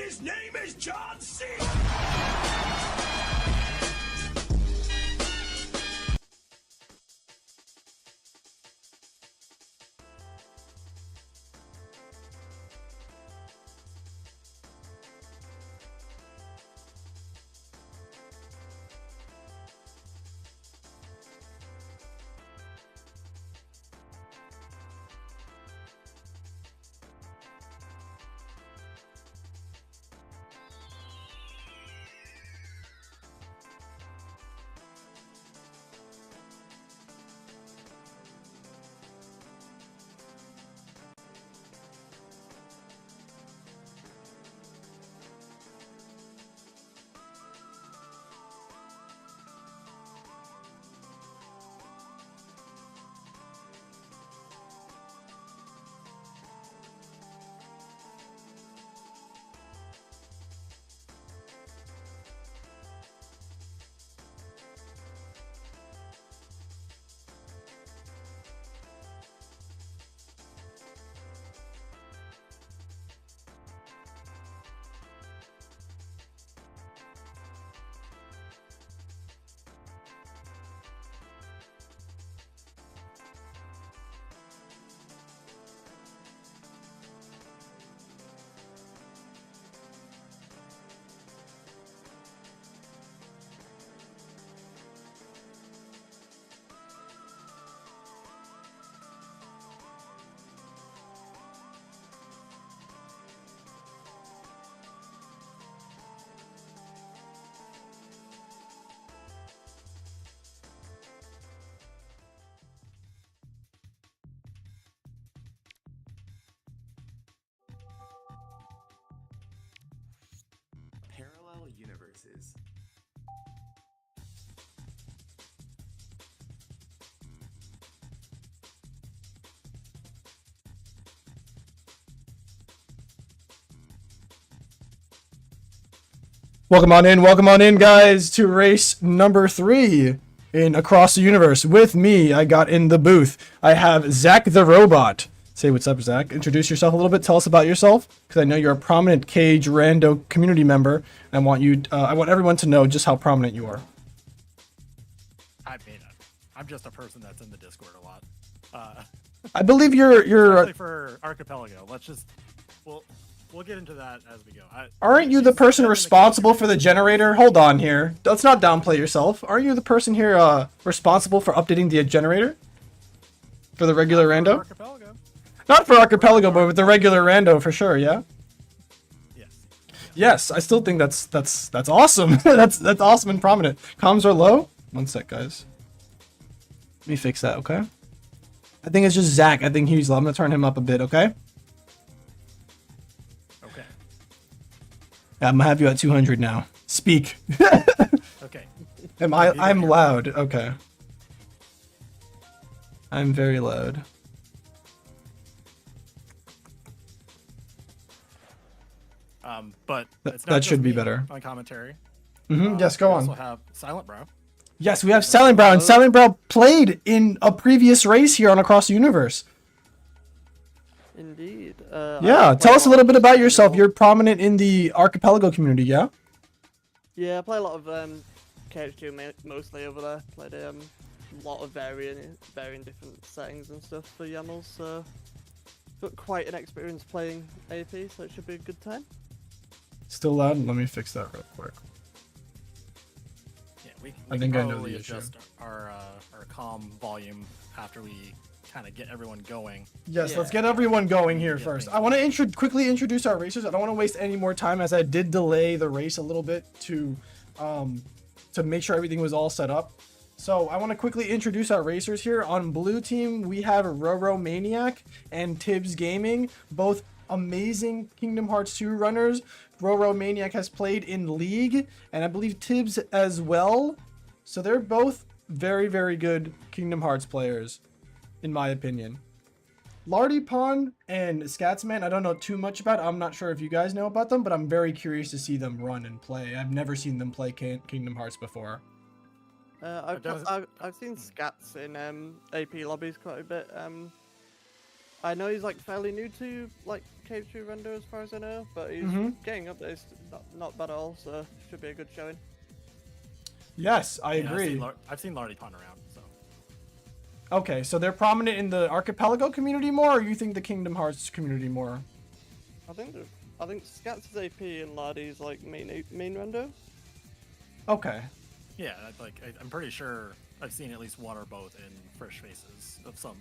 His name is John C. Parallel universes. Welcome on in, guys, to race number 3 in Across the Universe. With me, I got in the booth. I have Zach the Robot. Say what's up, Zach. Introduce yourself a little bit. Tell us about yourself, because I know you're a prominent Cage Rando community member. And I want everyone to know just how prominent you are. I mean, I'm just a person that's in the Discord a lot. I believe you're Especially for Archipelago. We'll get into that as we go. Aren't you the person responsible for the generator? Hold on here. Let's not downplay yourself. Aren't you the person here responsible for updating the generator? For the regular rando? Archipelago. Not for Archipelago, but with the regular rando for sure, yeah? Yes. Yes, I still think that's awesome. that's awesome and prominent. Comms are low? One sec, guys. Let me fix that, okay? I think it's just Zach. I think he's low. I'm gonna turn him up a bit, okay? Okay. Yeah, I'm gonna have you at 200 now. Speak. Okay. I'm loud. Okay. I'm very loud. But it's not That just should be me better. on commentary. Yes, go we on. also have Silent Bro. Yes, we have Silent Brow, and Silent Brow played in a previous race here on Across the Universe. Indeed. Yeah, tell us a little bit about yourself. You're prominent in the Archipelago community, yeah? Yeah, I play a lot of KH2 mostly over there. Played a lot of varying different settings and stuff for YAMLs, so got quite an experience playing AP, so it should be a good time. Still loud? Let me fix that real quick. Yeah, we I can think I know probably the issue. adjust our comm volume after we kind of get everyone going. Yes, Yeah. let's get everyone going here Get first. things I want to quickly introduce our racers. I don't want to waste any more time, as I did delay the race a little bit to make sure everything was all set up. So I want to quickly introduce our racers here. On blue team, we have WaffleMagik and Tibbs Gaming, both amazing Kingdom Hearts 2 runners. WaffleMagik has played in League, and I believe Tibbs as well. So they're both very, very good Kingdom Hearts players, in my opinion. LARDYPON and SKATZMAN, I don't know too much about. I'm not sure if you guys know about them, but I'm very curious to see them run and play. I've never seen them play Kingdom Hearts before. I've seen Scats in AP lobbies quite a bit. I know he's like fairly new to like KH2 render as far as I know, but he's getting up there. It's not bad at all, so should be a good showing. Yes, I Yeah, agree. I've seen LARDYPON around, so. Okay, so they're prominent in the Archipelago community more, or you think the Kingdom Hearts community more? I think Skats is AP and Lardy's like main render. Okay. Yeah, I'm pretty sure I've seen at least one or both in Fresh Faces of some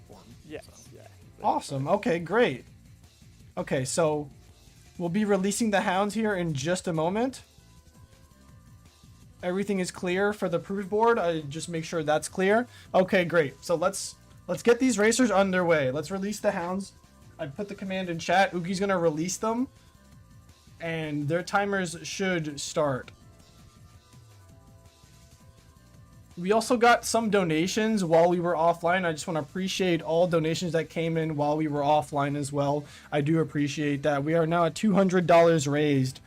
form. Yes, so. yeah. Awesome. Okay, great. Okay, so we'll be releasing the hounds here in just a moment. Everything is clear for the proof board. I just make sure that's clear. Okay, great. So let's get these racers underway. Let's release the hounds. I put the command in chat. Uki's gonna release them, and their timers should start. We also got some donations while we were offline. I just want to appreciate all donations that came in while we were offline as well. I do appreciate that. We are now at $200 raised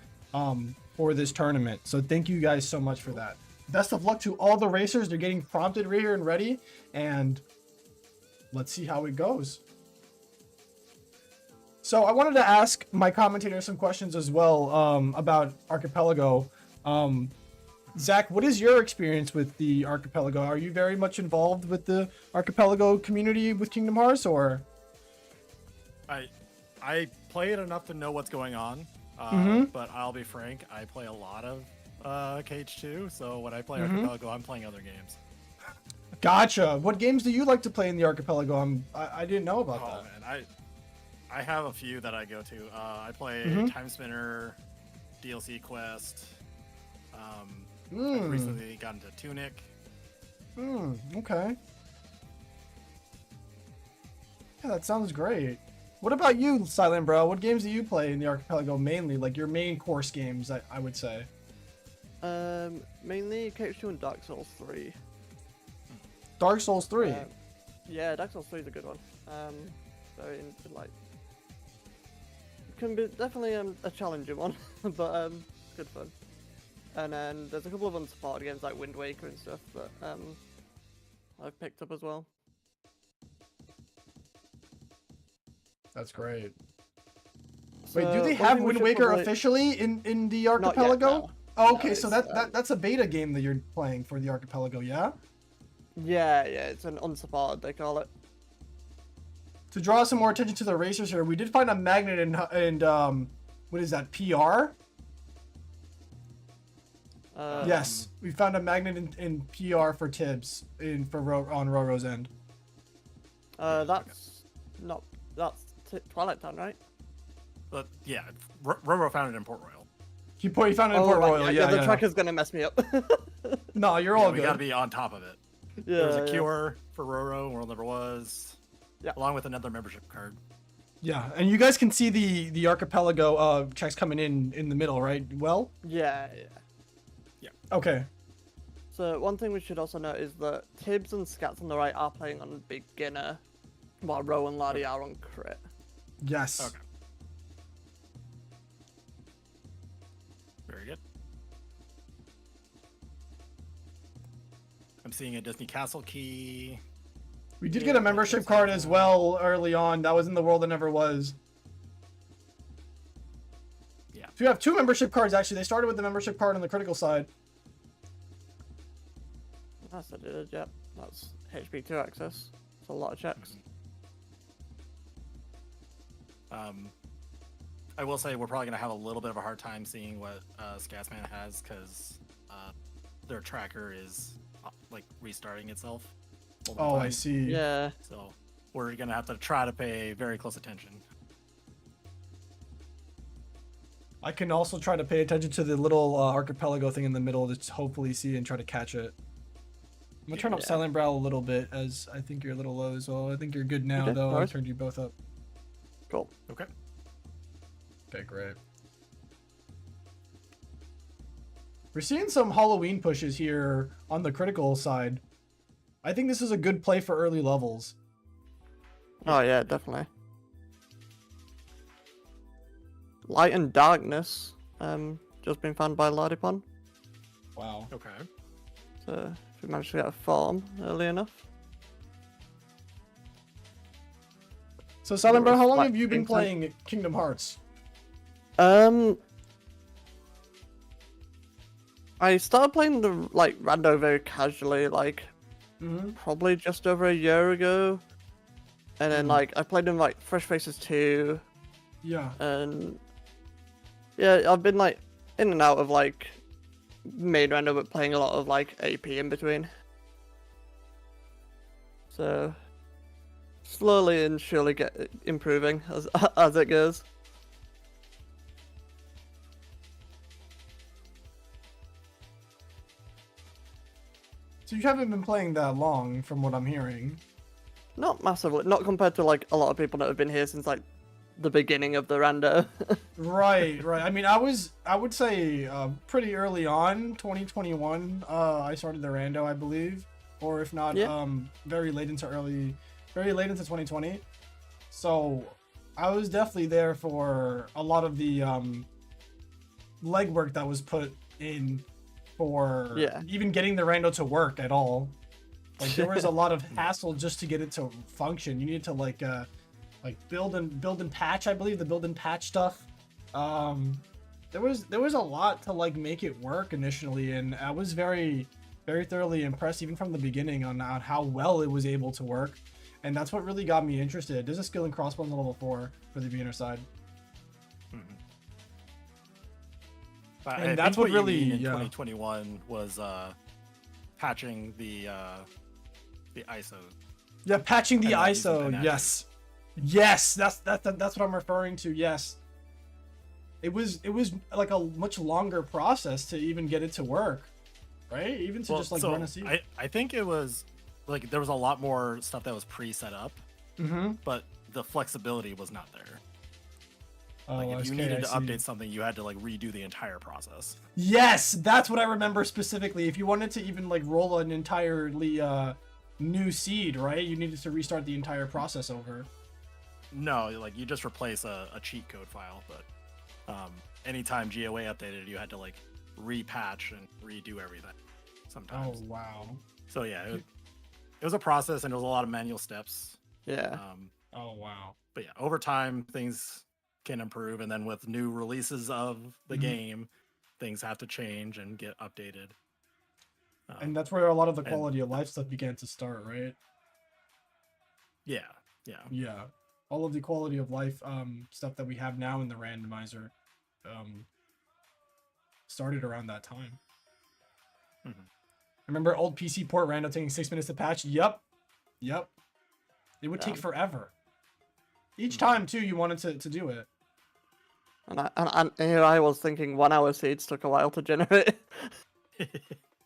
for this tournament. So thank you guys so much for that. Best of luck to all the racers. They're getting prompted right here and ready. And let's see how it goes. So I wanted to ask my commentator some questions as well about Archipelago. Zach, what is your experience with the Archipelago? Are you very much involved with the Archipelago community with Kingdom Hearts, or? I play it enough to know what's going on, but I'll be frank, I play a lot of KH2, so when I play Archipelago, I'm playing other games. Gotcha. What games do you like to play in the Archipelago? I didn't know about that. Man, I have a few that I go to. I play Time Spinner, DLC Quest. I've recently gotten to Tunic. Okay. Yeah, that sounds great. What about you, Silent Bro? What games do you play in the Archipelago mainly? Like your main course games, I would say. Mainly KH2 and Dark Souls 3. Dark Souls 3? Yeah, Dark Souls 3 is a good one. Very like... Can be definitely a challenging one, but good fun. And then there's a couple of unsupported games like Wind Waker and stuff that I've picked up as well. That's great. So, wait, do they have Wind Waker officially in the Archipelago? Not yet, no. Oh, okay, No, so it's, that's a beta game that you're playing for the Archipelago, yeah? Yeah, it's an unsupported, they call it. To draw some more attention to the racers here, we did find a magnet in what is that, PR? Yes, we found a magnet in PR for Tibbs on Roro's end. That's Twilight Town, right? But yeah, Roro found it in Port Royal. He found it in Port Royal. Yeah, the tracker's gonna mess me up. No, you're all We good. gotta be on top of it. Yeah, There was a cure for Roro, World Never Was. Yeah. Along with another membership card. Yeah, and you guys can see the Archipelago checks coming in the middle, right? Well. Yeah. Okay. So one thing we should also note is that Tibbs and Skats on the right are playing on beginner, while Ro and Lardy are on crit. Yes. Okay. Very good. I'm seeing a Disney Castle key. We did get a membership card as well early on. That was in the World That Never Was. Yeah. So we have 2 membership cards actually. They started with the membership card on the critical side. That's what it is, yeah. That's HP2 access. It's a lot of checks. I will say we're probably going to have a little bit of a hard time seeing what SKATZMAN has because their tracker is like restarting itself. Oh, I see. Yeah. So we're going to have to try to pay very close attention. I can also try to pay attention to the little Archipelago thing in the middle to hopefully see and try to catch it. I'm gonna turn up Silent Brow a little bit as I think you're a little low as well. I think you're good now Okay, though. nice. I turned you both up. Cool. Okay. Okay, great. We're seeing some Halloween pushes here on the critical side. I think this is a good play for early levels. Oh yeah, definitely. Light and Darkness, just been found by LARDYPON. Wow. Okay. So if we manage to get a form early enough. So Silent Bro, how long Like, have you been in time- playing Kingdom Hearts? I started playing the like rando very casually, like Mm-hmm. probably just over a year ago, and then like I played in like Fresh Faces 2, Yeah. and yeah, I've been like in and out of like main rando, but playing a lot of like AP in between. So slowly and surely get improving as it goes. So you haven't been playing that long, from what I'm hearing. Not massively, not compared to like a lot of people that have been here since like the beginning of the rando. Right, right. I mean, I would say pretty early on, 2021. I started the rando, I believe, or if not, Yeah. very late into 2020. So I was definitely there for a lot of the legwork that was put in for Yeah. even getting the rando to work at all. Like there was a lot of hassle just to get it to function. You needed to like build and patch, I believe, the build and patch stuff. There was a lot to like make it work initially, and I was very thoroughly impressed even from the beginning on how well it was able to work. And that's what really got me interested. There's a skill in crossbows on level 4 for the beginner side. And that's think what you really- mean in yeah. 2021 was patching the ISO. Yeah, patching the And not using ISO. pin Yes, that's what I'm referring to. Yes, it was like a much longer process to even get it to work, right? Even to just like run a seed. I think it was like there was a lot more stuff that was pre-set up, Mm-hmm. but the flexibility was not there. Oh, Like if you okay, needed I to see. update something, you had to like redo the entire process. Yes, that's what I remember specifically. If you wanted to even like roll an entirely new seed, right? You needed to restart the entire process over. No, like you just replace a cheat code file, but anytime GOA updated, you had to like repatch and redo everything Oh sometimes. wow. So yeah, it was a process and it was a lot of manual steps. Yeah. Oh wow. But yeah, over time things can improve, and then with new releases of the game, things have to change and get updated. And that's where a lot of the and- quality of life stuff began to start, right? Yeah. Yeah. All of the quality of life stuff that we have now in the randomizer started around that time. Mhm. Remember old PC port rando taking 6 minutes to patch? Yep. It would take Yeah. forever. Each time too, you wanted to do it. And here I was thinking 1 hour seeds took a while to generate.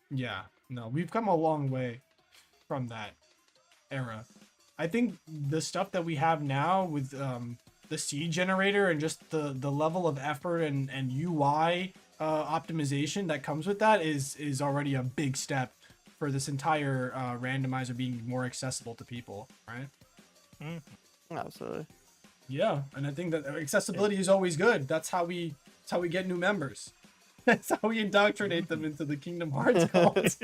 Yeah. No, we've come a long way from that era. I think the stuff that we have now with the seed generator and just the level of effort and UI optimization that comes with that is already a big step for this entire randomizer being more accessible to people, right? Absolutely. Yeah, and I think that accessibility is always good. That's how we get new members. That's how we indoctrinate them into the Kingdom Hearts cult.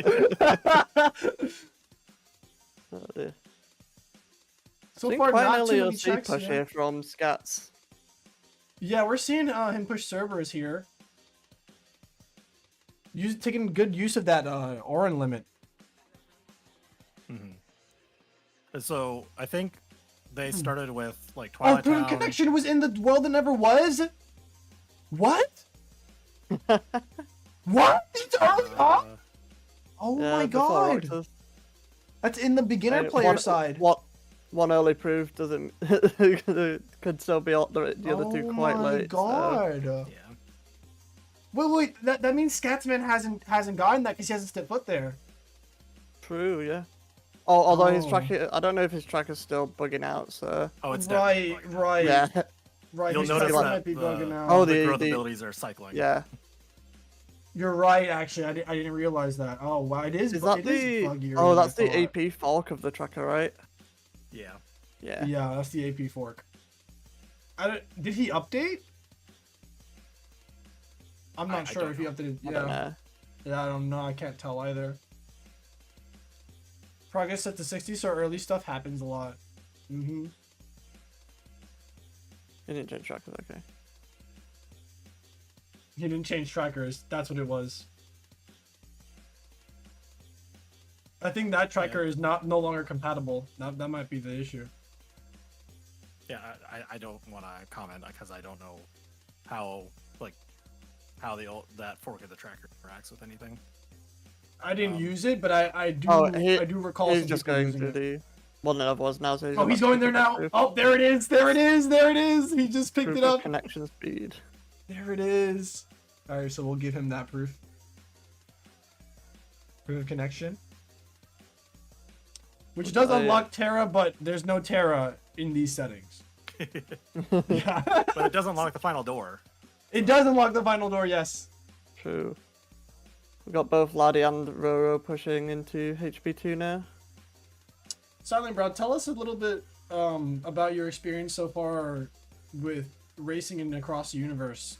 Oh, dear. So I think far, quite an not early too many OC checks. push Yeah. here from Scats. Yeah, we're seeing him push Cerberus here. Taking good use of that Orin limit. And so I think they started with like Oh, Twilight Green Town. Connection was in the world that never was? What? What? It's early on? Oh Yeah, my before god. Roxas. That's in the beginner Hey, player side. What one early proof doesn't could still be the other two quite Oh my late. So. god. Yeah. Wait, that means SKATZMAN hasn't gotten that because he hasn't stepped foot there. True, yeah. Oh, although his Oh. track, I don't know if his track is still bugging out. So Oh, it's Right, definitely bugging. right, yeah, right. You'll his notice SKATZMAN that might be bugging out. Oh, the the- growth the- abilities are cycling. yeah. You're right, actually. I didn't realize that. Oh, wow. It is Is that it is the? buggier Oh, than I that's the thought. AP fork of the tracker, right? Yeah. Yeah. Yeah, that's the AP fork. Did he update? I'm not I sure don't if he know. updated. I don't Yeah. know. Yeah, I don't know. I can't tell either. Progress set to 60, so early stuff happens a lot. Mm-hmm. He didn't change trackers, okay. He didn't change trackers. That's what it was. I think that tracker is no longer compatible. That might be the issue. Yeah, I don't want to comment because I don't know how that fork of the tracker interacts with anything. I didn't use it, but I do recall. He's some just people going using to it. the one that was now. So Oh, he's going there now. Oh, there it is. There it is. There it is. He just picked Proof it of up. connection speed. There it is. All right, so we'll give him that proof. Proof of connection. Which does unlock Terra, but there's no Terra in these settings. Yeah. But it doesn't unlock the final door. It does unlock the final door, yes. True. We've got both Lardy and Roro pushing into HP2 now. Silent Brow, tell us a little bit about your experience so far with racing in across the universe.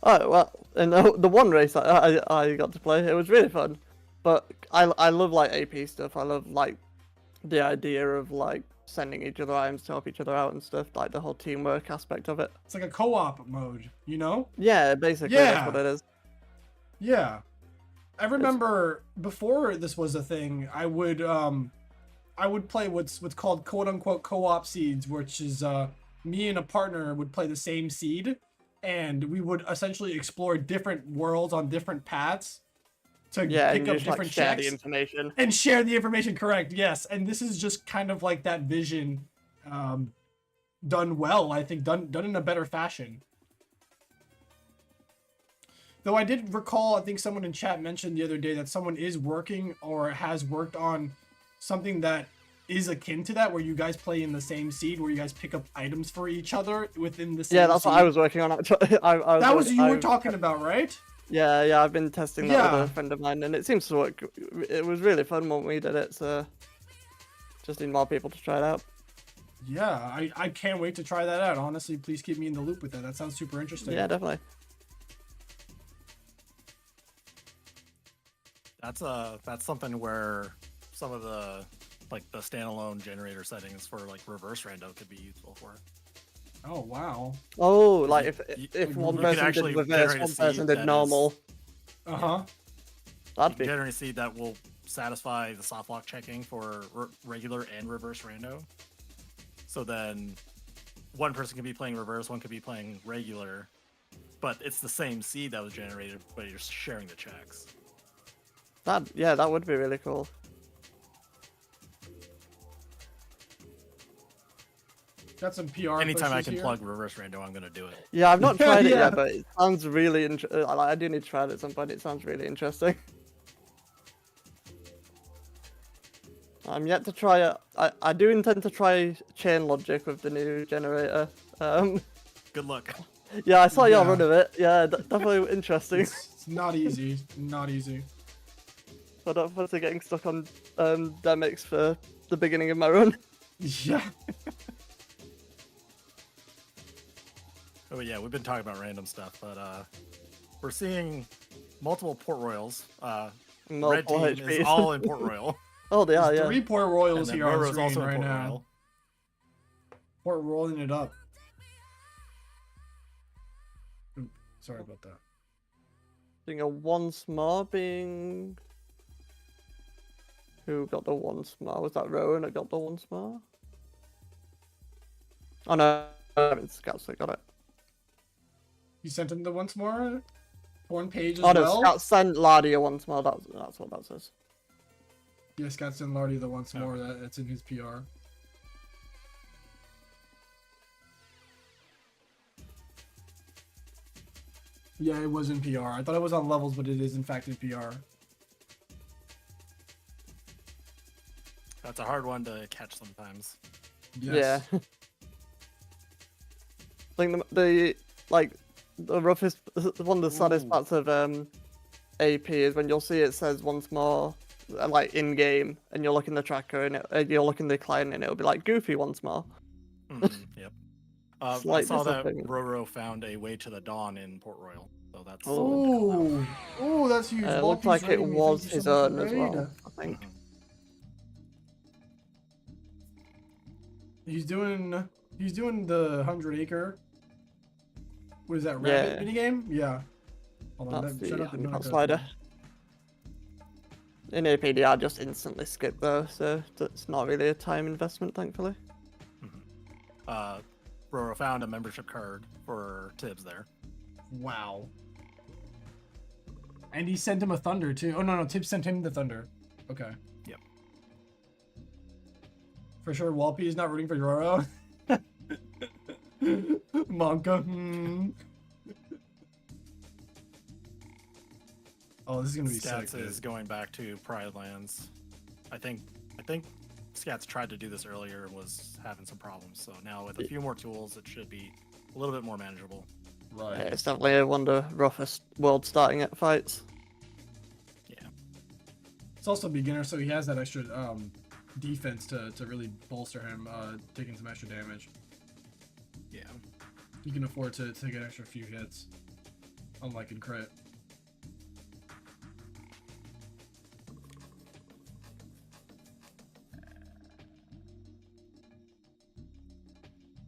Oh, well, in the one race I got to play, it was really fun. But I love, like, AP stuff. I love, like, the idea of, like, sending each other items to help each other out and stuff. Like, the whole teamwork aspect of it. It's like a co-op mode, you know? Yeah, basically, that's what it is. Yeah. I remember before this was a thing, I would play what's called quote-unquote co-op seeds, which is me and a partner would play the same seed, and we would essentially explore different worlds on different paths to pick up different share checks the information and share the information. Correct, yes. And this is just kind of like that vision done well, I think, done in a better fashion. Though I did recall, I think someone in chat mentioned the other day that someone is working or has worked on something that is akin to that, where you guys play in the same seed, where you guys pick up items for each other within the same Yeah, that's seed. what I was working on, actually. That was you were talking about, right? Yeah, I've been testing that with a friend of mine, and it seems to work. It was really fun when we did it, so just need more people to try it out. Yeah, I can't wait to try that out. Honestly, please keep me in the loop with that. That sounds super interesting. Yeah, definitely. That's something where some of the the standalone generator settings for like reverse rando could be useful for. Oh wow. Oh, like if one you person actually did reverse, generate a one person seed did that normal. That'd be. Generate a seed that will satisfy the soft lock checking for regular and reverse rando. So then, one person can be playing reverse, one could be playing regular, but it's the same seed that was generated, but you're sharing the checks. That would be really cool. Got some PR. Anytime I pushes can here. plug reverse rando, I'm gonna do it. Yeah, I've not tried it Yeah. yet, but it sounds really interesting. I do need to try it at some point. It sounds really interesting. I'm yet to try it. I do intend to try chain logic with the new generator. Good luck. Yeah, I saw your Yeah. run of it. Yeah, definitely interesting. It's not easy. Not easy. I don't fancy getting stuck on Demix for the beginning of my run. Yeah. Oh yeah, we've been talking about random stuff, but we're seeing multiple port royals. Red Multiple team HPs. is all in port royal. Oh, they are, There's yeah. 3 Port Royals And then here on Roro's screen also in right port now. royal. Port rolling it up. Oop, sorry about that. Doing a once more being... Who got the once more? Was that Rowan that got the once more? Oh no, Scouts that got it. You sent him the once more porn page as Oh no, well? Scouts sent Lardy a once more. That's what that says. Yeah, Scott sent Lardy the once more. That's in his PR. Yeah, it was in PR. I thought it was on levels, but it is in fact in PR. That's a hard one to catch sometimes. Yes. Yeah. I think the roughest, one of the saddest parts of AP is when you'll see it says once more, like in game, and you'll look in the tracker and you'll look in the client and it'll be like Goofy once more. Yep. I Slight saw that disappointment. Roro found a way to the dawn in Port Royal, so that's. Oh, oh, that's huge. It looked like it was his own as well, I think. He's doing He's doing the 100 acre. What is that, rabbit Yeah. minigame? Yeah. Hold on, That's shout the out to honeypot Narco. slider. In APDR, just instantly skip though, so it's not really a time investment, thankfully. Roro found a membership card for Tibbs there. Wow. And he sent him a thunder too. Oh no, Tibbs sent him the thunder. Okay. Yep. For sure, Walpy is not rooting for Roro. Monka. Oh, this is gonna be sick. Skats is going back to Pride Lands. I think Skats tried to do this earlier and was having some problems. So now with a few more tools, it should be a little bit more manageable. Right. Yeah, it's definitely one of the roughest world starting at fights. Yeah. It's also beginner, so he has that extra defense to really bolster him, taking some extra damage. Yeah. He can afford to take an extra few hits, unlike in crit.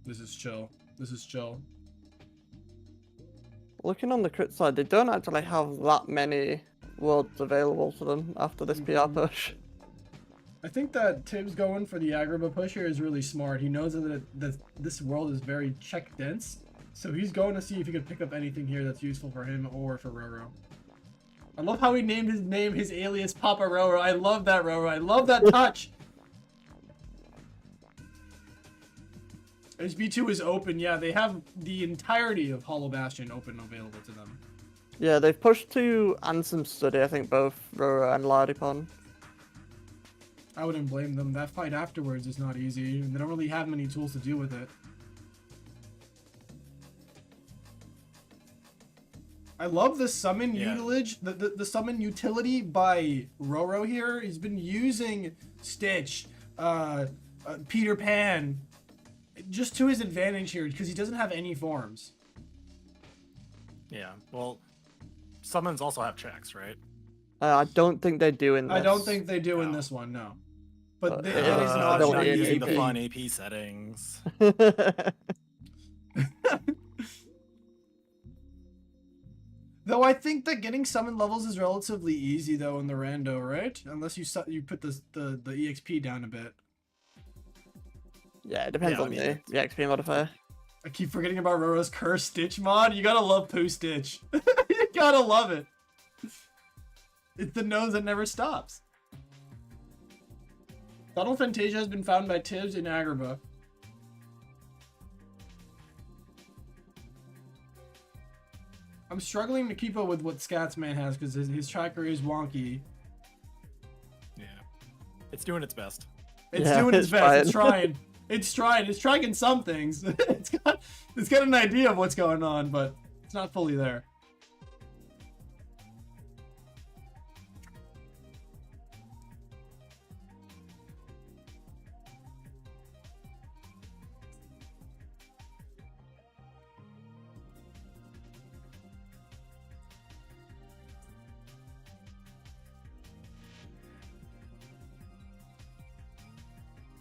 This is chill. This is chill. Looking on the crit side, they don't actually have that many worlds available to them after this PR push. I think that Tibbs going for the Agrabah push here is really smart. He knows that this world is very check dense, so he's going to see if he can pick up anything here that's useful for him or for Roro. I love how he named his alias Papa Roro. I love that, Roro. I love that touch. HB2 is open. Yeah, they have the entirety of Hollow Bastion open and available to them. Yeah, they've pushed to Ansem Study, I think both Roro and LARDYPON. I wouldn't blame them. That fight afterwards is not easy, and they don't really have many tools to deal with it. I love the summon the summon utility by Roro here. He's been using Stitch, Peter Pan, just to his advantage here because he doesn't have any forms. Yeah. Well, summons also have checks, right? I don't think they do in this. I don't think they do in this one, no. But But that is not don't not need using the AP. fun AP settings. Though I think that getting summon levels is relatively easy though in the rando, right? Unless you put the EXP down a bit. Yeah, it depends Yeah, I on mean, the XP modifier. I keep forgetting about Roro's Curse Stitch mod. You gotta love Poo Stitch. You gotta love it. It's the nose that never stops. Tunnel Fantasia has been found by Tibbs in Agrabah. I'm struggling to keep up with what SKATZMAN has because his tracker is wonky. Yeah. It's doing its best. It's Yeah, doing its it's best. It's trying. trying. It's trying. It's trying some things. It's got an idea of what's going on, but it's not fully there.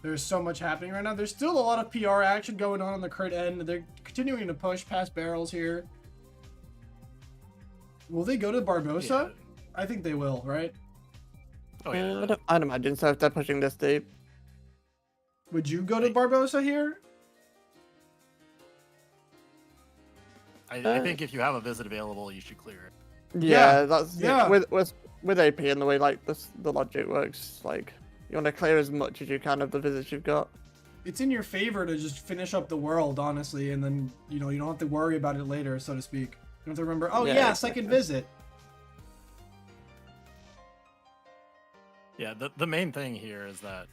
There's so much happening right now. There's still a lot of PR action going on the crit end. They're continuing to push past barrels here. Will they go to Barbosa? Yeah. I think they will, right? Oh yeah. I'd imagine so if they're pushing this deep. Would you go to Barbosa here? I think if you have a visit available, you should clear it. Yeah, that's yeah. with AP and the way like the logic works, like you want to clear as much as you can of the visits you've got. It's in your favor to just finish up the world, honestly, and then you don't have to worry about it later, so to speak. You don't have to remember, oh Yeah, yeah, exactly. second visit. Yeah, the main thing here is that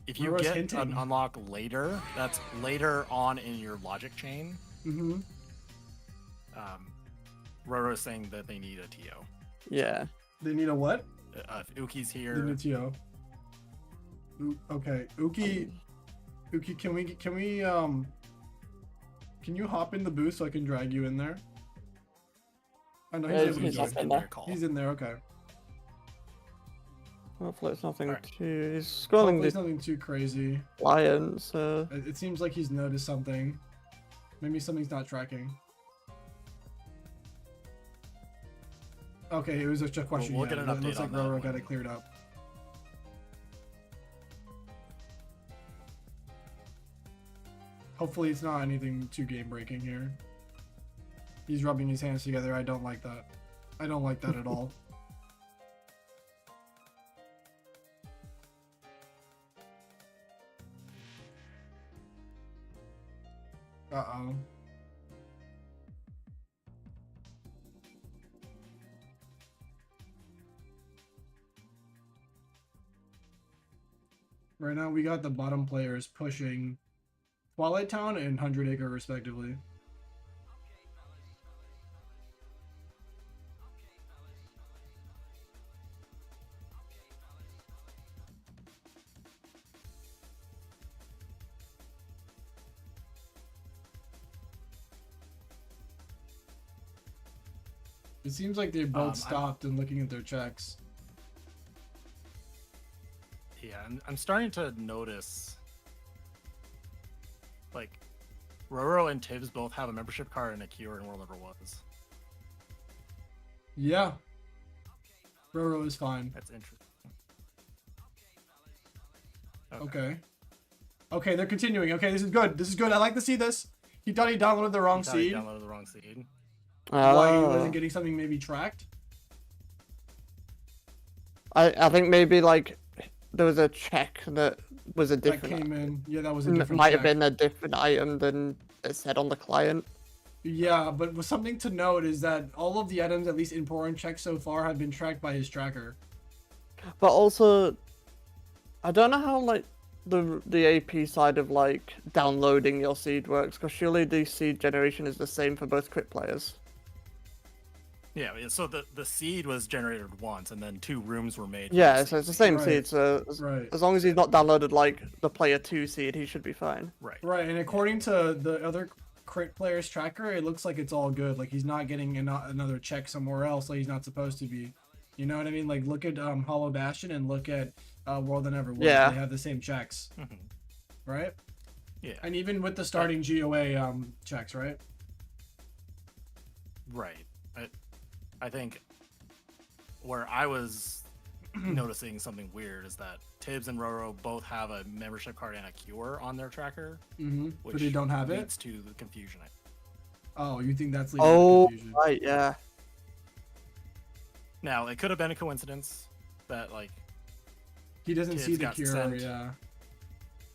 if you Roro's get hinting. an unlock later, that's later on in your logic chain. Mm-hmm. Roro is saying that they need a TO. Yeah. They need a what? If Uki's They here, need a TO. Okay, Uki, can you hop in the booth so I can drag you in there? I know Yeah, he's he's able up to. in there. call. He's in there, okay. Hopefully it's nothing Alright. too. He's Hopefully scrolling it's the nothing too crazy. client, so. It seems like he's noticed something. Maybe something's not tracking. Okay, it was just a question. We'll yeah, get an it update looks like on that Roro got when- it cleared up. Hopefully it's not anything too game breaking here. He's rubbing his hands together. I don't like that. I don't like that at all. Uh-oh. Right now we got the bottom players pushing Twilight Town and 100 Acre respectively. It seems like they both stopped and looking at their checks. Yeah, I'm starting to notice, like, Roro and Tibbs both have a membership card and a cure in World Never Was. Yeah. Roro is fine. That's interesting. Okay. Okay, they're continuing. Okay, this is good. This is good. I like to see this. He thought he downloaded the wrong He thought he seed. downloaded the wrong seed. Why he Oh. wasn't getting something maybe tracked? I think maybe like there was a check that was a That different. came in. Yeah, that was a different Might have check. been a different item than it said on the client. Yeah, but with something to note is that all of the items, at least important checks so far, have been tracked by his tracker. But also, I don't know how like the AP side of like downloading your seed works, because surely the seed generation is the same for both crit players. Yeah, so the seed was generated once, and then 2 rooms were made. for Yeah, the so it's the seed. same Right, seed. So right. as long as he's not downloaded like the player 2 seed, he should be fine. Right. Right, and according to the other crit player's tracker, it looks like it's all good. Like he's not getting another check somewhere else like he's not supposed to be. You know what I mean? Like look at Hollow Bastion and look at World That Never Was. Yeah. They have the same checks, Mhm. right? Yeah. And even with the starting GOA checks, right? Right. I think where I was noticing something weird is that Tibbs and Roro both have a membership card and a cure on their tracker, Mm-hmm. which But they don't have it. leads to the confusion. Oh, you think that's leading to Oh, confusion? right, yeah. Now, it could have been a coincidence that like He doesn't Kids see the got cure. sent. Yeah.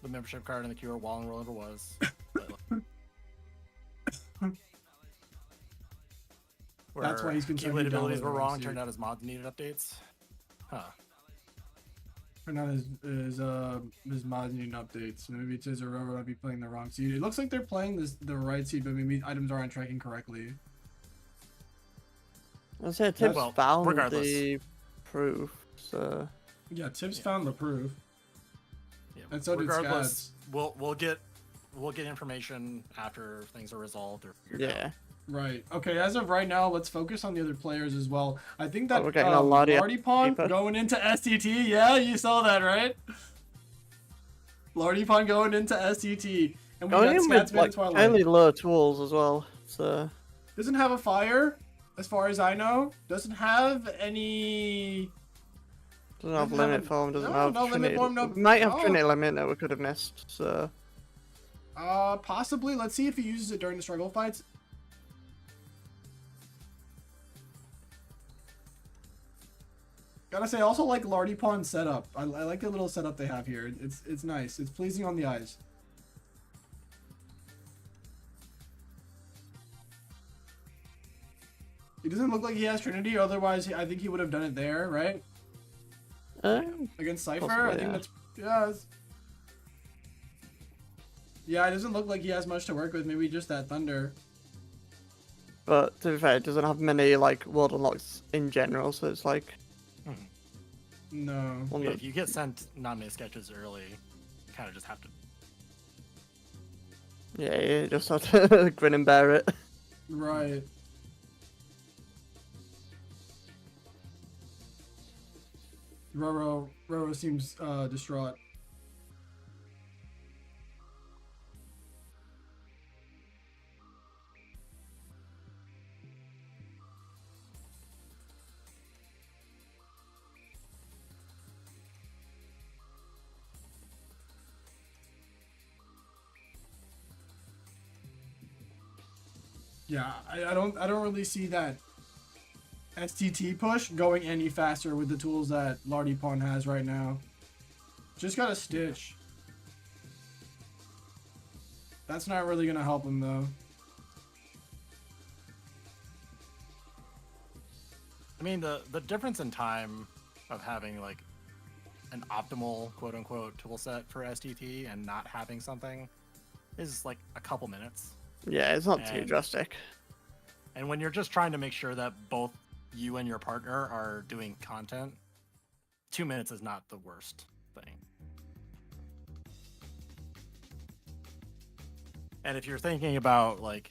the membership card and the cure while in World Never Was. But, That's why he's concerned he accumulated abilities downloaded were the wrong wrong. seed. Turned out his mods needed updates. Huh. Or not his mods needing updates. Maybe it says Aurora might be playing the wrong seed. It looks like they're playing the right seed, but maybe items aren't tracking correctly. I said Tibbs Well, found regardless. the proof, so Yeah, Tibbs found the proof. Yeah. And so did Regardless, we'll get information after things are resolved or figured out. yeah. Right. Okay, as of right now, let's focus on the other players as well. I think that we're getting a LARDYPON paper. going into STT. Yeah, you saw that, right? LARDYPON going into STT. And we Going got in with SKATZMAN like Twilight. fairly low tools as well, so Doesn't have a fire, as far as I know. Doesn't have any... doesn't have Doesn't have limit a- form, doesn't no, have no limit Trinity. form, no- We might have oh. Trinity limit that we could have missed, so Possibly. Let's see if he uses it during the struggle fights. Gotta say, I also like LARDYPON's setup. I like the little setup they have here. It's nice. It's pleasing on the eyes. He doesn't look like he has Trinity, otherwise I think he would have done it there, right? Against Cypher? Possibly, I think yeah. that's... Yeah, yeah, it doesn't look like he has much to work with. Maybe just that Thunder. but to be fair, it doesn't have many like world unlocks in general, so it's like No. one Yeah, that if you get sent not many sketches early, you kind of just have to. yeah, you just have to grin and bear it. Right. Roro Roro seems distraught. Yeah, I don't really see that STT push going any faster with the tools that LARDYPON has right now. Just got a Stitch. That's not really gonna help him though. I mean, the difference in time of having like an optimal quote unquote tool set for STT and not having something is like a couple minutes. Yeah, it's not too And- drastic. And when you're just trying to make sure that both you and your partner are doing content, 2 minutes is not the worst thing. And if you're thinking about like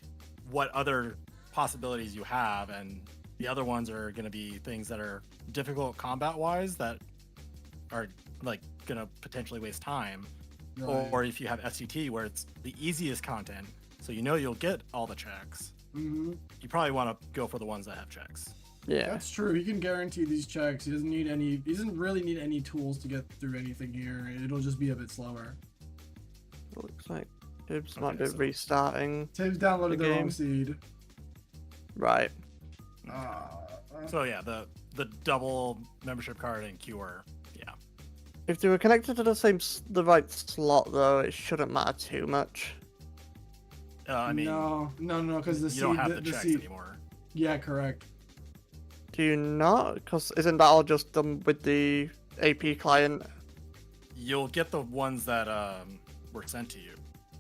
what other possibilities you have, and the other ones are going to be things that are difficult combat wise that are like going to potentially waste time, Right. or if you have SCT where it's the easiest content, so you know you'll get all the checks, Mm-hmm. you probably want to go for the ones that have checks. Yeah. That's true. He can guarantee these checks. He doesn't need any. He doesn't really need any tools to get through anything here. It'll just be a bit slower. Looks like Tibbs might be so- restarting. Tibbs downloaded The the wrong game. seed. Right. So yeah, the double membership card and cure, yeah. If they were connected to the right slot, though, it shouldn't matter too much. I mean, no, because the you seed. don't have the the checks seed. anymore. Yeah, correct. Do you not? Because isn't that all just done with the AP client? You'll get the ones that were sent to you.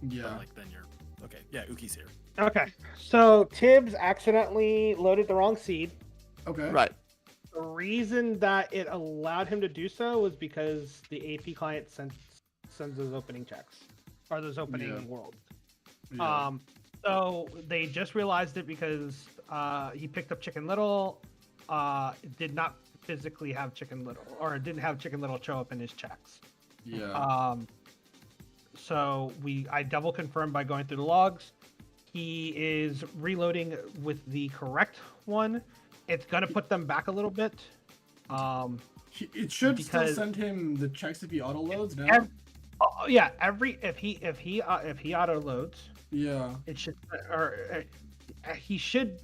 Yeah. But, like then you're okay. Yeah, Uki's here. Okay, so Tibbs accidentally loaded the wrong seed. Okay. Right. The reason that it allowed him to do so was because the AP client sends those opening checks or those opening Yeah. worlds. Yeah. So they just realized it because he picked up Chicken Little, did not physically have Chicken Little, or didn't have Chicken Little show up in his checks. Yeah. So I double confirmed by going through the logs. He is reloading with the correct one. It's gonna put them back a little bit. It should still because- send him the checks if he auto loads now. Yeah, if he auto loads, Yeah. it should, or he should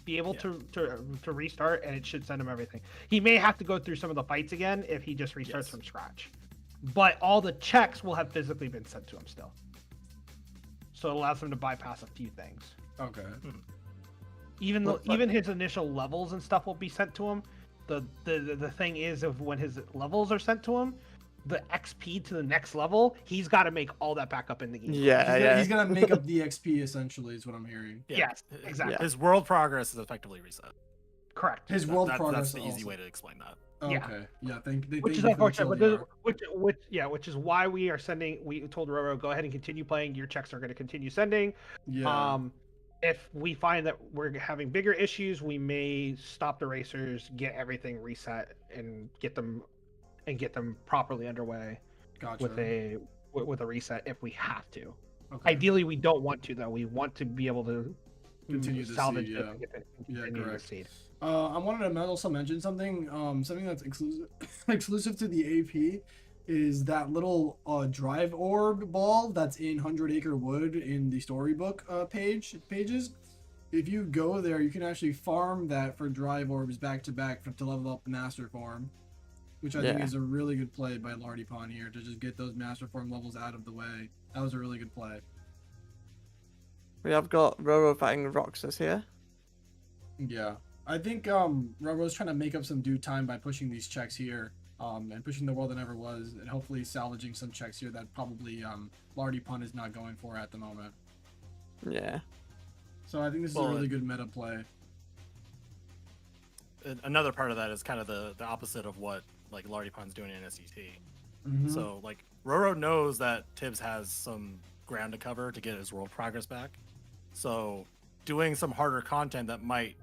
be able to restart, and it should send him everything. He may have to go through some of the fights again if he just restarts Yes. from scratch, but all the checks will have physically been sent to him still. So it allows him to bypass a few things. Okay. Even But- even his initial levels and stuff will be sent to him. The thing is, of when his levels are sent to him, the XP to the next level, he's got to make all that back up in the game. Yeah, He's gonna make up the XP essentially, is what I'm hearing. Yeah. Yes, exactly. His world progress is effectively reset. Correct. His world That's progress. the easy also. way to explain that. Yeah. Okay. Yeah. Thank Which you is for the unfortunate, but TLDR. which is why we are sending. We told Roro, go ahead and continue playing. Your checks are going to continue sending. Yeah. If we find that we're having bigger issues, we may stop the racers, get everything reset, and get them properly underway Gotcha. with a reset if we have to. Okay. Ideally, we don't want to though. We want to be able to Continue the salvage seed, it yeah. and get Yeah, continue the correct. seed. I wanted to also mention something. Something that's exclusive to the AP is that little drive orb ball that's in 100 Acre Wood in the storybook pages. If you go there, you can actually farm that for drive orbs back to back to level up master form, which I think Yeah. is a really good play by LARDYPON here to just get those master form levels out of the way. That was a really good play. We have got Roro fighting Roxas here. Yeah, I think Roro's trying to make up some due time by pushing these checks here, and pushing the world that never was, and hopefully salvaging some checks here that probably LARDYPON is not going for at the moment. Yeah. So I think this is Well, a really good meta play. Another part of that is kind of the opposite of what like LARDYPON's doing in SET. Mhm. So like Roro knows that Tibbs has some ground to cover to get his world progress back. So doing some harder content that might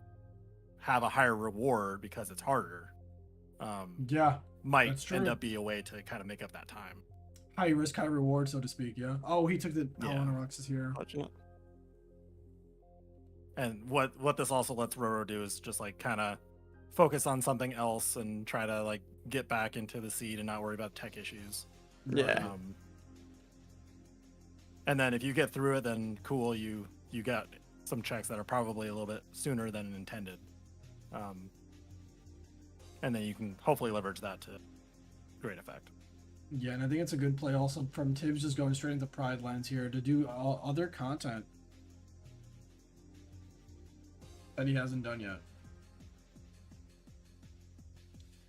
have a higher reward because it's harder Yeah, might that's true. end up be a way to kind of make up that time. High risk, high reward, so to speak. Yeah. Oh, he took the Yeah. Alanorax is here. Fortunate. And what this also lets Roro do is just like kind of focus on something else and try to like get back into the seed and not worry about tech issues. Yeah. And then if you get through it, then cool, you got some checks that are probably a little bit sooner than intended. And then you can hopefully leverage that to great effect. Yeah, and I think it's a good play also from Tibbs just going straight into Pride Lands here to do other content that he hasn't done yet.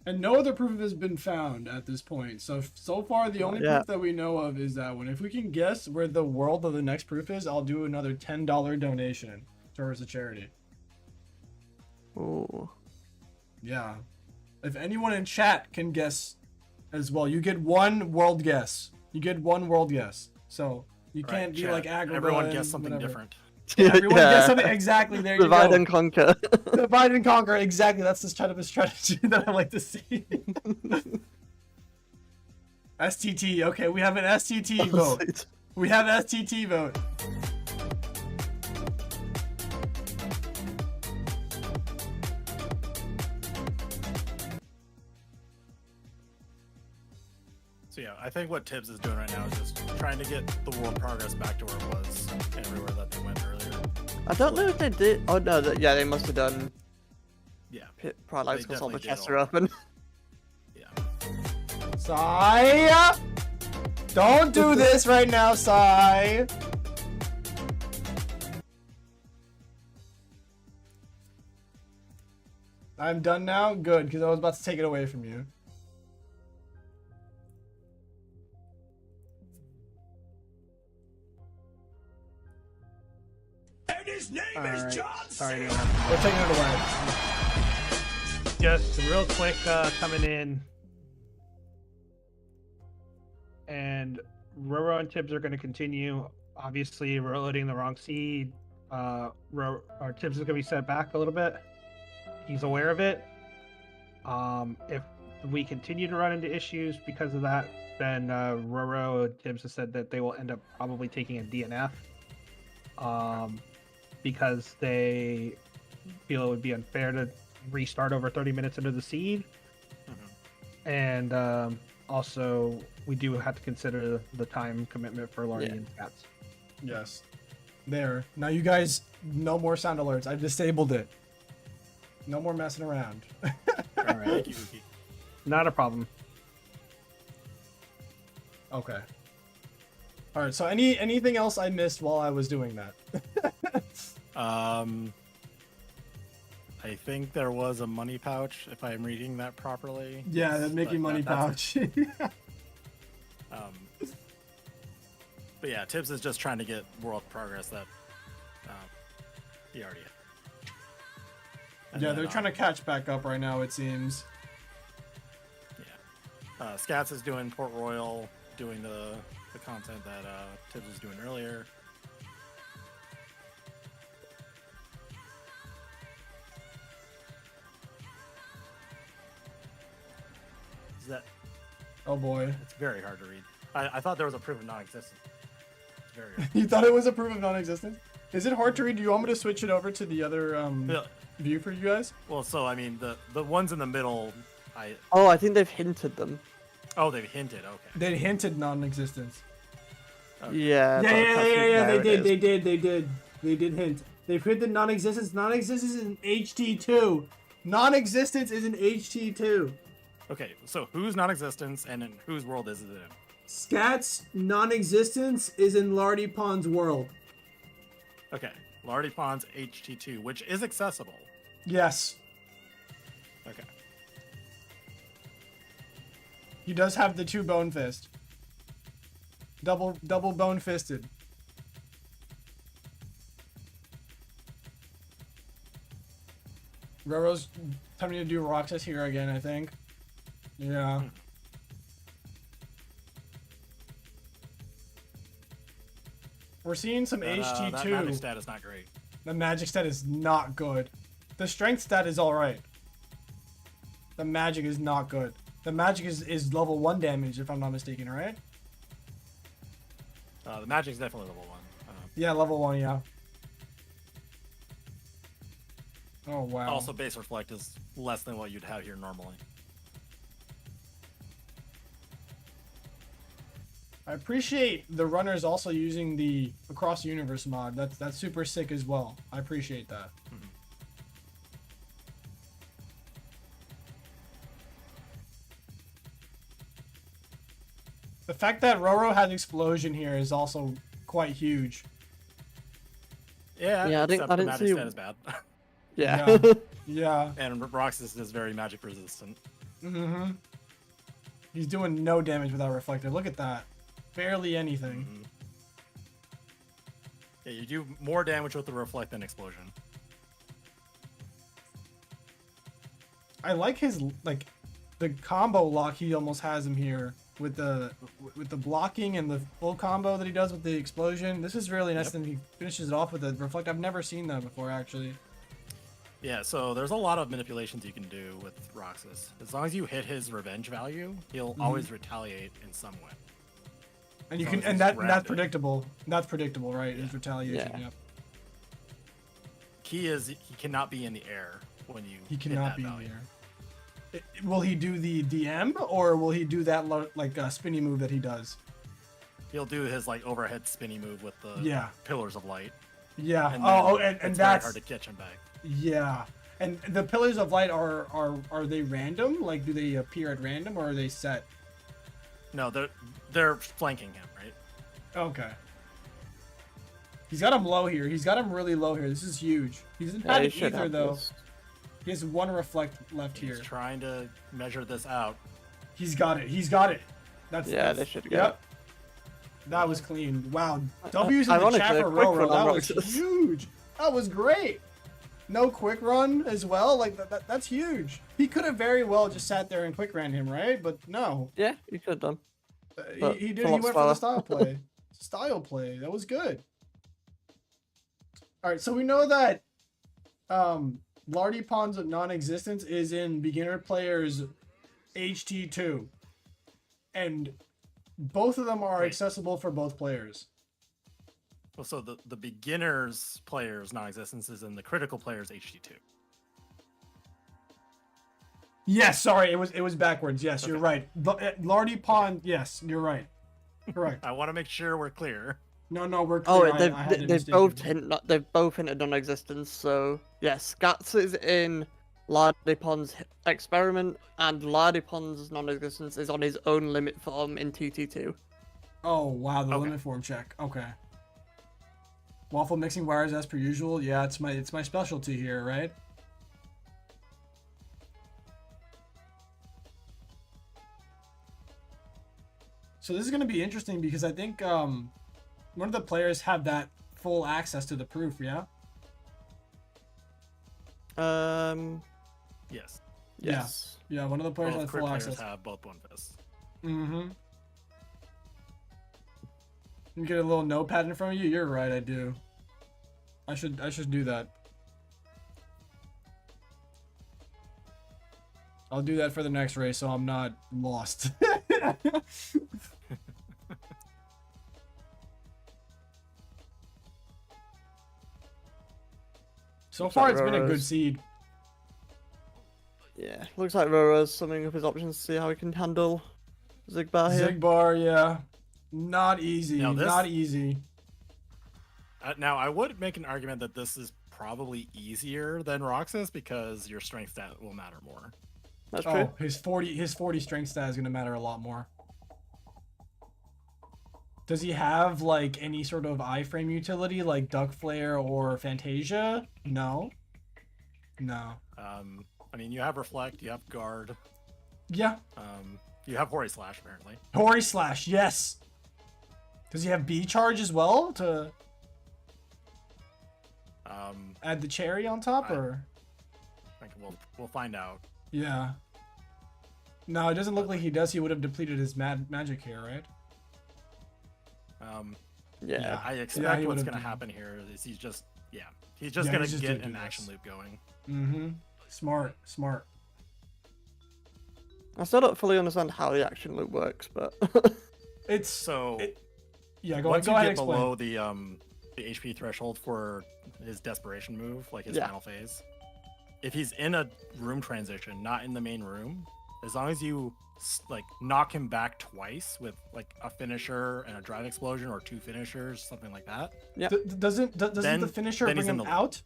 And no other proof has been found at this point. So far, the only proof that we know of is that one. If we can guess where the world of the next proof is, I'll do another $10 donation towards a charity. Ooh. Yeah. If anyone in chat can guess as well, you get one world guess. You get one world guess. So you can't be chat. like Agrabah. Everyone guess something whatever. different. Everyone guess something exactly. There you go. Divide and conquer. Divide and conquer. Exactly. That's this kind of a strategy that I like to see. STT. Okay, we have an STT vote. We have STT vote. So yeah, I think what Tibbs is doing right now is just trying to get the world progress back to where it was everywhere that they went earlier. I don't know if they did. Oh no, yeah, they must have done. Yeah. Pride Lights because all the definitely did chests all are open. Yeah. Sai! Don't do this right now, Sai! I'm done now? Good, because I was about to take it away from you. And his name Alright, is John sorry. C. We're taking it away. Just real quick, coming in. And Roro and Tibbs are going to continue. Obviously, we're loading the wrong seed. Tibbs is going to be set back a little bit. He's aware of it. If we continue to run into issues because of that, then Roro and Tibbs have said that they will end up probably taking a DNF. Because they feel it would be unfair to restart over 30 minutes into the seed. Mm-hmm. And also, we do have to consider the time commitment for Lardy and Scats. Yes. There. Now you guys, no more sound alerts. I've disabled it. No more messing around. All right. Thank you, Uki. Not a problem. Okay. All right. So anything else I missed while I was doing that? I think there was a money pouch, if I'm reading that properly. Yeah, that Mickey money pouch. But yeah, Tibbs is just trying to get world progress that he already had. And Yeah, then, they're trying to catch back up right now, it seems. Yeah. Scats is doing Port Royal, doing the content that Tibbs was doing earlier. Is that? Oh boy. It's very hard to read. I thought there was a proof of non-existence. It's very hard. You thought it was a proof of non-existence? Is it hard to read? Do you want me to switch it over to the other Yeah. view for you guys? Well, so I mean, the ones in the middle, Oh, I think they've hinted them. oh, they've hinted. Okay. They hinted non-existence. Yeah. but I can't see where it is. They did hint. They've hinted non-existence. Non-existence is in HT2. Non-existence is in HT2. Okay, so whose non-existence and in whose world is it in? Scat's non-existence is in LARDYPON's world. Okay, LARDYPON's HT2, which is accessible. Yes. Okay. He does have the 2 bone fist. Double bone fisted. Roro's telling me to do Roxas here again, I think. Yeah. We're seeing some HT2. That magic stat is not great. The magic stat is not good. The strength stat is alright. The magic is not good. The magic is level 1 damage, if I'm not mistaken, right? The magic's definitely level 1. Yeah, level 1, yeah. Oh, wow. Also, base reflect is less than what you'd have here normally. I appreciate the runners also using the Across the Universe mod. That's super sick as well. I appreciate that. Mhm. The fact that Roro has explosion here is also quite huge. Yeah, Yeah, I except the didn't magic see- stat is bad. Yeah. Yeah. And Roxas is very magic resistant. Mm-hmm. He's doing no damage without Reflector. Look at that. Barely anything. Mhm. Yeah, you do more damage with the reflect than explosion. I like his, like, the combo lock he almost has him here with the blocking and the full combo that he does with the explosion. This is really nice. Yep. And he finishes it off with the reflect. I've never seen that before, actually. Yeah, so there's a lot of manipulations you can do with Roxas. As long as you hit his revenge value, he'll always retaliate in some way. And you As can, long as and he's that's grounded. predictable. That's predictable, right? Is Yeah. retaliation. Yeah. Yep. Key is he cannot be in the air when you He hit cannot that be in value. the air. Will he do the DM or will he do that like spinny move that he does? He'll do his like overhead spinny move with the Yeah. pillars of light. Yeah. And Oh, then and it's very that's hard to catch him back. yeah. And the pillars of light are they random? Like, do they appear at random or are they set? No, they're flanking him, right? Okay. He's got him low here. He's got him really low here. This is huge. He doesn't Yeah, have he it should either have though. this. He has one reflect left He's here. trying to measure this out. He's got it. He's got it. That's Yeah, they should get Yep. That was clean. Wow. W's in the Ironically, chat a for quick Roro. run on That was Roxas. huge. That was great. No quick run as well. Like that's huge. He could have very well just sat there and quick ran him, right? But no. Yeah, you could have done. He But did. it's a He lot went for the slower. style play. Style play. That was good. All right. So we know that LARDYPON's non-existence is in beginner players HT2, and both of them are Wait. accessible for both players. Well, so the beginner's player's non-existence is in the critical player's HT2. Yes, sorry, it was backwards. Yes, you're Okay. right. LARDYPON. Yes, you're right. Correct. I want to make sure we're clear. No, we're Oh, clear. they've, I had it they've mistaken. both they've both hinted non-existence. So yes, Scats is in LARDYPON's experiment, and LARDYPON's non-existence is on his own limit form in TT2. Oh wow, the Okay. limit form check. Okay. Waffle mixing wires as per usual. Yeah, it's my specialty here, right? So this is gonna be interesting because I think one of the players have that full access to the proof. Yeah. Yes. Yes. Yeah, one of the players Both has crit full players access. have both one fists. Mm-hmm. You get a little notepad in front of you. You're right, I do. I should do that. I'll do that for the next race, so I'm not lost. So Looks far, like it's been a good Roro's- seed. Yeah. Looks like Roro's summing up his options to see how he can handle Zigbar here. Zigbar, yeah, not easy. Now this- Not easy. Now, I would make an argument that this is probably easier than Roxas because your strength stat will matter more. That's true. Oh, his 40 strength stat is gonna matter a lot more. Does he have like any sort of iframe utility like Duck Flare or Fantasia? No. No. I mean, you have Reflect, you have Guard, Yeah. you have Hori Slash, apparently. Hori Slash, yes. Does he have B charge as well to add the cherry on top, or? I think we'll find out. Yeah. No, it doesn't look like he does. He would have depleted his magic here, right? Yeah. I he expect what's would've going to done- happen here is he's just Yeah, going he's to just get gonna an do action this. loop going. Mm-hmm. Smart. I still don't fully understand how the action loop works, but It's So yeah. Go once ahead you and get explain. below the HP threshold for his desperation move, like his Yeah. final phase, if he's in a room transition, not in the main room, as long as you like knock him back twice with like a finisher and a drive explosion or 2 finishers, something like that. yeah. Doesn't Then- the finisher then bring he's in him the loop. out?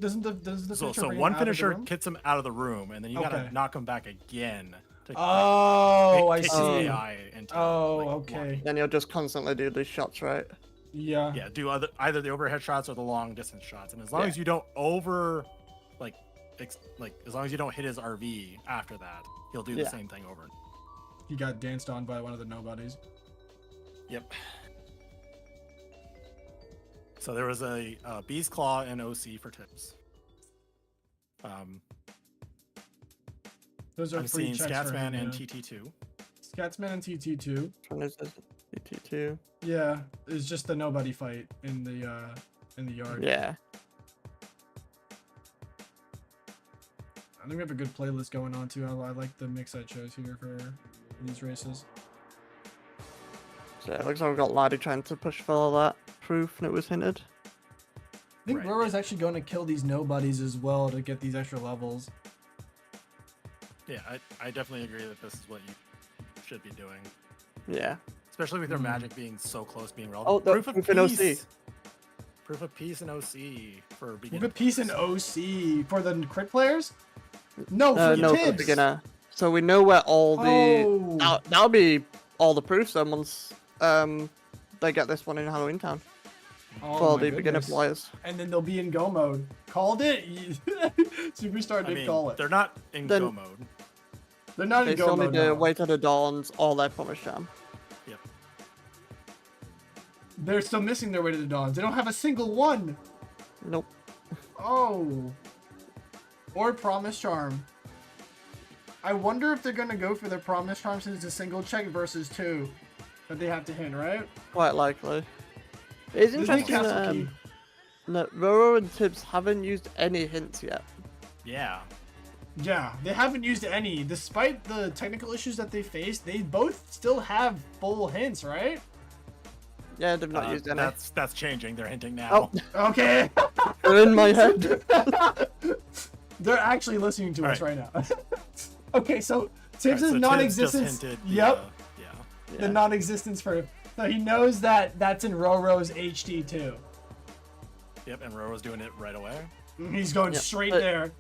Doesn't the So, finisher so bring him one out of the finisher room? gets him out of the room, and then you Okay. gotta knock him back again. To Oh, I kick his see. AI into, Oh, like, okay. blocking. Then you'll just constantly do these shots, right? Yeah. Yeah, do either the overhead shots or the long distance shots, and as long Yeah. as you don't as long as you don't hit his RV after that, he'll do the Yeah. same thing over. He got danced on by one of the nobodies. Yep. So there was a Bee's Claw and OC for tips. Those are I'm free seeing checks for him, Scatsman and yeah. TT2. Scatsman and TT2. Which one is this? ET2. Yeah, it's just the nobody fight in the yard. Yeah. I think we have a good playlist going on too. I like the mix I chose here for these races. So it looks like we've got Lardy trying to push for that proof, and it was hinted. I think Right. Roro's actually going to kill these nobodies as well to get these extra levels. Yeah, I definitely agree that this is what you should be doing, Yeah. especially with their Hmm. magic being so close, being Oh, relevant. the Proof of proof in OC. peace. Proof of peace and OC for We beginner. put peace in OC for the crit players. No, for No, for the Tibbs. beginner. So we know where all the Oh. that'll be all the proofs then once they get this one in Halloween Town Oh for my the beginner goodness. players. And then they'll be in go mode. Called it. Superstar I did mean, call it. they're not in Then- go mode. They're not They in go still mode need to now. wait till the dawns or their promise jam. Yep. They're still missing their way to the dawns. They don't have a single one. Nope. Oh. Or promise charm. I wonder if they're gonna go for their promise charm since it's a single check versus 2 that they have to hit, right? Quite likely. It's This is interesting castle that, key. that Roro and Tibbs haven't used any hints yet. Yeah. Yeah, they haven't used any. Despite the technical issues that they faced, they both still have full hints, right? Yeah, they've not used any. That's changing. They're hinting now. Oh, Okay. they're in my head. They're actually listening to us right now. Okay, so Tibbs Right, is so Tibbs just non-existence. hinted Yep, yeah. the non-existence for. So he knows that that's in Roro's HD too. Yep, and Roro's doing it right away. He's going Yep, straight but- there.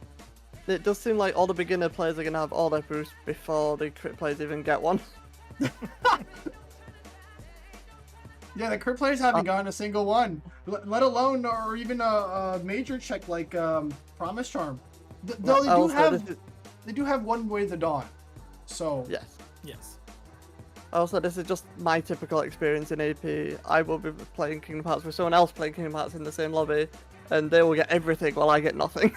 It does seem like all the beginner players are going to have all their proofs before the crit players even get one. Yeah, the crit players haven't gotten a single one, let alone or even a major check like promise charm. Though Well, they do have one way to the dawn. So Yes. Yes. Also, this is just my typical experience in AP. I will be playing Kingdom Hearts with someone else playing Kingdom Hearts in the same lobby, and they will get everything while I get nothing.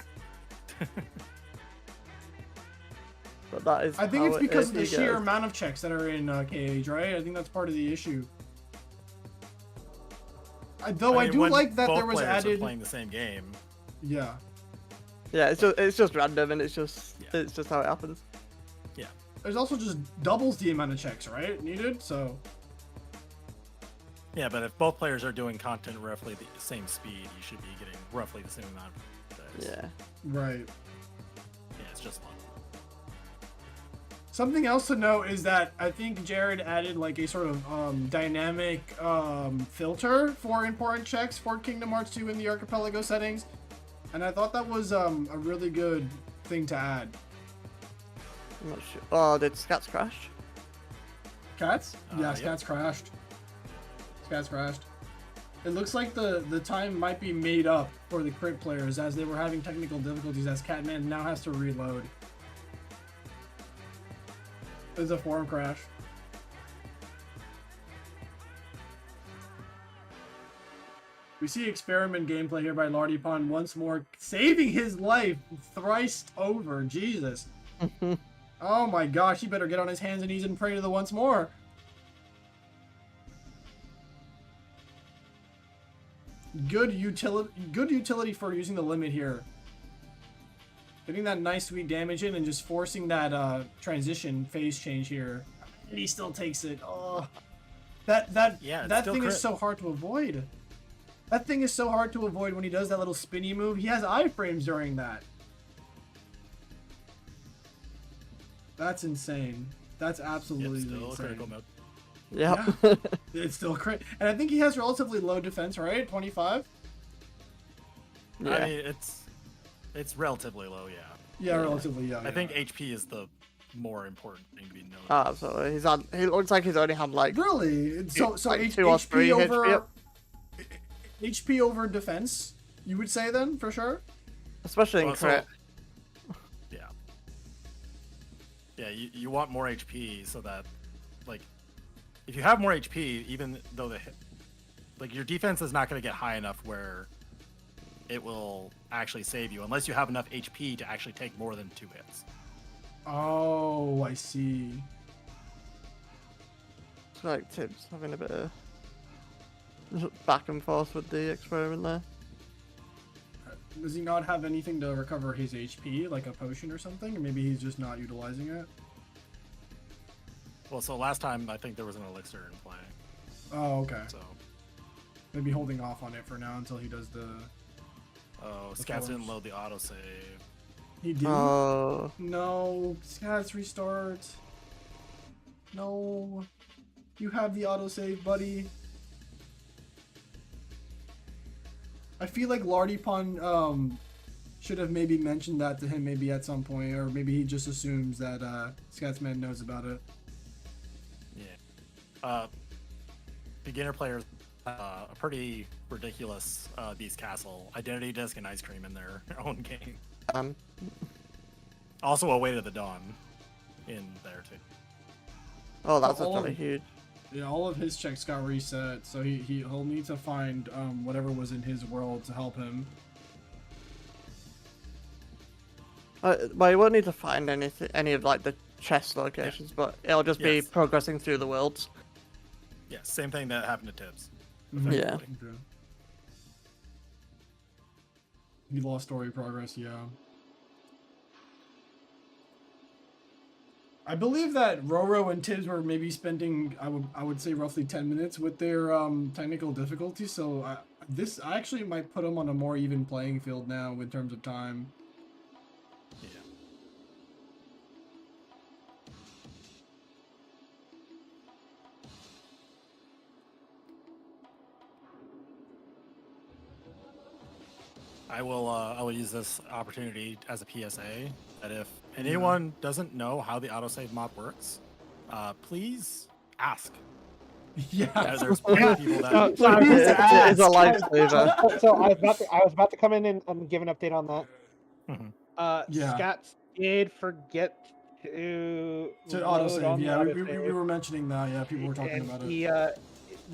But that is I think how it's because of the AP sheer goes. amount of checks that are in KH, right? I think that's part of the issue. Though I mean, do when like that both there was players are added. playing the same game. Yeah. Yeah, it's just random, and it's just how it happens. Yeah. There's also just doubles the amount of checks, right? Needed, so. Yeah, but if both players are doing content roughly the same speed, you should be getting roughly the same amount of dice. Yeah. Right. Yeah, it's just fun. Something else to note is that I think Jared added like a sort of dynamic filter for important checks for Kingdom Hearts 2 in the Archipelago settings. And I thought that was a really good thing to add. I'm not sure. Oh, did Scats crash? Cats? Yeah, Yep. Scats crashed. Scats crashed. It looks like the time might be made up for the crit players as they were having technical difficulties as Catman now has to reload. There's a forum crash. We see experiment gameplay here by LARDYPON once more, saving his life thrice over. Jesus. Oh my gosh, he better get on his hands and knees and pray to the once more. Good utility for using the limit here. Getting that nice sweet damage in and just forcing that transition phase change here. And he still takes it. Oh, that thing is so hard to avoid. That thing is so hard to avoid when he does that little spinny move. He has iframes during that. That's insane. That's absolutely insane. Yep. Yeah, it's still crit, and I think he has relatively low defense, right? 25. Yeah. I mean, it's relatively low, yeah. Yeah, relatively. Yeah. I think HP is the more important thing to be noted. Oh, absolutely. He looks like he's only had like Really. So like 2 or 3 HP over defense. You would say then for sure. especially in crit. Yeah. Yeah, you want more HP so that, like, if you have more HP, even though your defense is not going to get high enough where it will actually save you unless you have enough HP to actually take more than 2 hits. Oh, I see. It's like Tibbs having a bit of back and forth with the experiment there. Does he not have anything to recover his HP, like a potion or something? Or maybe he's just not utilizing it? Well, so last time I think there was an elixir in play. Oh, okay. So Maybe holding off on it for now until he does the... Oh, Scats didn't load the autosave. He did? Oh. No, Scats restart. No. You have the autosave, buddy. I feel like LARDYPON should have maybe mentioned that to him maybe at some point, or maybe he just assumes that SKATZMAN knows about it. Yeah. Beginner players a pretty ridiculous Beast Castle, Identity Disc, and Ice Cream in their own game. Also a Way to the Dawn in there too. Oh, that's All actually of- huge. Yeah, all of his checks got reset, so he'll need to find whatever was in his world to help him. Well, you won't need to find any of like the chest locations, but it'll just be progressing through the worlds. Yeah, same thing that happened to Tibbs. Yeah. Okay. He lost story progress, yeah. I believe that Roro and Tibbs were maybe spending, I would say, roughly 10 minutes with their technical difficulty. So I actually might put them on a more even playing field now in terms of time. Yeah. I will use this opportunity as a PSA that if anyone doesn't know how the autosave mod works, please ask. Yeah. There's plenty of people that. It is a lifesaver. So I was about to come in and give an update on that. Yeah. Scats did forget to autosave. on the Yeah, we autosave. were mentioning that. Yeah, people were talking And about it.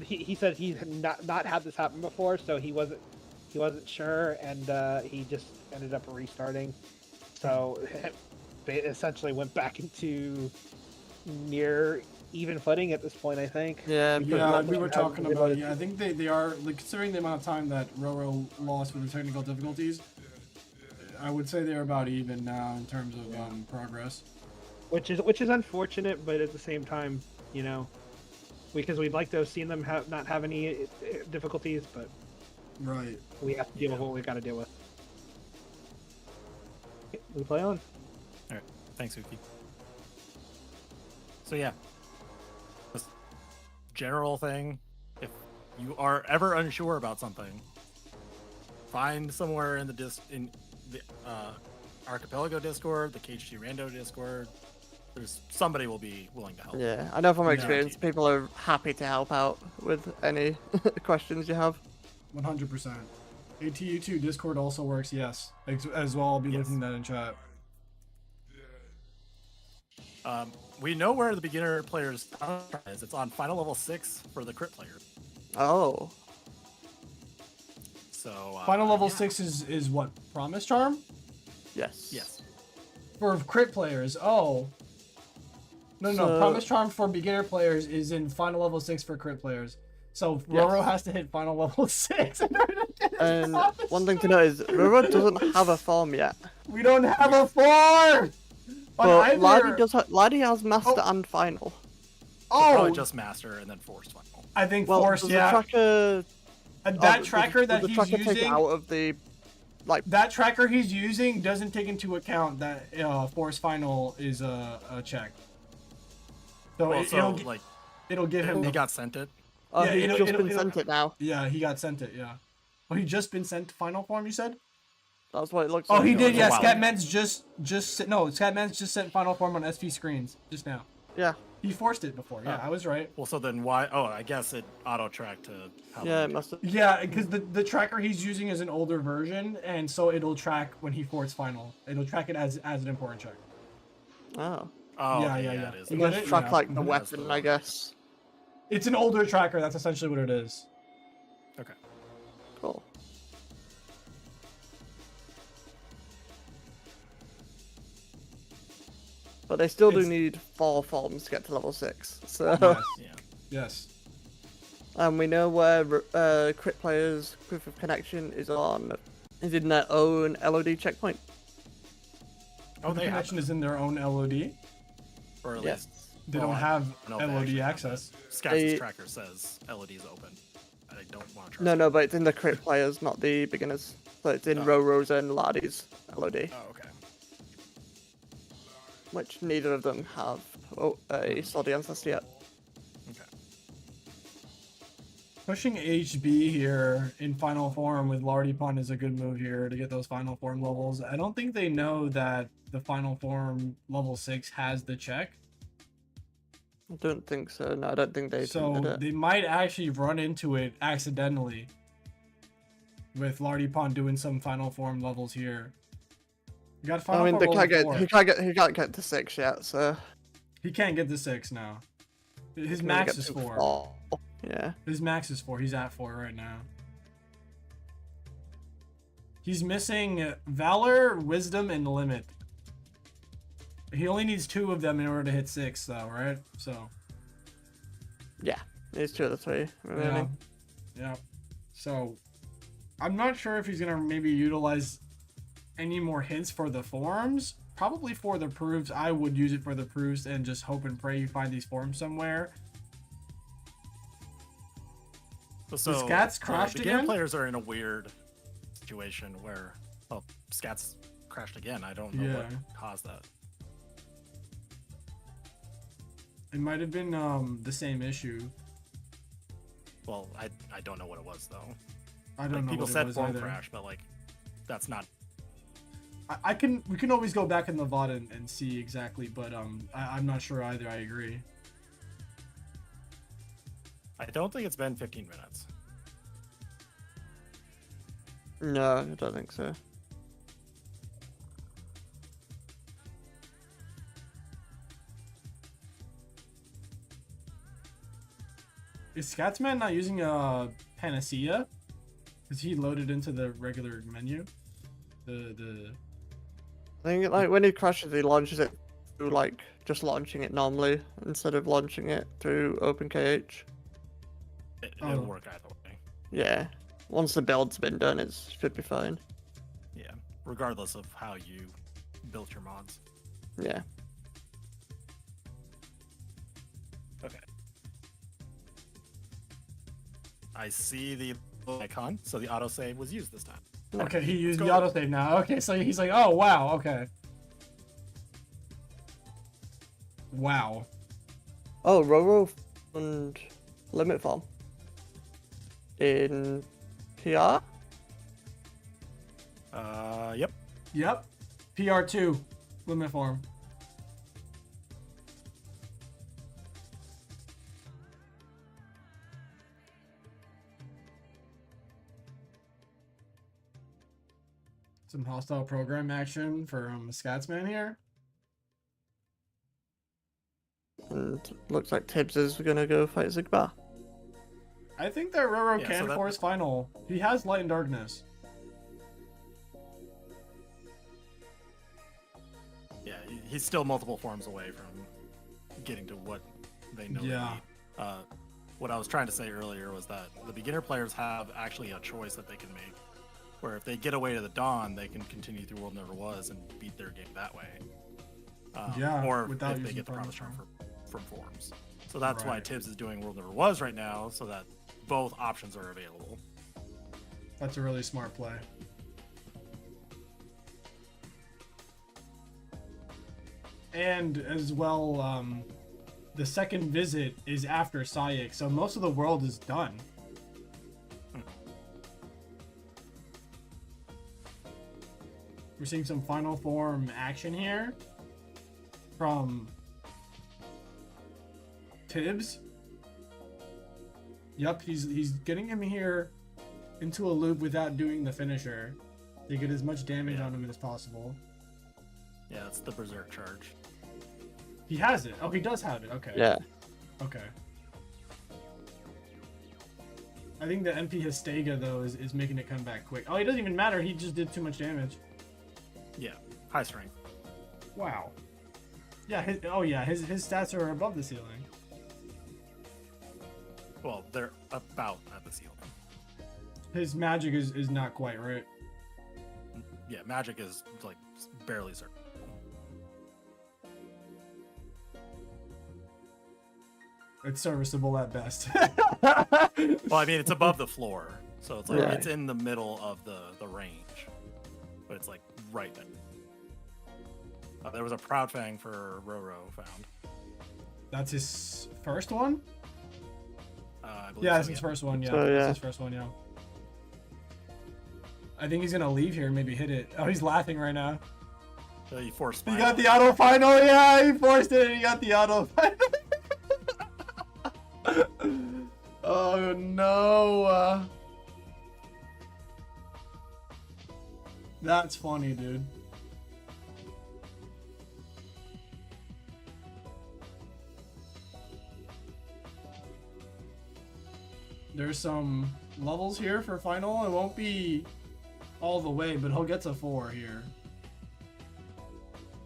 he said he's not had this happen before, so he wasn't sure, and he just ended up restarting. So they essentially went back into near even footing at this point, I think. Yeah, Yeah, we were talking about it. Yeah, I think they are, like, considering the amount of time that Roro lost with the technical difficulties, I would say they're about even now in terms of progress. Which is unfortunate, but at the same time, you know, because we'd like to have seen them not have any difficulties, but Right. we have to deal with what we got to deal with. We play on. All right, thanks, Uki. So yeah, this general thing: if you are ever unsure about something, find somewhere in the Archipelago Discord, the KHG Rando Discord. There's somebody will be willing to help. Yeah, I know from experience, people are happy to help out with any questions you have. 100%. ATU2 Discord also works, yes. As well, I'll be looking that in chat. We know where the beginner player's is. It's on final level 6 for the crit player. Oh. So final level 6 is what? Promise Charm? Yes. Yes. For crit players. Oh. No, Promise Charm for beginner players is in final level 6 for crit players. So Yes. Roro has to hit final level 6 in order to get his And promise. one thing to note is Roro doesn't have a form yet. We don't have a form! But either... Lardy does. Lardy has master and final. Probably Oh! just master and then forced final. I think Well, force, does yeah. the tracker? That tracker that does the he's tracker take it using... out of the, like, That tracker he's using doesn't take into account that force final is a check. So, Well, so it'll, like it'll give him... he got sent it. oh, Yeah, he's it'll- just it'll- been it'll- sent it now. Yeah, he got sent it, yeah. Oh, he just been sent to final form, you said? That's what it looks Oh, like. he did, yeah. Wow. Scatman's Scatman's just sent final form on SV screens just now. Yeah. He forced it before. Yeah, Oh. I was right. Well, so then why? Oh, I guess it auto tracked to. How Yeah, long it must have. Yeah, because the tracker he's using is an older version, and so it'll track when he forced final. It'll track it as an important check. Oh. Oh, Yeah, okay, yeah. It is. You It get must it? track Yeah. like the Mhm. weapon, I guess. It's an older tracker. That's essentially what it is. Okay. Cool. But they still do It's- need 4 forms to get to level 6. So, Yes. Yeah. Yes. and we know where crit players' proof of connection is in their own LOD checkpoint. Oh, The they have connection that. is in their own LOD. Or at Yes. least They well, don't I have don't know if they LOD actually have access. that. Scats' They- tracker says LOD is open. I don't want to trust. No, it. but it's in the crit players, not the beginners. So it's in Oh. Roro's and Lardy's LOD, Oh, okay. which neither of them have a Swordy Ancestor yet. Okay. Pushing HB here in final form with LARDYPON is a good move here to get those final form levels. I don't think they know that the final form level 6 has the check. I don't think so. No, I don't think they So did it. they might actually run into it accidentally with LARDYPON doing some final form levels here. You got final I mean, form they level can't get. 4. He can't get to 6 yet. So He can't get to 6 now. His he can only max get is to 4. 4. Yeah. His max is 4. He's at 4 right now. He's missing Valor, Wisdom, and Limit. He only needs 2 of them in order to hit 6, though, right? So, Yeah. There's 2 of the 3 yeah. remaining. Yeah. So, I'm not sure if he's going to maybe utilize any more hints for the forms. Probably for the proofs. I would use it for the proofs and just hope and pray you find these forms somewhere. So Scats crashed beginner again? players are in a weird situation where, well, Scats crashed again. I don't know Yeah. what caused that. It might have been the same issue. Well, I don't know what it was though. I don't Like, know people what it said was form either. crash, but like that's not. We can always go back in the VOD and see exactly, but I'm not sure either. I agree. I don't think it's been 15 minutes. No, I don't think so. Is Scatsman not using a panacea? Is he loaded into the regular menu? The I think like when he crashes, he launches it through like just launching it normally instead of launching it through OpenKH. It'll Oh. work either way. Yeah. Once the build's been done, it should be fine. Yeah, regardless of how you built your mods. Yeah. Okay. I see the icon, so the autosave was used this time. okay, he used Let's the go. autosave now. Okay, so he's like, oh wow, okay. Wow. Oh, Roro and Limit Form in PR. Yep. Yep. PR2 limit form. Some hostile program action for Scatsman here. And looks like Tibbs is gonna go fight Zigbar. I think that Roro Yeah, can so that- force final. He has light and darkness. Yeah, he's still multiple forms away from getting to what they know Yeah. they need. what I was trying to say earlier was that the beginner players have actually a choice that they can make, where if they get away to the Dawn, they can continue through World Never Was and beat their game that way. Yeah, or without if they using get the Promise Promise Charm Charm. from Forms. So that's why Right. Tibbs is doing World Never Was right now, so that both options are available. That's a really smart play. And as well, the second visit is after Sayek, so most of the world is done. We're seeing some final form action here from Tibbs. Yep, he's getting him here into a loop without doing the finisher to get as much damage on him as possible. Yeah, it's the Berserk charge. He has it. Oh, he does have it. Okay. Yeah. Okay. I think the MP Hastega, though, is making it come back quick. Oh, it doesn't even matter. He just did too much damage. Yeah, high strength. Wow. Yeah, his stats are above the ceiling. Well, they're about at the ceiling. His magic is not quite right. Yeah, magic is like barely certain. It's serviceable at best. Well, I mean, it's above the floor, so it's like Right. it's in the middle of the range, but it's like right there. There was a Proud Fang for Roro found. That's his first one? I believe Yeah, so, that's his first one, yeah. So, That's yeah. his first one, yeah. I think he's gonna leave here and maybe hit it. Oh, he's laughing right now. So you forced. He got the auto final, yeah, he forced it and he got the auto final. Oh no. That's funny, dude. There's some levels here for final. It won't be all the way, but he'll get to 4 here.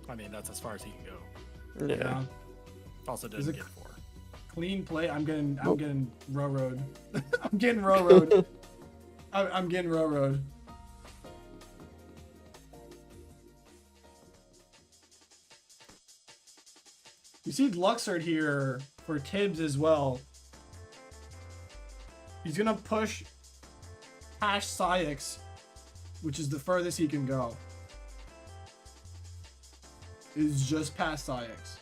I mean, that's as far as he can go. Yeah. Yeah. Also Is didn't it- get 4. Clean play. I'm getting railroad. I'm getting railroad. I'm getting railroad. You see Luxord here for Tibbs as well. He's gonna push Hash Syx, which is the furthest he can go. Is just past Syx.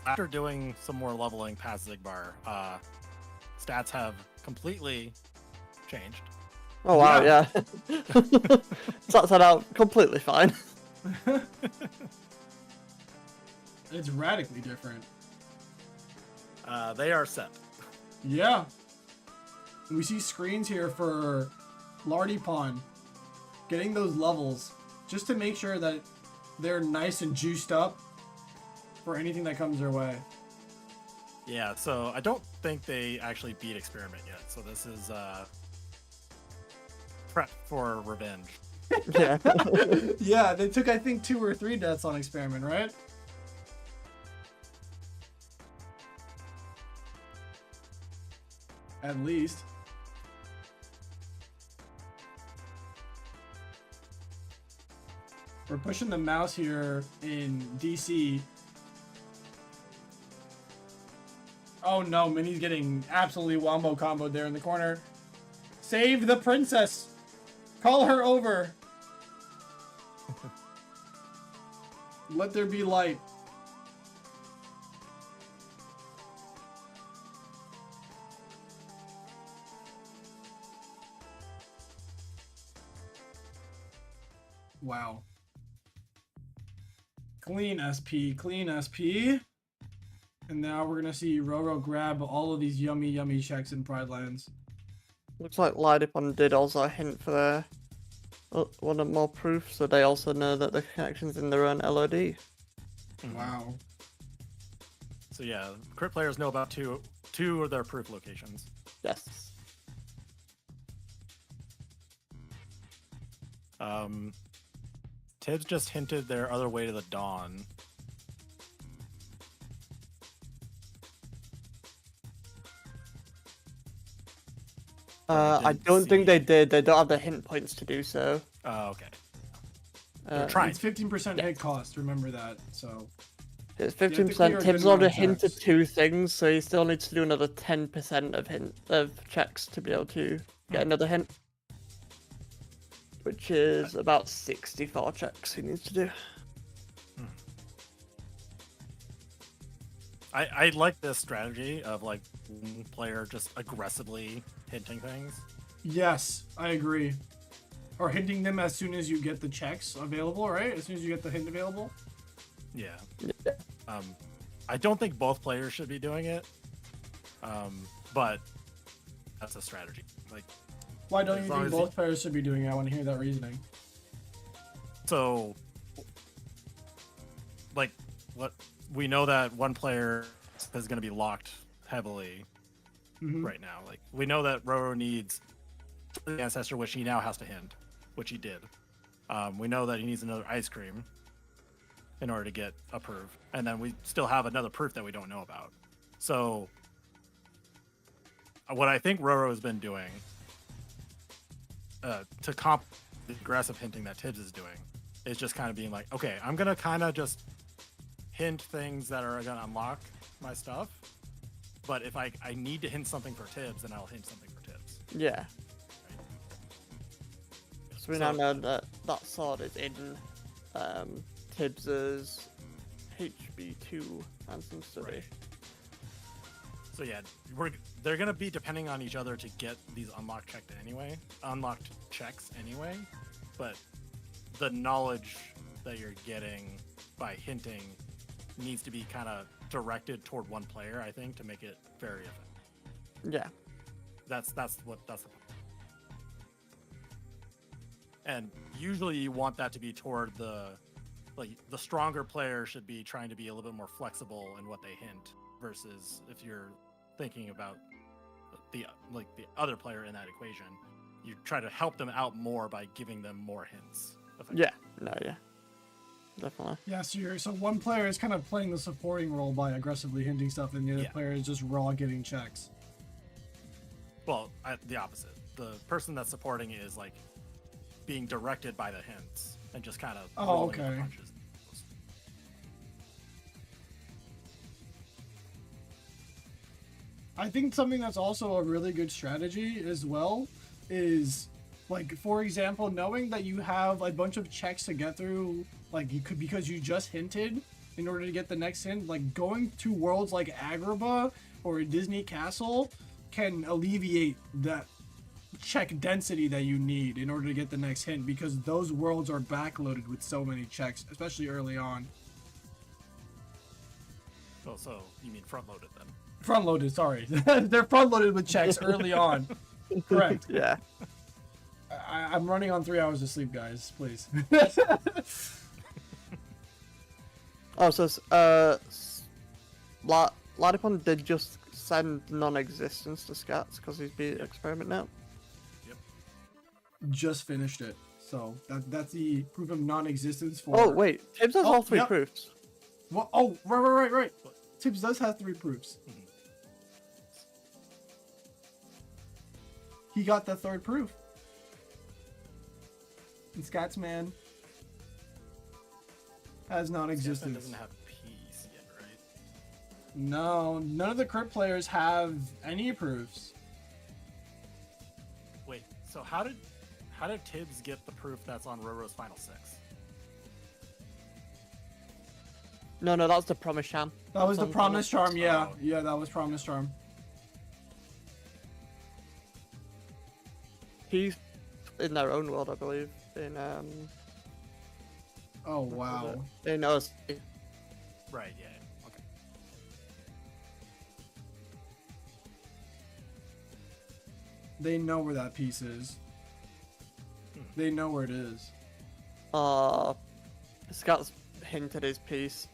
After doing some more leveling past Zigbar, stats have completely changed. Oh wow, yeah. Sorts that out completely fine. It's radically different. They are set. Yeah. We see screens here for LARDYPON getting those levels just to make sure that they're nice and juiced up for anything that comes their way. Yeah, so I don't think they actually beat Experiment yet. So this is prep for revenge. Yeah. Yeah, they took, I think, 2 or 3 deaths on Experiment, right? At least. We're pushing the mouse here in DC. Oh no, Minnie's getting absolutely wombo comboed there in the corner. Save the princess! Call her over! Let there be light. Wow. Clean SP, clean SP. And now we're gonna see Roro grab all of these yummy, yummy checks in Pride Lands. Looks like LARDYPON did also hint for their wanted more proof, so they also know that the connection's in their own LOD. Wow. So yeah, crit players know about two of their proof locations. Yes. Tibbs just hinted their other way to the Dawn. I don't think they did. They don't have the hint points to do so. Oh, okay. Uh, trying. It's 15% hit cost. Remember that. So It's have to 15%. clear a Tibbs good amount already of hinted checks. 2 things, so he still needs to do another 10% of checks to be able to get another hint. Which is about 64 checks he needs to do. I like this strategy of like one player just aggressively hinting things. yes, I agree. Or hinting them as soon as you get the checks available, right? As soon as you get the hint available. Yeah. I don't think both players should be doing it. But that's a strategy. Like, Why don't As you long think as both players should be doing it? I want to hear that reasoning. so, like, what we know that one player is going to be locked heavily right now. Like, we know that Roro needs the ancestor, which he now has to hint, which he did. We know that he needs another ice cream in order to get approved, and then we still have another proof that we don't know about. So, what I think Roro has been doing to comp the aggressive hinting that Tibbs is doing is just kind of being like, okay, I'm gonna kind of just hint things that are gonna unlock my stuff, but if I need to hint something for Tibbs, then I'll hint something for Tibbs. Yeah. So we now know that that sword is in Tibbs's HB2 and some study. Right. So yeah, they're gonna be depending on each other to get these unlocked checks anyway, but the knowledge that you're getting by hinting needs to be kind of directed toward one player, I think, to make it very effective. Yeah. That's the point. And usually you want that to be toward the stronger player should be trying to be a little bit more flexible in what they hint versus if you're thinking about the other player in that equation, you try to help them out more by giving them more hints. Yeah. No, yeah. Definitely. Yeah, so one player is kind of playing the supporting role by aggressively hinting stuff, and the other player is just raw getting checks. Well, the opposite. The person that's supporting it is like being directed by the hints and just kind of rolling with the punches. I think something that's also a really good strategy as well is, like, for example, knowing that you have a bunch of checks to get through, like, you could, because you just hinted in order to get the next hint, like going to worlds like Agrabah or Disney Castle can alleviate that check density that you need in order to get the next hint, because those worlds are backloaded with so many checks, especially early on. Oh, so you mean front loaded then? Front loaded, sorry. They're front loaded with checks early on. Correct. Yeah. I'm running on 3 hours of sleep, guys. Please. Oh, so LARDYPON did just send non-existence to Skats because he's beat experiment now. Yep. Just finished it, so that's the proof of non-existence for. Oh wait, Tibbs has all 3 yep. proofs. Well, oh, right. Tibbs does have 3 proofs. He got the 3rd proof. And SKATZMAN has non-existence. Doesn't have peace yet, right? No, none of the crit players have any proofs. Wait, so how did Tibbs get the proof that's on Roro's final 6? No, that's the Promise Charm. That was the on Promise Charm, yeah. Oh. Yeah, that was Promise Charm. He's in their own world, I believe. In Oh, wow. in us. Right, yeah. Okay. They know where that piece is. They know where it is. Skats hinted his piece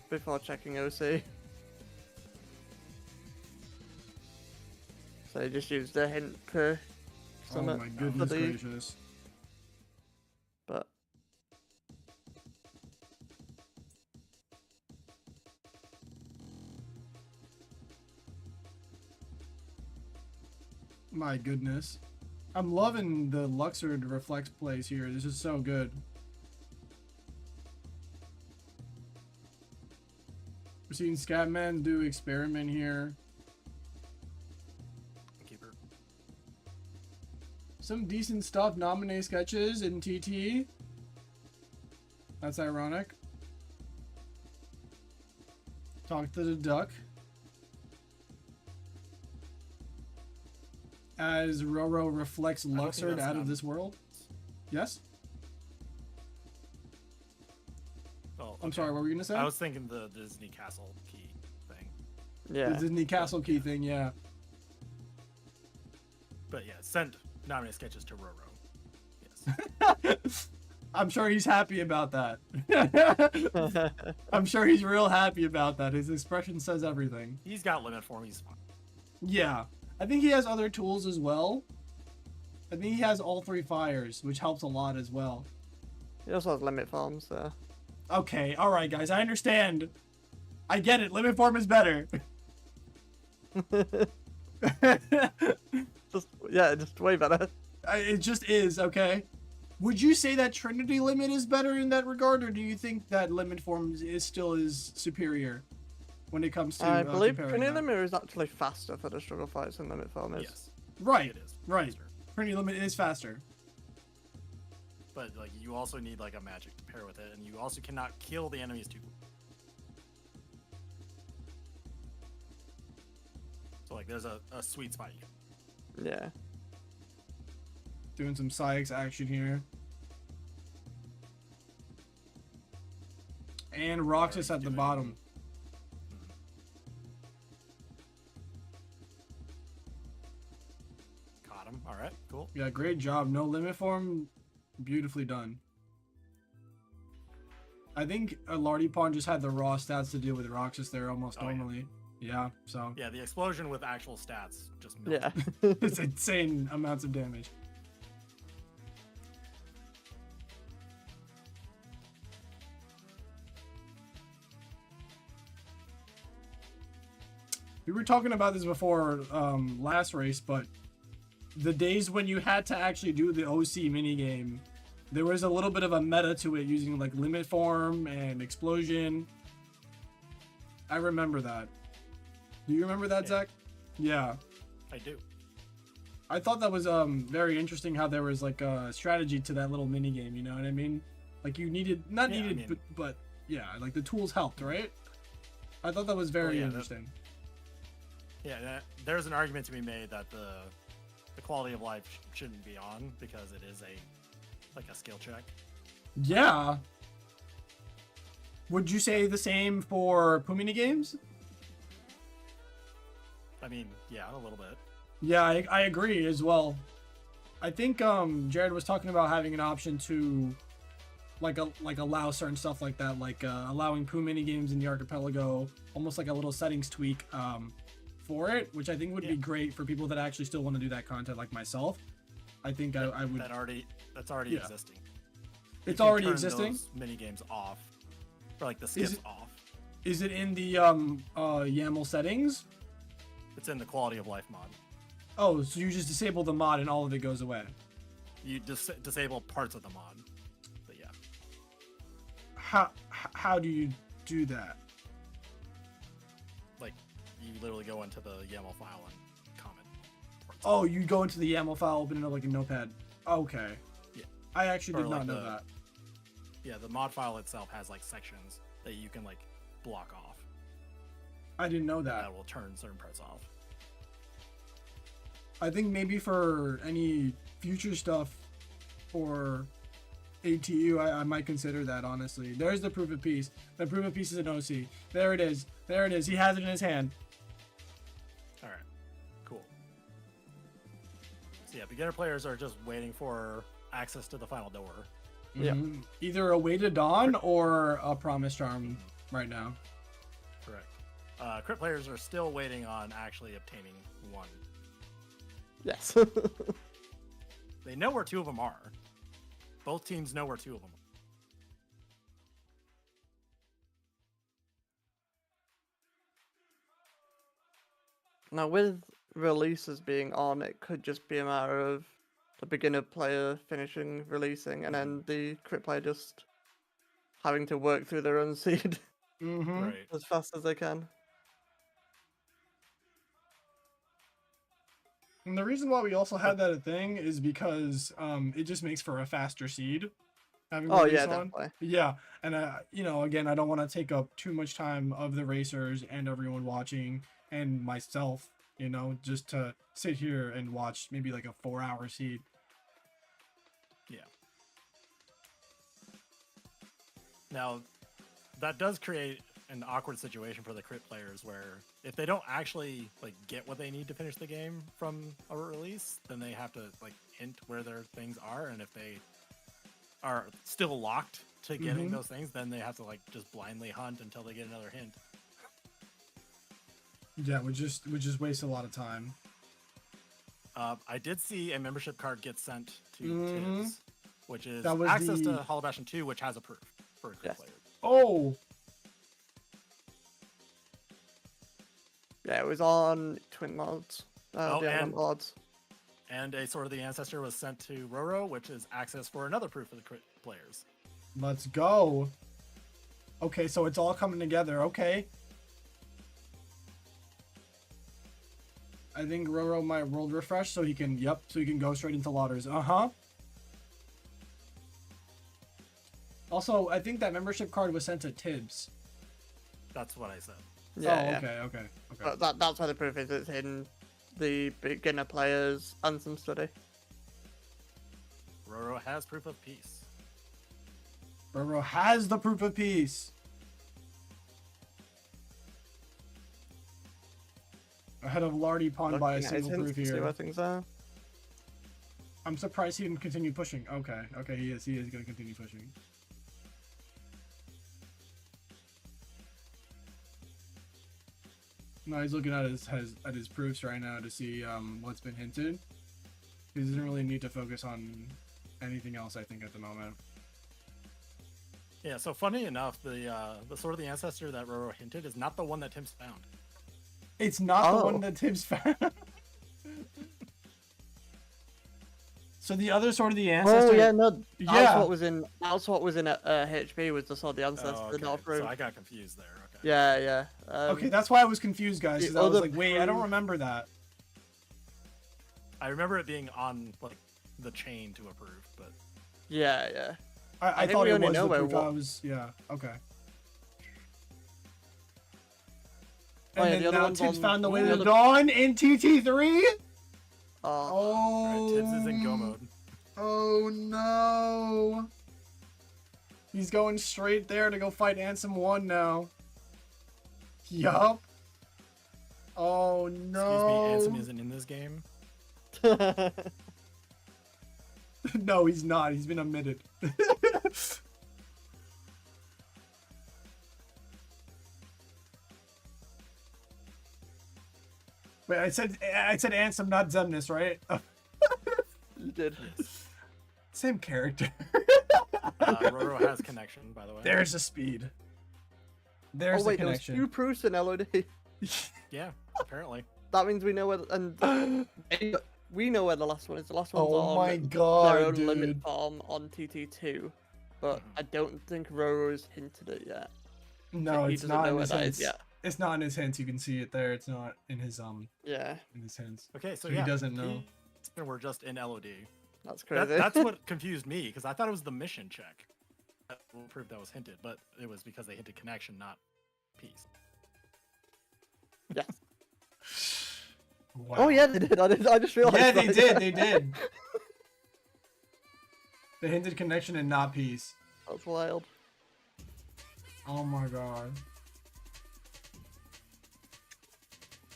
before checking OC. So he just used the hint to Oh summon my goodness for the- gracious. But My goodness. I'm loving the Luxord reflex plays here. This is so good. We're seeing Scatman do experiment here. Keeper. Some decent stuff. Nominate sketches in TT. That's ironic. Talk to the duck. As Roro reflects Luxord out of this world. Yes? Oh, I'm sorry, what were you gonna say? I was thinking the Disney Castle key thing. Yeah. The Disney Castle key thing, yeah. But yeah, send nominated sketches to Roro. Yes. I'm sure he's happy about that. I'm sure he's real happy about that. His expression says everything. He's got limit form. He's fine. Yeah. I think he has other tools as well. I think he has all 3 fires, which helps a lot as well. He also has limit farms, so. Okay, alright guys, I understand. I get it, limit form is better. just way better. It just is, okay? Would you say that Trinity Limit is better in that regard, or do you think that limit form still is superior when it comes to I believe comparing Trinity that? Limit is actually faster for the struggle fights than limit farm is. Yes. Right, It is. right. faster. Trinity Limit is faster. But like you also need like a magic to pair with it, and you also cannot kill the enemies too. So like there's a sweet spot you get. Yeah. Doing some Psyx action here. And Roxas Or at the doing- bottom. Caught him. All right, cool. Yeah, great job. No limit form. Beautifully done. I think LARDYPON just had the raw stats to deal with Roxas there almost Oh, yeah. normally. Yeah, so Yeah, the explosion with actual stats just Yeah. melted. it's insane amounts of damage. We were talking about this before last race, but the days when you had to actually do the OC minigame, there was a little bit of a meta to it using like limit form and explosion. I remember that. Do you remember that, Yeah. Zach? Yeah. I do. I thought that was very interesting how there was like a strategy to that little mini game, you know what I mean? Like you needed Yeah, I needed mean- but yeah, like the tools helped, right? I thought that was very yeah, interesting. There's an argument to be made that the quality of life shouldn't be on because it is a skill check. Yeah. Would you say the same for Pumini games? I mean, yeah, a little bit. Yeah, I agree as well. I think Jared was talking about having an option to like allow certain stuff like that, like allowing Poo mini games in the archipelago, almost like a little settings tweak for it, which I think would be great for people that actually still want to do that content like myself. I think I would. That's already Yeah. existing. It's You can already turn existing. those mini games off, or like the skips it- off. Is it in the YAML settings? It's in the quality of life mod. Oh, so you just disable the mod and all of it goes away. You disable parts of the mod, but yeah. How do you do that? Like you literally go into the YAML file and comment parts. Oh, you go into the YAML file, open it up like a notepad. Okay. Yeah. I actually Or did like not know the- that. Yeah, the mod file itself has like sections that you can like block off. I didn't know that. That will turn certain parts off. I think maybe for any future stuff for ATU, I might consider that, honestly. There's the proof of peace. The proof of peace is an OC. There it is. There it is. He has it in his hand. All right, cool. So yeah, beginner players are just waiting for access to the final door. Yeah. Mhm. Either a way to dawn or a promise charm right now. Correct. Crit players are still waiting on actually obtaining one. Yes. They know where two of them are. Both teams know where two of them are. Now with releases being on, it could just be a matter of the beginner player finishing releasing, and then the crit player just having to work through their own seed Mm-hmm. Right. as fast as they can. And the reason why we also had that a thing is because it just makes for a faster seed. Having Oh release yeah, on. definitely. Yeah, and you know, again, I don't want to take up too much time of the racers and everyone watching and myself, you know, just to sit here and watch maybe like a 4-hour seed. Yeah. Now, that does create an awkward situation for the crit players where if they don't actually like get what they need to finish the game from a release, then they have to like hint where their things are, and if they are still locked to getting those things, then they have to like just blindly hunt until they get another hint. Yeah, we just waste a lot of time. I did see a membership card get sent to Tibbs, which is That was access the- to Hollow Bastion 2, which has a proof for crit Yes. players. Oh, Yeah, it was on Twin Mods. Oh, The and- mods. And a Sword of the Ancestor was sent to Roro, which is access for another proof for the crit players. let's go. Okay, so it's all coming together. Okay. I think Roro might world refresh so he can, so he can go straight into Lauders. Also, I think that membership card was sent to Tibbs. That's what I said. Yeah, oh, yeah. okay. That's why the proof is. It's in the beginner players Anthem study. Roro has proof of peace. Roro has the proof of peace. Ahead of LARDYPON by a Looking at his single hints proof to see here. where things are. I'm surprised he didn't continue pushing. Okay, he is going to continue pushing. No, he's looking at his proofs right now to see what's been hinted. He doesn't really need to focus on anything else, I think, at the moment. Yeah, so funny enough, the Sword of the Ancestor that Roro hinted is not the one that Tim's found. It's not the Oh. one that Tibbs found. So the other Sword of the Ancestor. Oh yeah, no. Yeah. That's what was in. That's what was in HP was the Sword of the Ancestor, Oh, okay. not approved. So I got confused there. Okay. Yeah, yeah. Okay, that's why I was confused, guys. the Because I was other like, wait, I don't proof- remember that. I remember it being on like the chain to approve, but Yeah, yeah. I think thought we it only was know the where proof. what- I was, yeah, okay. Oh, And yeah, the then other now one's Tibbs on- found the way the to other- dawn in TT3. Oh, Oh, Tibbs is in go mode. Oh no! He's going straight there to go fight Ansem 1 now. Yup. Oh no! Excuse me, Ansem isn't in this game. No, he's not. He's been omitted. Wait, I said Ansem, not Zemnis, right? you did. Same character. Roro has connection, by the way. There's a speed. There's Oh wait, the there was connection. 2 proofs in LOD. Yeah, apparently. That means we know where, and we know where the last one is. The last one's Oh on my their god, own limit dude. farm on TT2, but I don't think Roro's hinted it yet. No, he it's doesn't not know in where his that hints. is yet. It's not in his hints. You can see it there. It's not in his Yeah, hints. Okay, so So he yeah, doesn't know. We're just in LOD. that's crazy. That's what confused me because I thought it was the mission check that will prove that was hinted, but it was because they hinted connection, not peace. Yeah. Wow. Oh yeah, they did. I just realized. Yeah, they that. did. They did. They hinted connection and not peace. That's wild. Oh my god.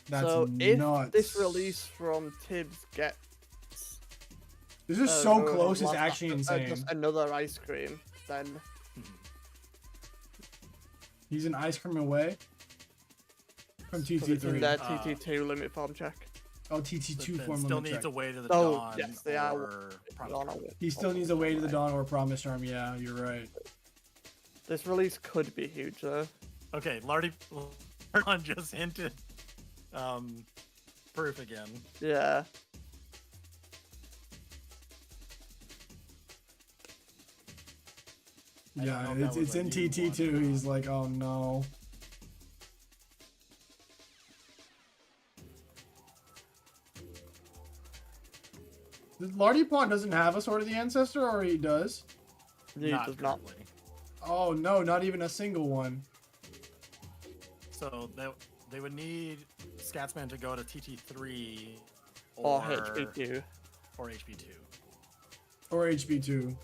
That's So if nuts. this release from Tibbs gets This is so Roro's close. It's last- actually insane. just another ice cream, then He's an ice cream away from put it in TT3. their TT2 limit farm check. Oh, But TT2 then form still limit needs check. a way to the Oh, dawn yes, they are. or Promise Dawn Charm. or- He still needs a way to the dawn or promise charm. Yeah, you're right. This release could be huge though. Okay, Lardy just hinted proof again. Yeah. I don't Yeah, know if that it's was a in new TT one or too. not. He's like, oh no. LARDYPON doesn't have a Sword of the Ancestor, or he does? He does not. currently. Oh no, not even a single one. So they would need SKATZMAN to go to TT3 Or HB2. or HB2. Or HB2.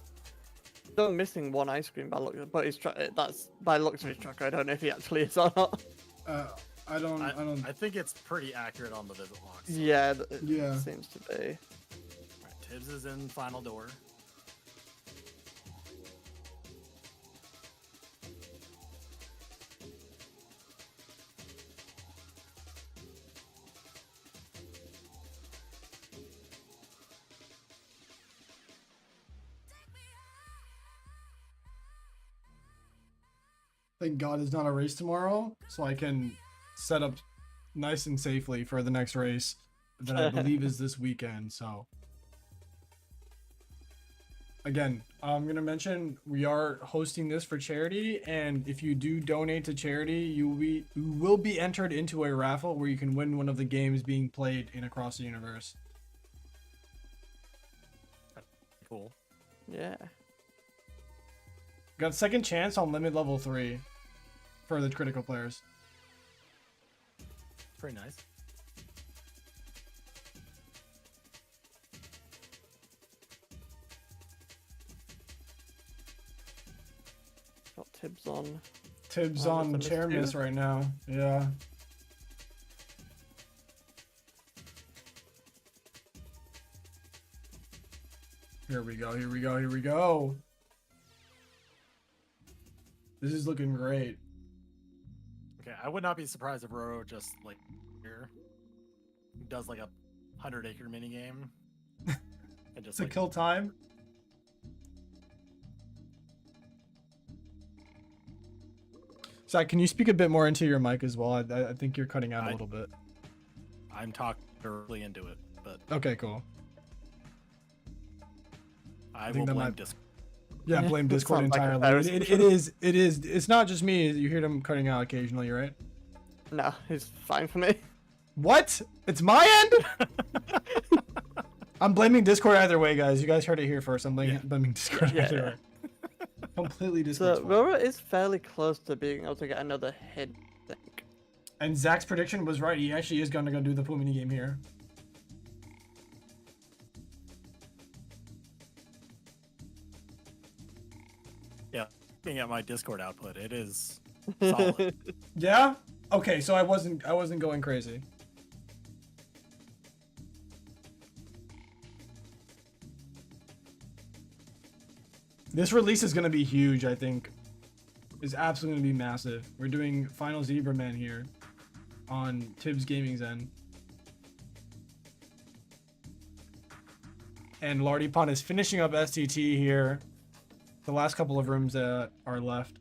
Still missing one ice cream by look, but that's by looks of his tracker. I don't know if he actually is or not. I don't. I think it's pretty accurate on the visit logs. Yeah, Yeah. it seems to be. Right, Tibbs is in final door. Thank God it's not a race tomorrow, so I can set up nice and safely for the next race that I believe is this weekend. So again, I'm gonna mention we are hosting this for charity, and if you do donate to charity, you will be entered into a raffle where you can win one of the games being played in Across the Universe. Cool. Yeah. Got second chance on limit level 3 for the critical players. Pretty nice. Got Tibbs on. Tibbs Oh, on that's a chair miss miss right now. Yeah. Here we go, here we go, here we go. This is looking great. Okay, I would not be surprised if Roro just like here does like a 100-acre mini game and just To like kill time. Zach, can you speak a bit more into your mic as well? I think you're cutting out a little bit. I'm talking directly into it, but Okay, cool. I think will that blame might- Discord. Yeah, blame Discord Sounds like a entirely. fair It is. It's not just me. You hear them cutting out occasionally, right? No, it's fine for me. What? It's my end? I'm blaming Discord either way, guys. You guys heard it here first. I'm blaming Discord Yeah. either way. Completely So Discord's fault. Rora is fairly close to being able to get another hit, I think. And Zach's prediction was right. He actually is going to go do the pool mini game here. Yeah, looking at my Discord output, it is solid. Yeah? Okay, so I wasn't going crazy. This release is going to be huge, I think. It's absolutely going to be massive. We're doing Final Zebra Man here on Tibbs Gaming's end. And LARDYPON is finishing up STT here. The last couple of rooms that are left.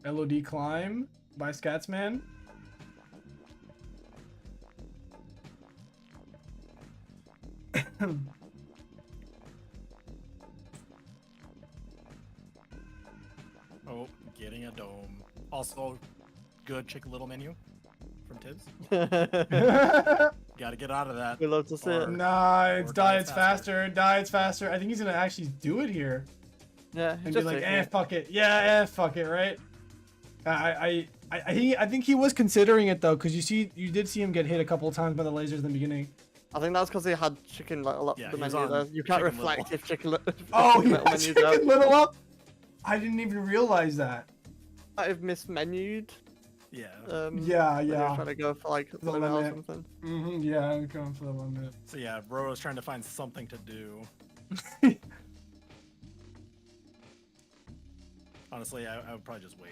LOD Climb by SKATZMAN. Oh, getting a dome. Also, good Chicken Little menu from Tibbs. Got to get out of that. We love to see Or- it. Nah, it's Or die, die it's faster, die, it's faster. I think he's gonna actually do it here. Yeah, And be just like, taking eh, it. fuck it. Yeah, fuck it, right? I think he was considering it though, because you did see him get hit a couple of times by the lasers in the beginning. I think that's because he had chicken little up Yeah, the he was menu on there. You can't Chicken reflect Little. if chicken little. Oh, he little had menu's Chicken out. Little up? I didn't even realize that. Might have mismenued. Yeah. When he Yeah, was yeah. trying to go for like The limit or limit. something. Yeah, I'm going for the 1 minute. So yeah, Roro's trying to find something to do. Honestly, I would probably just wait.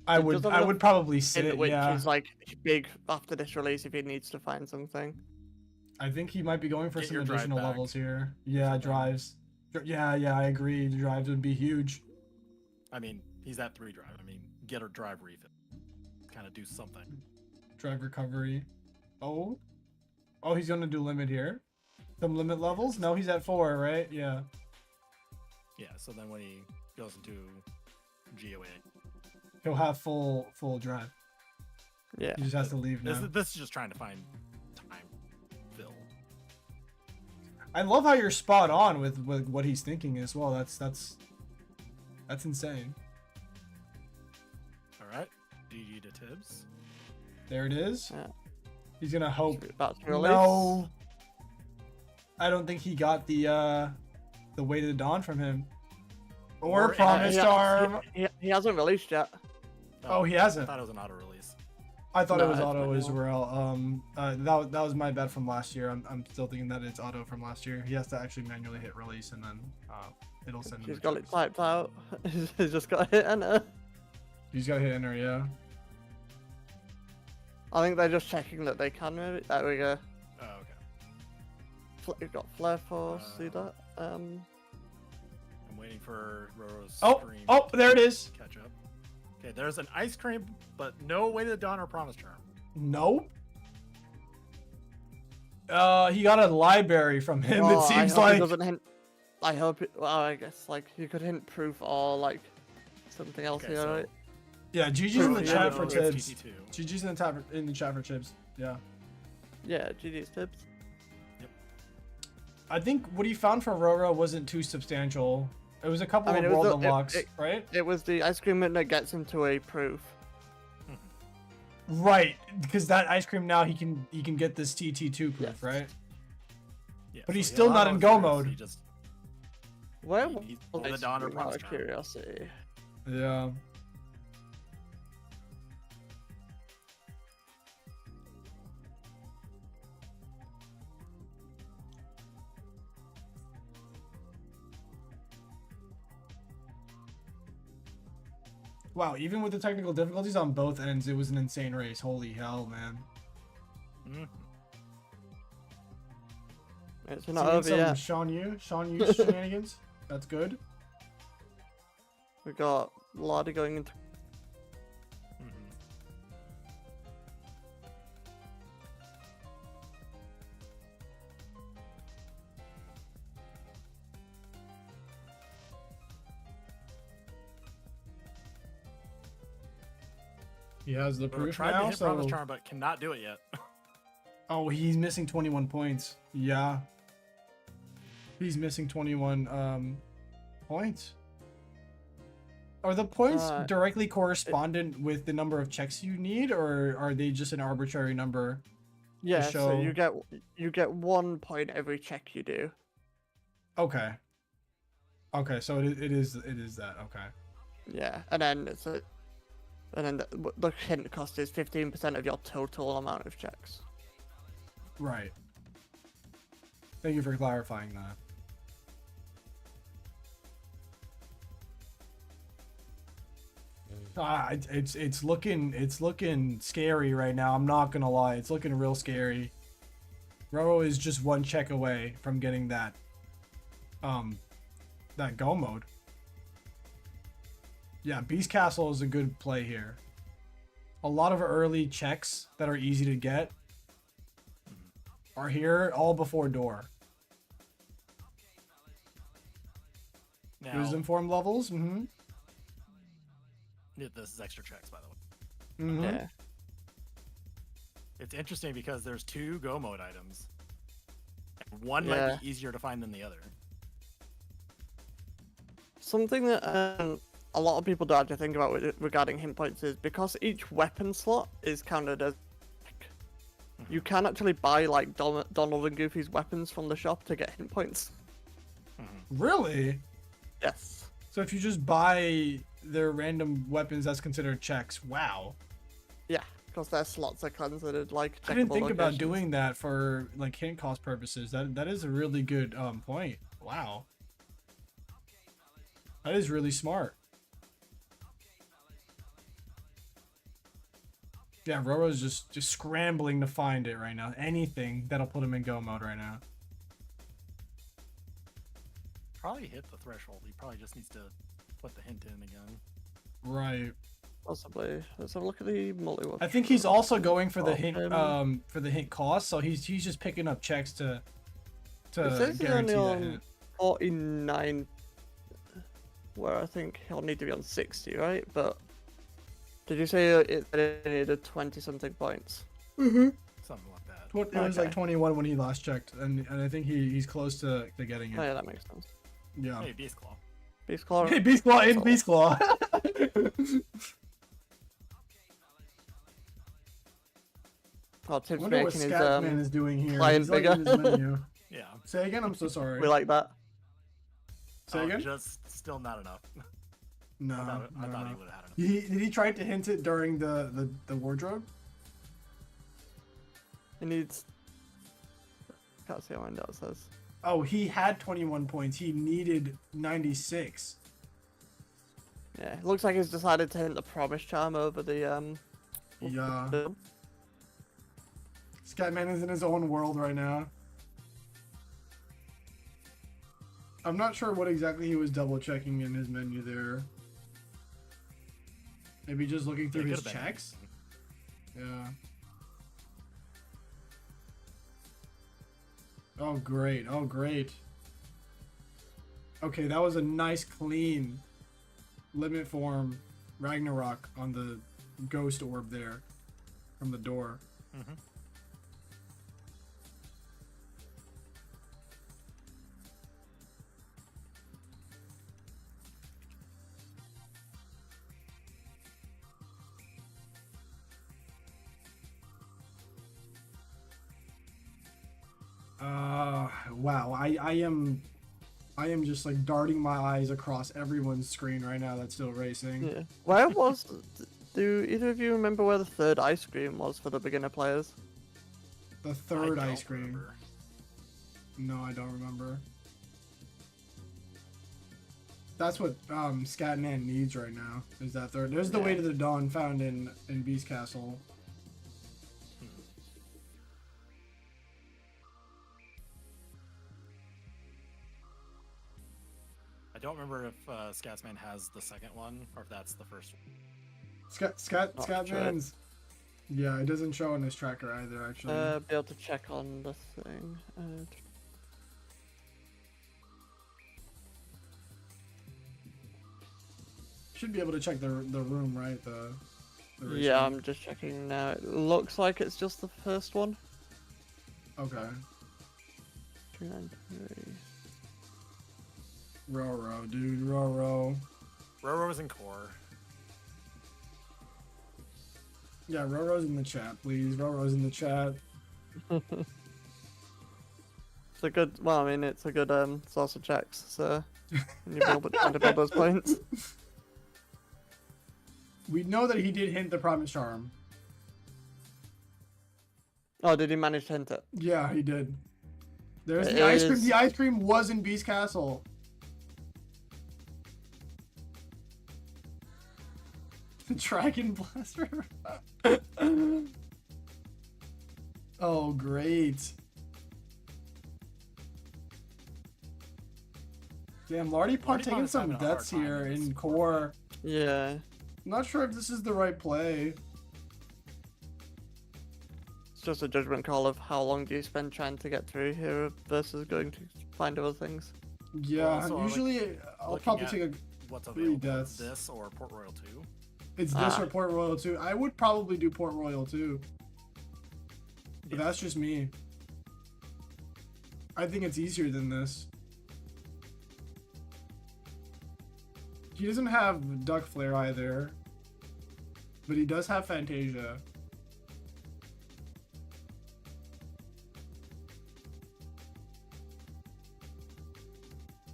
I He would doesn't I have would probably sit, Which yeah. is like big after this release if he needs to find something. I think he might be going for Get some your drive additional back. levels here. Yeah, Something. drives. Yeah, I agree. The drives would be huge. I mean, He's at 3 drive. I mean, get or drive refit. Kind of do something. Drive recovery. Oh. Oh, he's gonna do limit here. Some limit levels? No, he's at 4, right? Yeah. Yeah, so then when he goes into GOA, He'll have full drive. Yeah. He just has to leave now. this is just trying to find time fill. I love how you're spot on with what he's thinking as well. That's insane. All right, GG to Tibbs. There it is. Yeah. He's gonna hope. About to release. No. I don't think he got the weight of the dawn from him. Or promised arm. He hasn't released yet. Oh, he hasn't. I thought it was an auto release. I thought No, it was it's auto manual. as well. That was my bet from last year. I'm still thinking that it's auto from last year. He has to actually manually hit release and then it'll send him. He's the got it chips. typed out. He's just got to hit enter. He's got to hit enter, yeah. I think they're just checking that they can move it. There we go. Oh, okay. We've got flare force. See that? I'm waiting for Roro's Oh, scream oh, there it is. to catch up. Okay, there's an ice cream, but no way to the dawn or promise charm. Nope. He got a library from him. It Oh, seems I hope like. he doesn't hint. I hope it. Well, I guess like he could hint proof or like something else Okay, here, so- right? Yeah, GG's in the Yeah, chat no, for it's Tibbs. TT2. GG's in the chat for Tibbs. Yeah. Yeah, GG's tips. I think what he found for Roro wasn't too substantial. It was a couple I mean, of it was world the- unlocks, it- right? It was the ice cream that gets him to a proof. Right, because that ice cream now he can get this TT2 proof, Yes. right? Yeah, But so he's he still not autos in go first, mode. He just Where He- was he's the the ice Donner cream, out promise of charm. curiosity? Yeah. Wow, even with the technical difficulties on both ends, it was an insane race. Holy hell, man. Mhm. It's Seeing not over some yet. Sean Yu shenanigans. That's good. We got Lardy going into. Mhm. He has the Roro proof tried to now, hit so... promise charm, but cannot do it yet. Oh, he's missing 21 points. Yeah. He's missing 21 points. Are the points directly correspondent with the number of checks you need, or are they just an arbitrary number? Yeah, so show- you get 1 point every check you do. Okay. Okay, so it is that. Okay. Yeah, and then the hint cost is 15% of your total amount of checks. Right. Thank you for clarifying that. It's looking scary right now. I'm not gonna lie, it's looking real scary. Roro is just 1 check away from getting that go mode. Yeah, Beast Castle is a good play here. A lot of early checks that are easy to get are here all before door. Now, Wisdom form levels. Mm-hmm. yeah, this is extra checks, by the way. Mm-hmm. Yeah. It's interesting because there's 2 go mode items. And one Yeah. might be easier to find than the other. Something that a lot of people don't have to think about regarding hint points is because each weapon slot is counted as. You can actually buy like Donald and Goofy's weapons from the shop to get hint points. Really? Yes. So if you just buy their random weapons, that's considered checks. Wow. Yeah, because their slots are considered like. I didn't checkable think about locations. doing that for like hint cost purposes. That is a really good point. Wow. That is really smart. Yeah, Roro's just scrambling to find it right now. Anything that'll put him in go mode right now. Probably hit the threshold. He probably just needs to put the hint in again. Right. Possibly. Let's have a look at the multi-watch. I think he's also going for the Oh, hint cost, so he's just picking up checks to It says he's only guarantee that on hit. 49, where I think he'll need to be on 60, right? But did you say it needed 20-something points? Mm-hmm. Something like that. It was like Okay. 21 when he last checked, and I think he's close to getting it. Oh yeah, that makes sense. Yeah. Hey, Beast Claw. Beast Claw. Hey, Beast Claw in That's Beast Claw. Oh, I Tim's wonder what making his SKATZMAN is doing here. client He's like in bigger. his menu. Yeah. Say again. I'm so sorry. We like that. Say Oh, again. Just still not enough. No. I thought he no. would have had enough. Did he try to hint it during the wardrobe? He needs. Can't see how many that says. Oh, he had 21 points. He needed 96. Yeah, it looks like he's decided to hint the promise charm over the Yeah. bill. SKATZMAN is in his own world right now. I'm not sure what exactly he was double checking in his menu there. Maybe just looking through It his could've been checks? Yeah. Oh, great. Oh, great. Okay, that was a nice, clean limit form Ragnarok on the ghost orb there from the door. Mm-hmm. Wow. I am just like darting my eyes across everyone's screen right now that's still racing. Yeah. Where was? Do either of you remember where the third ice cream was for the beginner players? The third I ice don't cream. remember. No, I don't remember. That's what SKATZMAN needs right now. Is that third? There's the Yeah. Way to the Dawn found in Beast Castle. I don't remember if SKATZMAN has the second one or if that's the first one. Not sure. SKATZMAN's. Yeah, it doesn't show on his tracker either. Actually. Be able to check on the thing. Should be able to check the room, right? The race Yeah, room. I'm just checking now. It looks like it's just the first one. Okay. 293. Row, dude. Row. Roro's in core. Yeah, Roro's in the chat, please. Roro's in the chat. It's a good. Well, I mean, it's a good source of checks. So you'll be able to build those points. We know that he did hint the promise charm. Oh, did he manage to hint it? Yeah, he did. There's It the ice cream. is- The ice cream was in Beast Castle. The Dragon Blaster. Oh, great. Damn, LARDYPON LARDYPON taking is some having a hard bets time here in this in core. Yeah. Not sure if this is the right play. It's just a judgment call of how long do you spend trying to get through here versus going to find other things. Yeah, Also, like, usually I'll looking probably at take a. What's Three available? deaths. This or Port Royal 2? It's this Ah. or Port Royal 2. I would probably do Port Royal 2. But Yeah. that's just me. I think it's easier than this. He doesn't have Duck Flare either. But he does have Fantasia.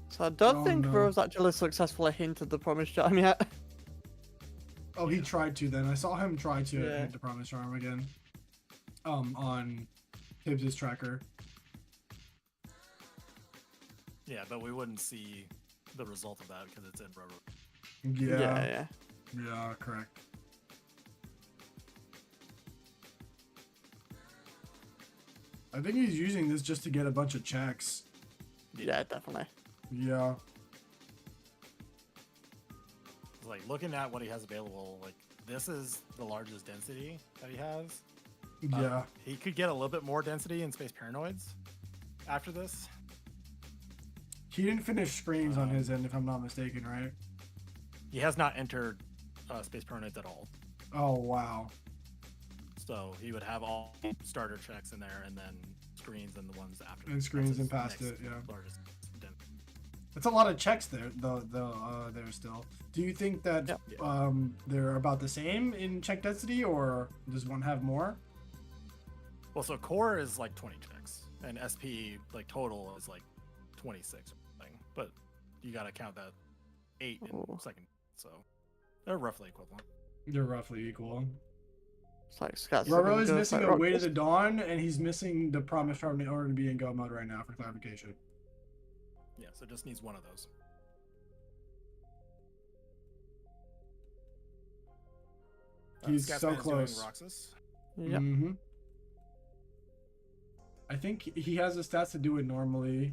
So I don't Oh, think no. Ro's actually successfully hinted the promise charm yet. Oh, he tried to then. I saw him try to Yeah. hit the Promise Charm again. On Tibbs' tracker. Yeah, but we wouldn't see the result of that because it's in Roro. Yeah. Yeah. Yeah, correct. I think he's using this just to get a bunch of checks. Yeah, definitely. Yeah. As like looking at what he has available, like this is the largest density that he has. Yeah. He could get a little bit more density in Space Paranoids after this. He didn't finish screens on his end, if I'm not mistaken, right? He has not entered Space Paranoids at all. Oh, wow. So he would have all starter checks in there, and then screens and the ones after. And screens and past it, yeah. Largest density. That's a lot of checks there, though. There still. Do you think that Yeah. they're about the same in check density, or does one have more? Well, so core is like 20 checks, and SP like total is like 26 or something. But you gotta count that 8 in second, so they're roughly equivalent. They're roughly equal. It's like SKATZMAN. Roro is missing a Way to the Dawn, and he's missing the Promise Charm in order to be in go mode right now, for clarification. Yeah, so it just needs one of those. He's SKATZMAN so is doing close. Roxas. Yep. Mm-hmm. I think he has the stats to do it normally.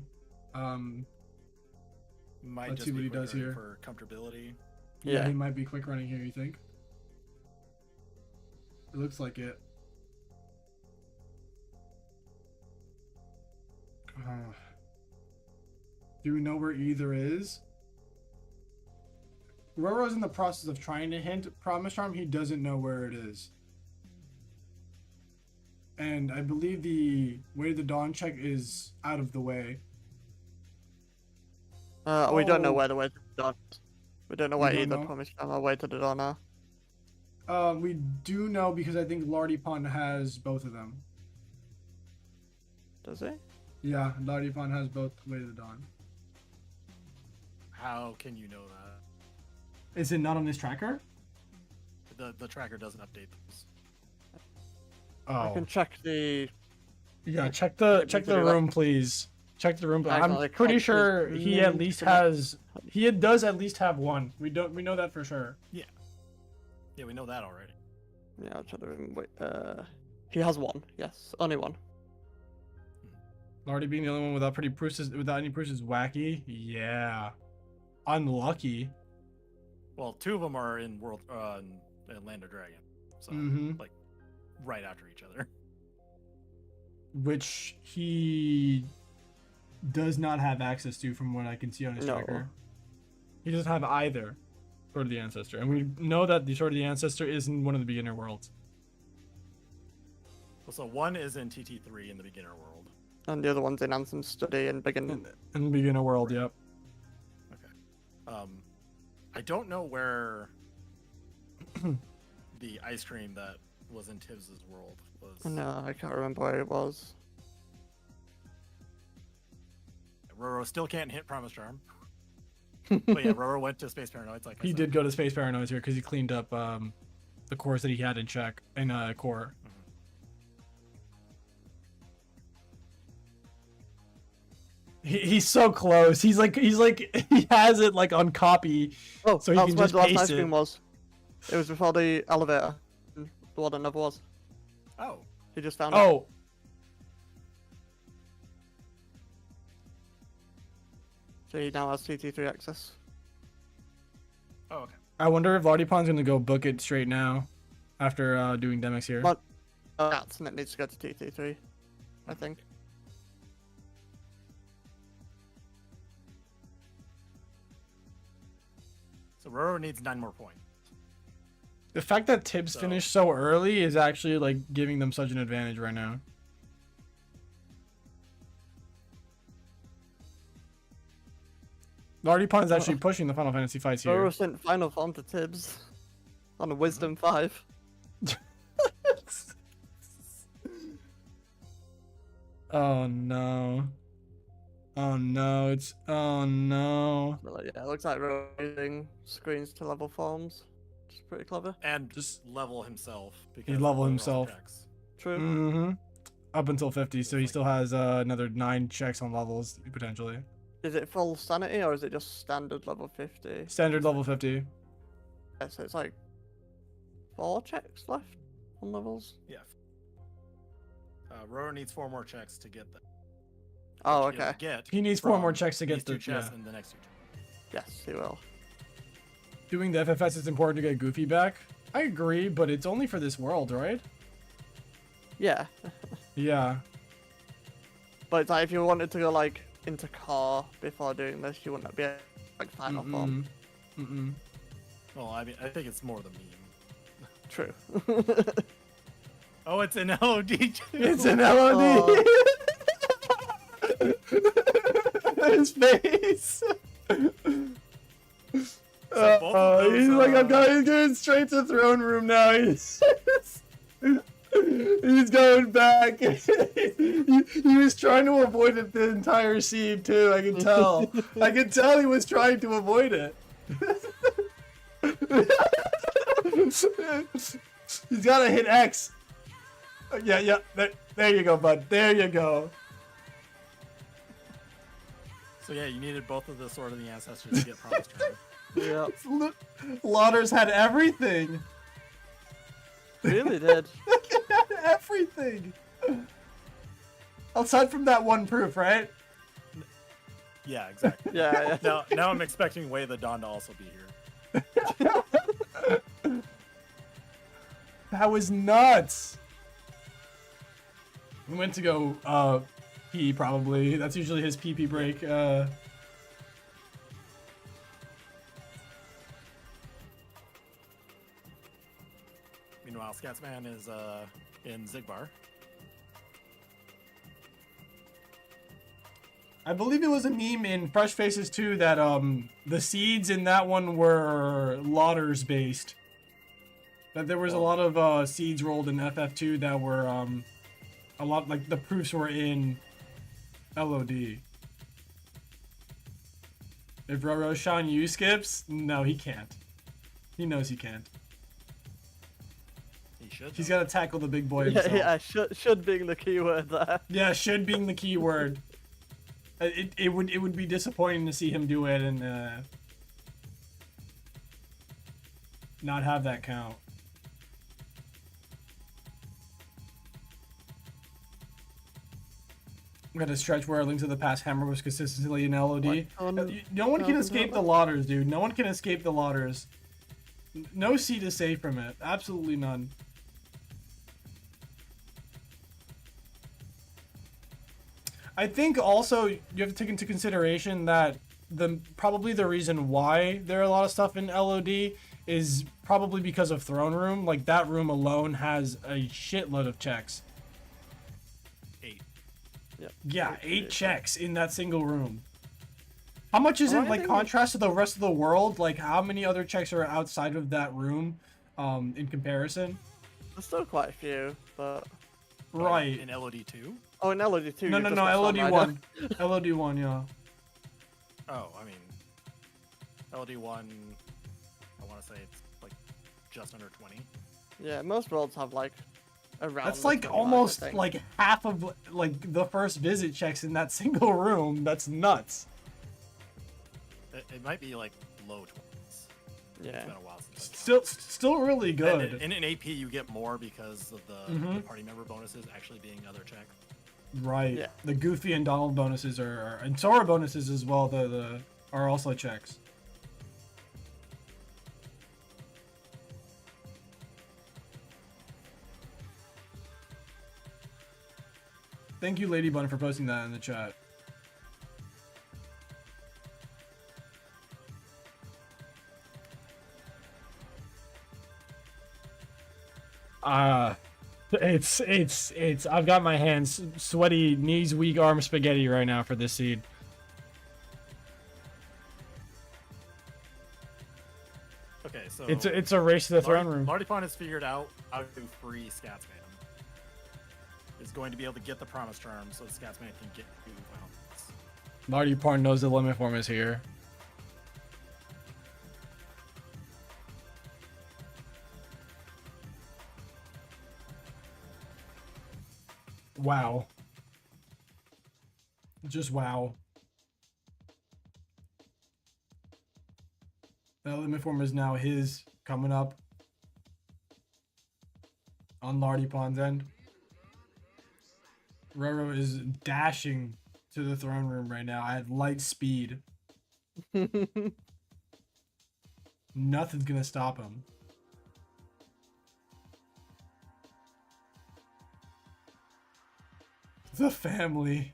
Might Let's just see what be he does quicker here. for comfortability. Yeah, he might be quick running here, you think? It looks like it. Do we know where either is? Roro's in the process of trying to hint Promise Charm. He doesn't know where it is. And I believe the Way to the Dawn check is out of the way. We don't know where the Way to the Dawn is. We don't know We where don't either know? Promise Charm or Way to the Dawn are. We do know because I think LARDYPON has both of them. Does he? Yeah, LARDYPON has both Way to the Dawn. How can you know that? Is it not on this tracker? The tracker doesn't update those. I can check the. Yeah, check the need to do room, please. Check the room. I I'm like pretty check sure his he at room least to- has. He does at least have one. We know that for sure. Yeah, we know that already. Yeah, I'll check the room. Wait, he has one. Yes, only one. Lardy being the only one without any proofs is wacky. Yeah, unlucky. Well, 2 of them are in in Land of Dragon, so Mm-hmm. like right after each other. Which he does not have access to, from what I can see on his No. tracker. He doesn't have either. Sword of the Ancestor, and we know that the Sword of the Ancestor is in one of the beginner worlds. Well, so one is in TT3 in the beginner world. And the other one's in Anthem Study and Begin. In the beginner world, yep. I don't know where the ice cream that was in Tibbs's world was. No, I can't remember where it was. Roro still can't hit Promise Charm. But yeah, Roro went to Space Paranoids. Like I He said. did go to Space Paranoids here because he cleaned up the cores that he had in check in core. He's so close. He's like he has it like on copy. Oh, So he that's can where just the last paste ice cream it. was. It was before the elevator. The one that never was. Oh, He just found it. Oh, So he now has TT3 access. oh, okay. I wonder if LARDYPON's gonna go book it straight now, after doing Demix here. But that's and it needs to go to TT3, I think. So Roro needs 9 more points. The fact that Tibbs So- finished so early is actually like giving them such an advantage right now. LARDYPON is actually pushing the Final Fantasy fights here. Roro sent final form to Tibbs on a Wisdom 5. Oh no. Oh no, oh no. But yeah, it looks like Roro using screens to level forms. Which is pretty clever. And Just- level himself. Because He of level the himself. checks. True. Mm-hmm. Up until 50, so he still has another 9 checks on levels, potentially. Is it full sanity or is it just standard level 50? Standard level 50. Yeah, so it's like 4 checks left on levels. Yeah. Roro needs 4 more checks to get that. Oh, Which he'll okay. Get He needs 4 more from checks to these get 2 the... chests Yeah. and the next 2 chests. Yes, he will. doing the FFS is important to get Goofy back. I agree, but it's only for this world, right? Yeah. Yeah. But it's like if you wanted to go like into car before doing this, you wouldn't be able to like final form. Well, I mean, I think it's more the meme. True. Oh, it's an LOD too. It's an LOD. His face. So both of those, He's like, he's going straight to throne room now. He's going back. He was trying to avoid it the entire scene too. I can tell. I can tell he was trying to avoid it. He's gotta hit X. Yeah. There you go, bud. There you go. So yeah, you needed both of the Sword of the Ancestors to get Promised Charm. Yeah. Lauders had everything. Really did. Everything. Aside from that one proof, right? Yeah, exactly. Yeah. Now I'm expecting Way of the Dawn to also be here. That was nuts. We went to go pee probably. That's usually his pee break. Meanwhile, SKATZMAN is in Zigbar. I believe it was a meme in Fresh Faces 2 that the seeds in that one were Lauders based. That there was a lot of seeds rolled in FF2 that were a lot like the proofs were in LOD. If Roshan U skips, no, he can't. He knows he can't. He should. He's got to tackle the big boy himself. Yeah, should being the keyword there. Yeah, should being the key word. It would be disappointing to see him do it and not have that count. We had a stretch where Link to the Past Hammer was consistently in LOD. No one can escape the Lauders, dude. No one can escape the Lauders. No seed is safe from it. Absolutely none. I think also you have to take into consideration that probably the reason why there are a lot of stuff in LOD is probably because of Throne Room. Like that room alone has a shitload of checks. 8. Yep. Yeah, 8 checks in that single room. How much is it like contrast to the rest of the world? Like how many other checks are outside of that room in comparison? There's still quite a few, but Right. In LOD 2? oh, in LOD 2. No, LOD 1. LOD 1, yeah. Oh, I mean, LOD 1, I want to say it's like just under 20. Yeah, most worlds have like around. That's the like 25, almost I think. like half of like the first visit checks in that single room. That's nuts. It might be like low 20s. Yeah. It's been a while since I've counted. Still really good. And in AP, you get more because of the party member bonuses actually being other check. Right. Yeah. The Goofy and Donald bonuses are and Sora bonuses as well. The are also checks. Thank you, Lady Bun, for posting that in the chat. It's I've got my hands sweaty, knees weak, arm spaghetti right now for this seed. Okay, so It's a race to the throne room. LARDYPON has figured out how to free SKATZMAN. Is going to be able to get the Promise Charm so SKATZMAN can get to Final Fantasy. LARDYPON knows the limit form is here. Wow. Just wow. That limit form is now his, coming up on LARDYPON's end. Roro is dashing to the throne room right now at light speed. Nothing's gonna stop him. The family.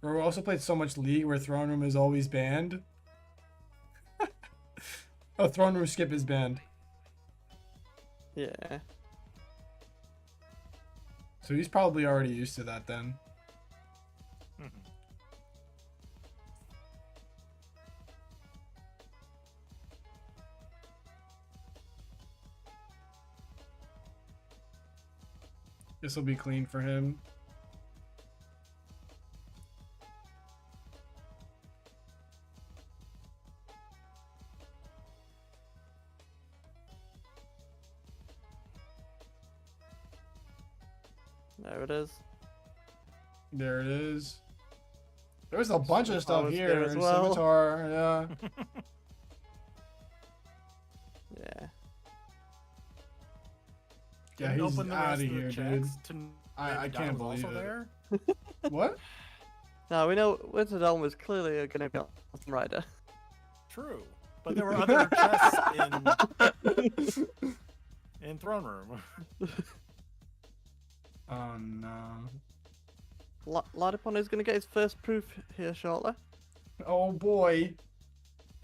Bro, we also played so much League where Throne Room is always banned. Oh, Throne Room skip is banned. Yeah. So he's probably already used to that then. Mhm. This will be clean for him. There it is. There it is. There's a bunch of stuff Scimitar's here. here as well. Scimitar, yeah. Yeah. Yeah, Didn't he's open the out rest of the here, dude. checks to I maybe can't Dom was believe also it. there. What? Now we know Winter Dawn was clearly going to be on Rider. True, but there were other chests in Throne Room. Oh no. LARDYPON is going to get his first proof here shortly. Oh boy.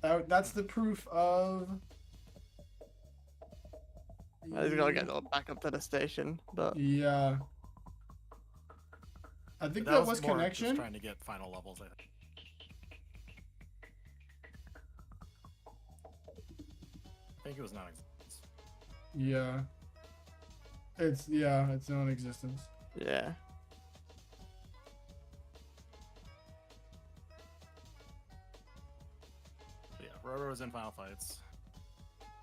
That's the proof of. He's got to get back up to the station, but Yeah. I think But that was more just connection. trying to get final levels. I think it was non-existent. Yeah. It's non-existence. yeah. So yeah, Roro's in final fights.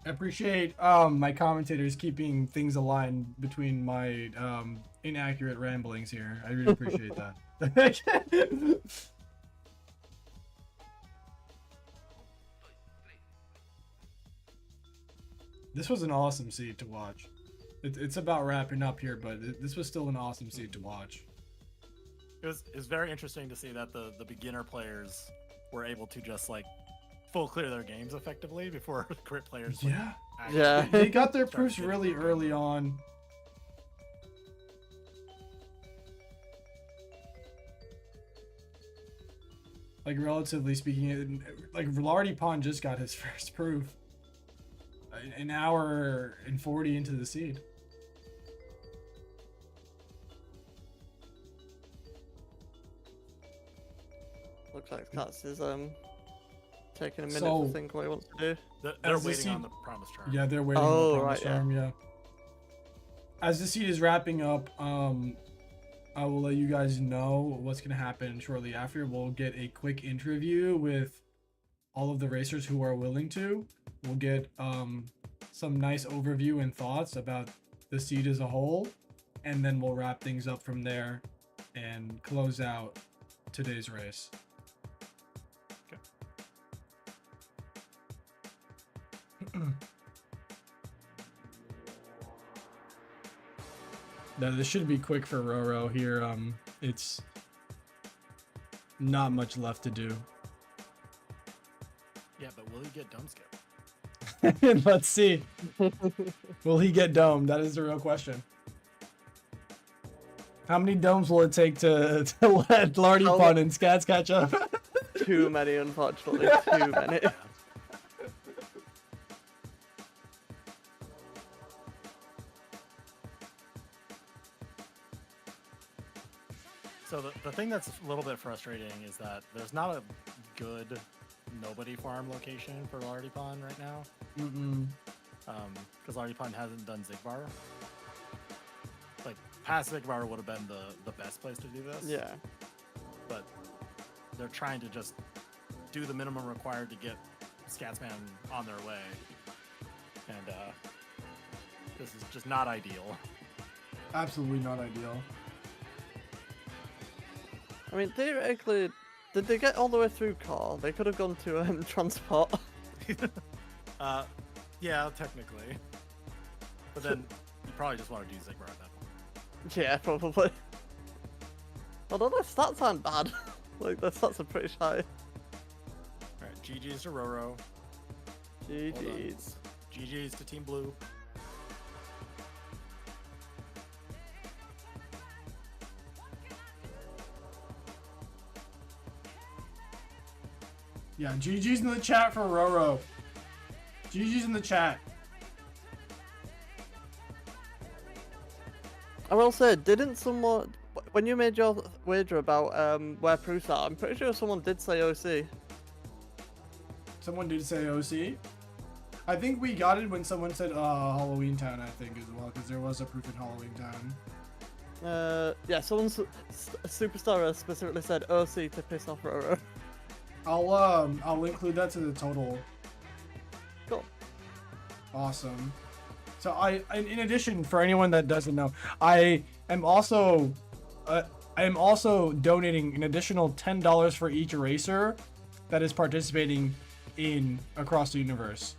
I appreciate my commentators keeping things aligned between my inaccurate ramblings here. I really appreciate that. This was an awesome seed to watch. It's about wrapping up here, but this was still an awesome seed to watch. It was very interesting to see that the beginner players were able to just like full clear their games effectively before crit players. Like, Yeah. actually Yeah. They got their started proofs getting really broken. early on. Like, relatively speaking, like, LARDYPON just got his first proof. An hour and 40 into the seed. Looks like Katz is taking a minute So- to think what he wants to do. They're As the waiting on seed- the promise charm. Yeah, they're waiting Oh, on the promise right, yeah. charm, yeah. As the seed is wrapping up, I will let you guys know what's going to happen shortly after. We'll get a quick interview with all of the racers who are willing to. We'll get some nice overview and thoughts about the seed as a whole, and then we'll wrap things up from there and close out today's race. Now, this should be quick for Roro here. It's not much left to do. Yeah, but will he get dome skip? Let's see. Will he get domed? That is the real question. How many domes will it take to let LARDYPON and Skats catch up? Too many, unfortunately. Too many. Yeah. So the thing that's a little bit frustrating is that there's not a good nobody farm location for LARDYPON right now. Mm-mm. Because LARDYPON hasn't done Zigbar. Like, past Zigbar would have been the best place to do this. Yeah. But they're trying to just do the minimum required to get SKATZMAN on their way. And this is just not ideal. Absolutely not ideal. I mean, theoretically, did they get all the way through core? They could have gone to transport. Yeah, technically. But then you probably just want to do Zigbar at that point. Yeah, probably. Although their stats aren't bad. Like the stats are pretty high. Alright, GG's to Roro. GG's. GG's to Team Blue. Yeah, GG's in the chat for Roro. GG's in the chat. I will say, didn't someone, when you made your wager about where proofs are, I'm pretty sure someone did say OC. Someone did say OC. I think we got it when someone said Halloween Town, I think, as well, because there was a proof in Halloween Town. Yeah, someone, Superstar specifically said OC to piss off Roro. I'll include that to the total. Cool. Awesome. So in addition, for anyone that doesn't know, I am also donating an additional $10 for each eraser that is participating in Across the Universe.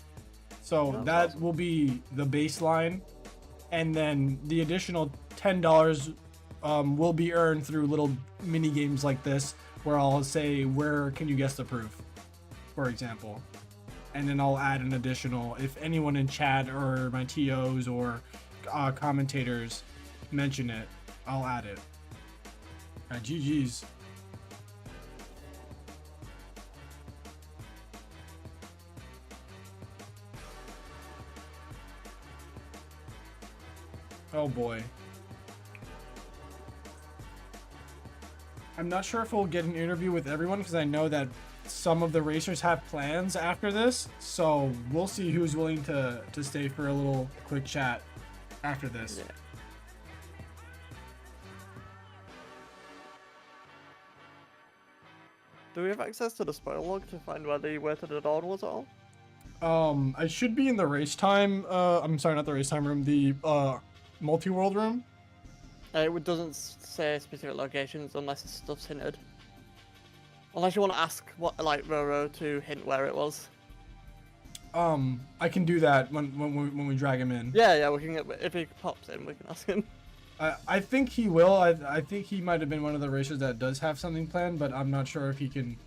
So That's that awesome. will be the baseline, and then the additional $10 will be earned through little mini games like this, where I'll say, where can you guess the proof, for example. And then I'll add an additional, if anyone in chat or my TOs or commentators mention it, I'll add it. Alright, GG's. Oh boy. I'm not sure if we'll get an interview with everyone, because I know that some of the racers have plans after this, so we'll see who's willing to stay for a little quick chat after this. Yeah. Do we have access to the spoil log to find where the Way to the Dawn was at all? I should be in the race time, I'm sorry, not the race time room, the multi-world room. It doesn't say specific locations unless the stuff's hinted. Unless you want to ask what, like, Roro to hint where it was. I can do that when we drag him in. Yeah, we can get, if he pops in, we can ask him. I think he will. I think he might have been one of the racers that does have something planned, but I'm not sure if he can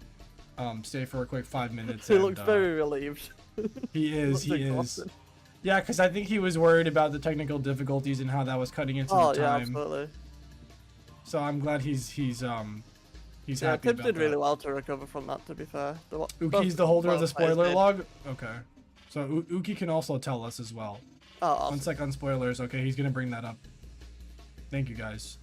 stay for a quick 5 minutes. He looks very relieved. He is. Looks He is. exhausted. Yeah, because I think he was worried about the technical difficulties and how that was cutting into Oh the yeah, time. absolutely. So I'm glad he's Yeah, happy Tibbs about did really that. well to recover from that, to be fair. Uki's the holder of the both players spoiler did. log? Okay. So Uki can also tell us as well. Oh, awesome. 1 sec on spoilers. Okay, he's gonna bring that up. Thank you, guys.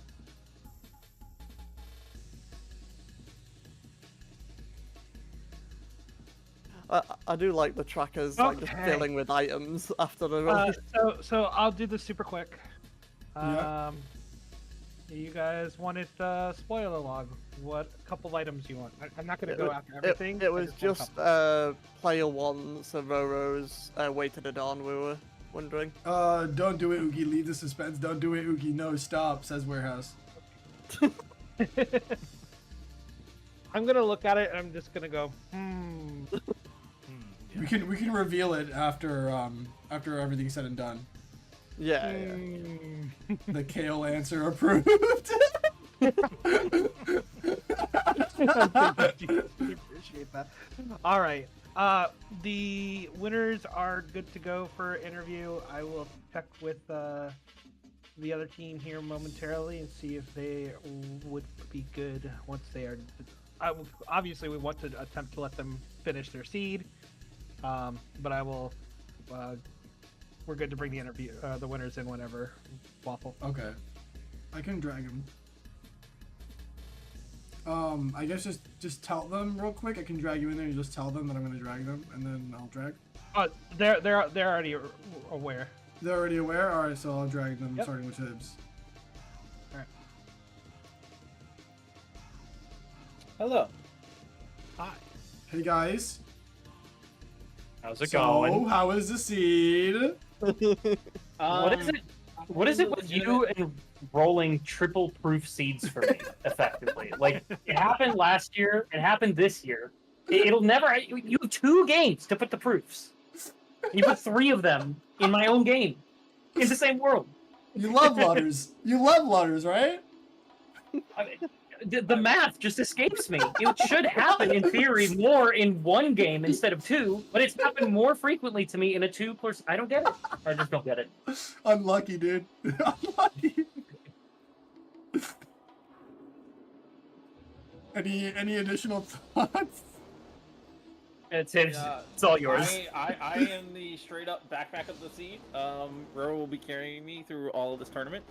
I do like the trackers like just Okay. filling with items after the release. So I'll do this super quick. Yeah. You guys wanted the spoiler log. What couple of items you want? I'm not gonna go after everything. It I was want a just couple. player one, so Roro's Way to the Dawn, we were wondering. Don't do it, Uki. Leave the suspense. Don't do it, Uki. No, stop, says Warehouse. I'm gonna look at it and I'm just gonna go, We can reveal it after everything's said and done. Yeah, The Kale answer approved. Appreciate that. All right. The winners are good to go for interview. I will check with the other team here momentarily and see if they would be good once they are. Obviously, we want to attempt to let them finish their seed, but I will. We're good to bring the winners in whenever. Waffle. Okay. I can drag him. I guess just tell them real quick. I can drag you in there and just tell them that I'm gonna drag them, and then I'll drag. They're already aware. They're already aware? Alright, so I'll drag them, Yep. starting with Tibbs. Alright. Hello. Hi. Hey guys. How's it So, going? how is the seed? What is it with you and rolling triple proof seeds for me, effectively? Like, it happened last year, it happened this year. It'll never... You have 2 games to put the proofs. You put 3 of them in my own game. In the same world. You love Ludders. You love Ludders, right? I mean, the math just escapes me. It should happen in theory more in one game instead of two, but it's happened more frequently to me in a 2 plus. I don't get it. I just don't get it. Unlucky, dude. Unlucky. Any additional thoughts? It's all yours. I am the straight up backpack of the seed. Ro will be carrying me through all of this tournament.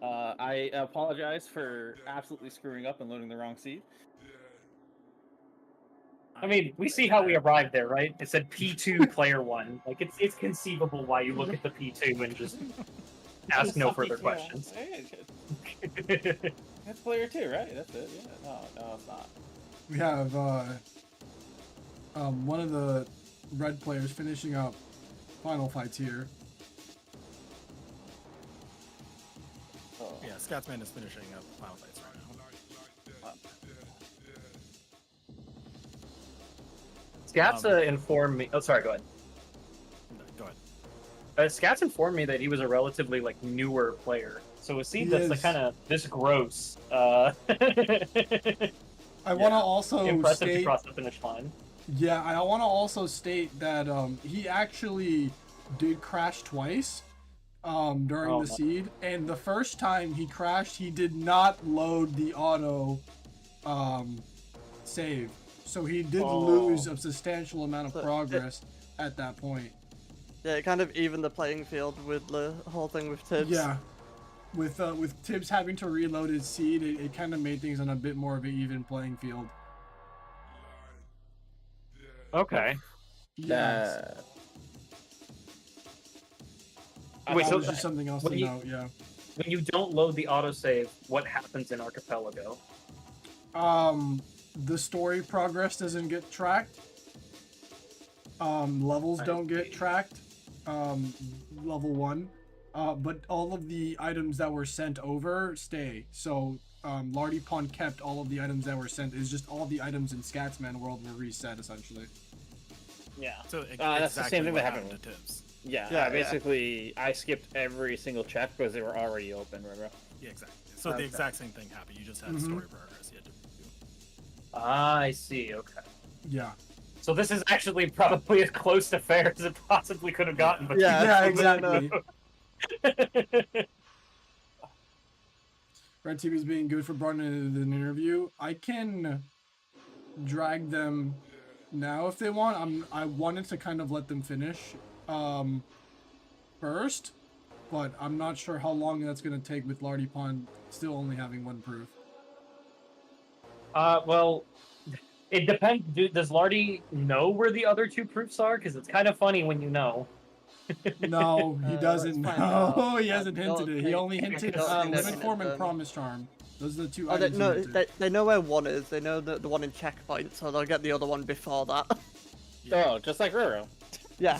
I apologize for absolutely screwing up and loading the wrong seed. I mean, we see how we arrived there, right? It said P2 player 1. Like, it's conceivable why you look at the P2 and just ask no further questions. That's player 2, right? That's it. Yeah. No, it's not. We have one of the red players finishing up final fights here. Oh. Yeah, SKATZMAN is finishing up final fights right now. Scats informed me. Oh, sorry. Go ahead. No, go ahead. Scats informed me that he was a relatively newer player. So a seed that's kind of this gross. I want to also impressive state. to cross the finish line. Yeah, I want to also state that he actually did crash twice during the seed, and the first time he crashed, he did not load the auto save, so he did lose a substantial amount of progress at that point. Yeah, it kind of evened the playing field with the whole thing with Tibbs. Yeah, with Tibbs having to reload his seed, it kind of made things on a bit more of an even playing field. Okay. Yeah. Wait, so was just something else to note. Yeah. When you don't load the autosave, what happens in Archipelago? The story progress doesn't get tracked. Levels don't get tracked. Level 1. But all of the items that were sent over stay. So LARDYPON kept all of the items that were sent. It's just all the items in SKATZMAN world were reset essentially. Yeah. So that's the same thing that what happened to Tibbs. Yeah, basically, I skipped every single check because they were already open, right? Yeah, exactly. So the exact same thing happened. You just had story progress you had to do. I see. Okay. Yeah. So this is actually probably as close to fair as it possibly could have gotten. But Yeah, exactly. Red Team is being good for brought in an interview. I can drag them now if they want. I wanted to kind of let them finish first, but I'm not sure how long that's going to take with LARDYPON still only having one proof. Well, it depends. Does Lardy know where the other 2 proofs are? Because it's kind of funny when you know. No, he doesn't know. out. He hasn't hinted it. He only hinted Limit Form and Promise Charm. Those are the 2 items. They know where one is. They know the one in checkpoint, so they'll get the other one before that. Oh, just like Roro. Yeah.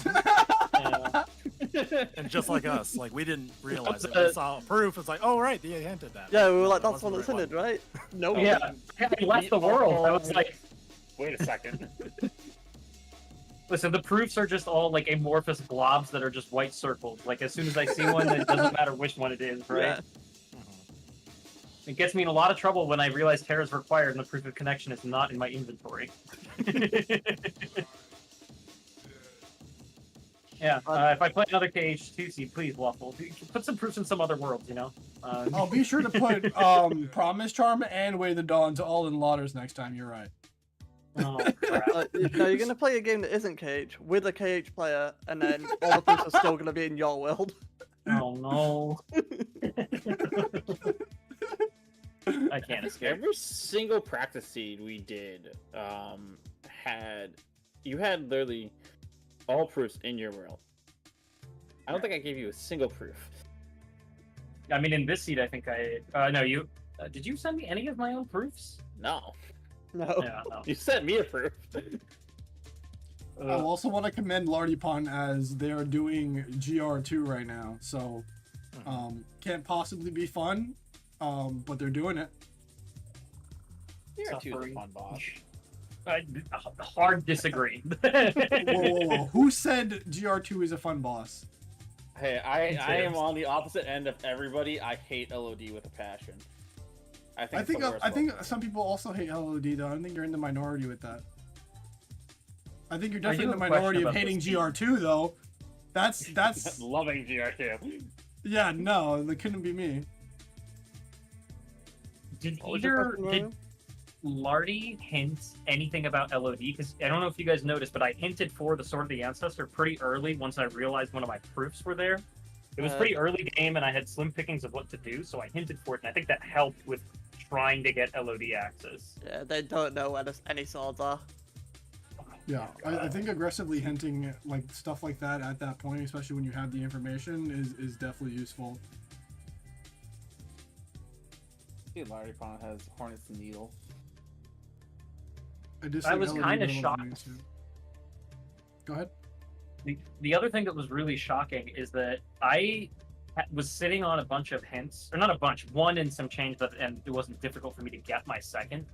And just like us, we didn't realize it. We saw a proof. It's like, oh right, he hinted that. Yeah, we were like, That that's one wasn't that's the right hinted, right? No. Yeah, I left the world. I was like, Wait a second. listen, the proofs are just all amorphous blobs that are just white circles. As soon as I see one, it doesn't matter which one it is, right? Yeah. It gets me in a lot of trouble when I realize Terra is required and the proof of connection is not in my inventory. Yeah, if I play another KH2 seed, please, Waffle. Put some proofs in some other worlds, you know? I'll be sure to put Promise Charm and Way the Dawns all in Lauders next time, you're right. Oh, crap. No, you're gonna play a game that isn't KH with a KH player, and then all the proofs are still gonna be in your world. Oh, no. I can't escape. Every single practice seed we did you had literally all proofs in your world. I don't think I gave you a single proof. I mean, in this seed, I think no, you... did you send me any of my own proofs? No. No. Yeah, no. You sent me a proof. I also want to commend LARDYPON as they are doing GR2 right now, so can't possibly be fun, but they're doing it. GR2 is a fun boss. Hard disagree. Whoa. Who said GR2 is a fun boss? Hey, I am on the opposite end of everybody. I hate LOD with a passion. I think I think some people also hate LOD though. I don't think you're in the minority with that. I think you're definitely in the minority of hating GR2 though. That's loving GR2. Yeah, no, that couldn't be me. Did What was your question, Ryan? did Lardy hint anything about LOD? Because I don't know if you guys noticed, but I hinted for the Sword of the Ancestor pretty early once I realized one of my proofs were there. It was pretty early game, and I had slim pickings of what to do, so I hinted for it, and I think that helped with trying to get LOD access. Yeah, they don't know where any swords are. Yeah, I think aggressively hinting like stuff like that at that point, especially when you have the information, is definitely useful. Dude, LARDYPON has Hornets and Needle. I was kind of shocked. Go ahead. The other thing that was really shocking is that I was sitting on a bunch of hints, or not a bunch, one and some change, and it wasn't difficult for me to get my second.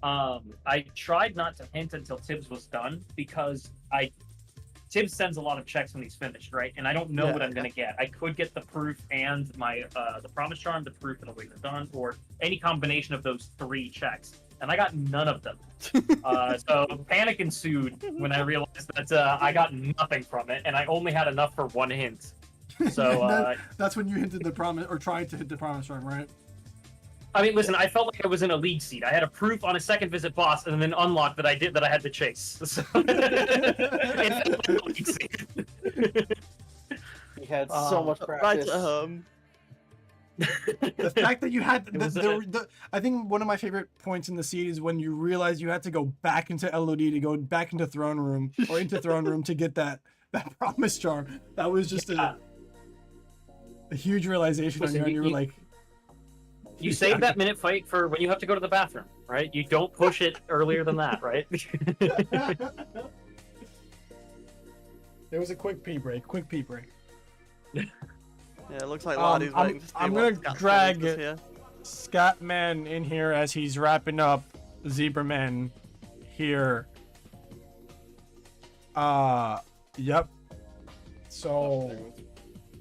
I tried not to hint until Tibbs was done because Tibbs sends a lot of checks when he's finished, right? And I don't know what I'm gonna get. I could get the proof and my the promise charm, the proof and the later done, or any combination of those 3 checks. And I got none of them. So panic ensued when I realized that I got nothing from it, and I only had enough for 1 hint. So that's when you hinted the promise, or tried to hit the promise charm, right? I mean, listen, I felt like I was in a league seat. I had a proof on a second visit boss, and then unlocked that I had to chase. So it felt like a league seat. He had so much Right practice. at home. The fact that you had was I think one of my favorite points in the seed is when you realize you had to go back into LOD to go back into throne room or into throne room to get that promise charm. That was just a huge realization on you, and you were like, you save that minute fight for when you have to go to the bathroom, right? You don't push it earlier than that, right? There was a quick pee break. Yeah, it looks like Lardy's waiting to see I'm what gonna Scotsman drag does here. Scatman in here as he's wrapping up Zebraman here. Yep. So,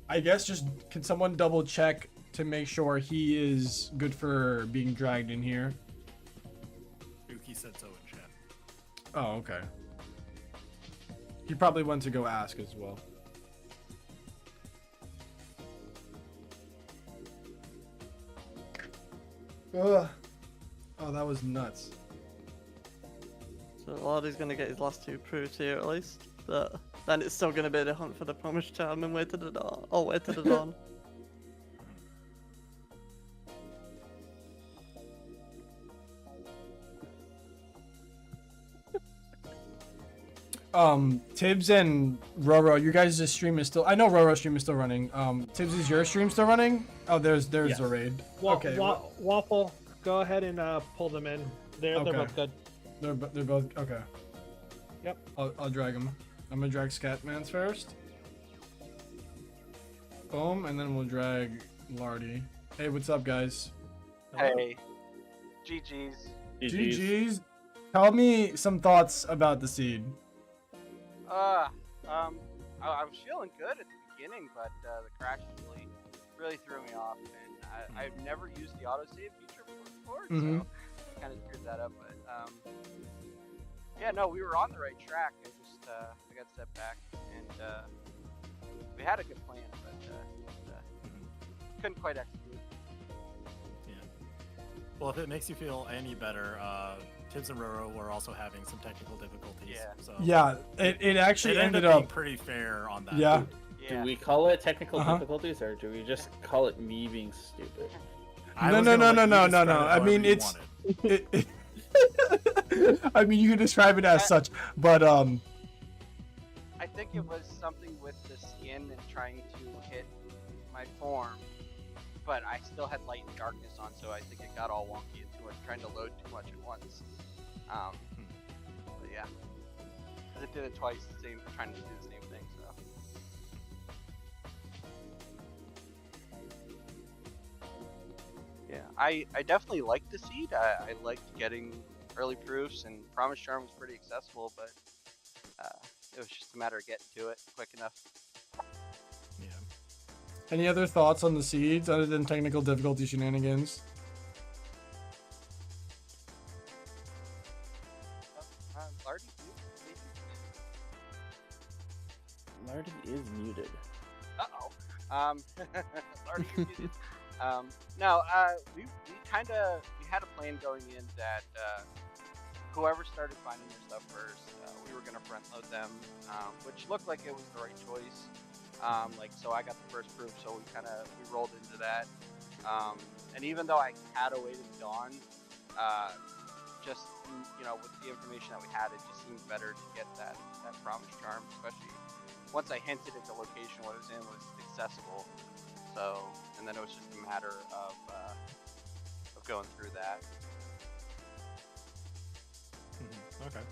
I guess just can someone double check to make sure he is good for being dragged in here? Uki said so in chat. Oh, okay. He probably went to go ask as well. Ugh. Oh, that was nuts. So Lardy's gonna get his last 2 proofs here at least. But then it's still gonna be the hunt for the promised charm and way to the dawn. Oh, way to the dawn. Tibbs and Roro, you guys' stream is still. I know Roro's stream is still running. Tibbs, is your stream still running? Oh, there's Yes. a raid. Okay. Okay. Waffle, go ahead and pull them in. They're Okay. both good. They're both okay. Yep. I'll drag them. I'm gonna drag Scatman's first. Boom, and then we'll drag Lardy. Hey, what's up, guys? Hey, GG's. GG's. Tell me some thoughts about the seed. I was feeling good at the beginning, but the crash really threw me off, and I've never used the autosave feature before, so I kind of screwed that up. But yeah, no, we were on the right track. I got set back, and we had a good plan, but couldn't quite execute. Yeah. Well, if it makes you feel any better, Tibbs and Roro were also having some technical difficulties. Yeah. So Yeah, it actually ended being up pretty fair on that. Yeah. Yeah. Do we call it technical difficulties, or do we just call it me being stupid? I No, was no, gonna no, let no, you no, describe no. it I however mean, you it's. wanted. I mean, you can describe it as such, but I think it was something with the skin and trying to hit my form, but I still had light and darkness on, so I think it got all wonky and trying to load too much at once. But yeah, 'cause it did it twice, trying to do the same thing. So yeah, I definitely liked the seed. I liked getting early proofs, and Promise Charm was pretty accessible, but it was just a matter of getting to it quick enough. Yeah. Any other thoughts on the seeds other than technical difficulty shenanigans? Lardy, Lardy is muted. Uh-oh. Lardy, you're muted. No, we had a plan going in that whoever started finding their stuff first, we were gonna front load them, which looked like it was the right choice. So I got the first proof, so we rolled into that. And even though I had awaited dawn, just with the information that we had, it just seemed better to get that promise charm, especially once I hinted at the location what it was in was accessible. So, and then it was just a matter of going through that. Okay.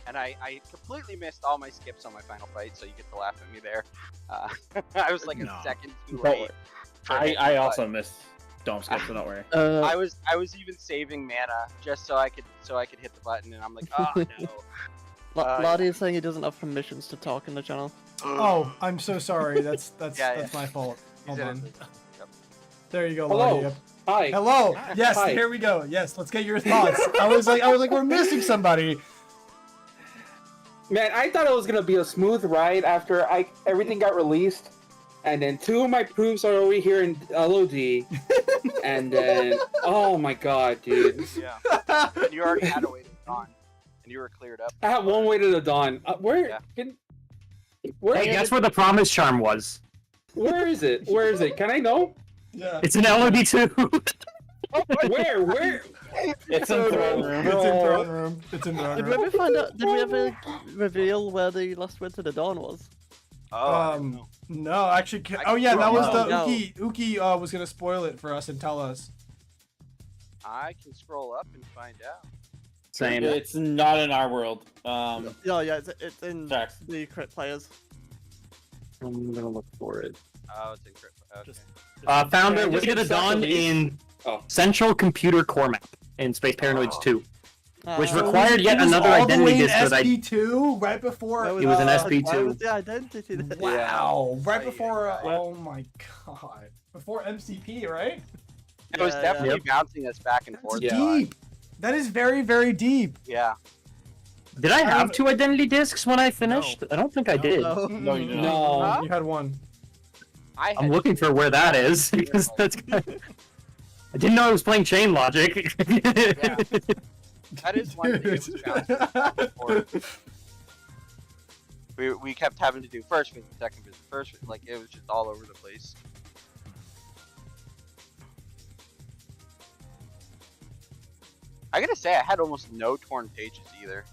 And I completely missed all my skips on my final fight, so you get to laugh at me there. I was like No. a second too Don't late. worry. I also missed Dome Skip, so don't worry. I was even saving mana just so I could hit the button, and I'm like, oh no. Lardy is saying he doesn't have permissions to talk in the channel. Oh, I'm so sorry. That's Yeah. my fault. He's Hold in on. it. Yep. There you go, Hello. Lardy. Yep. Hi. Hello. Yes, Hi. here we go. Yes, let's get your thoughts. I was like, we're missing somebody. Man, I thought it was gonna be a smooth ride after everything got released, and then 2 of my proofs are over here in LOD, and then oh my god, dude! Yeah. And you already had a way to dawn, and you were cleared up. I have one way to the dawn. Yeah. Hey, guess where the promise charm was? Where is it? Where is it? Can I know? Yeah. It's in LOD2. Where? It's in throne room. It's in throne room. It's in throne Did we room. ever find out? Did we ever reveal where the last word to the dawn was? Oh, I didn't know. No, actually. I Oh yeah, that was scroll the up. Uki was gonna spoil it for us and tell us. I can scroll up and find out. Same. It's not in our world. Yeah, it's in Facts. the crit players. I'm gonna look for it. Oh, it's in crypt. Okay. Just Found Can I it. just Way to the get dawn self-release? in Oh. Central Computer Core Map in Space Paranoids 2. Which Uh, required yet It was another all the identity way in disk that I. SP2 right before. where It was an where SP2. was the identity? that- Wow, right Yeah. before. Yeah. Oh my god, before MCP, right? It was Yeah, definitely bouncing us back and That's forth. Yeah. deep. That is very, very deep. Yeah. Did I have 2 identity disks when I finished? I don't think I did. No. No, you didn't. No. Huh? You had one. I I'm had looking for where that is because that's. I didn't know I was playing Chain Logic. That is one thing. It was bouncing back and forth. We kept having to do first visit, second visit, first visit. Like, it was just all over the place. I gotta say, I had almost no torn pages either.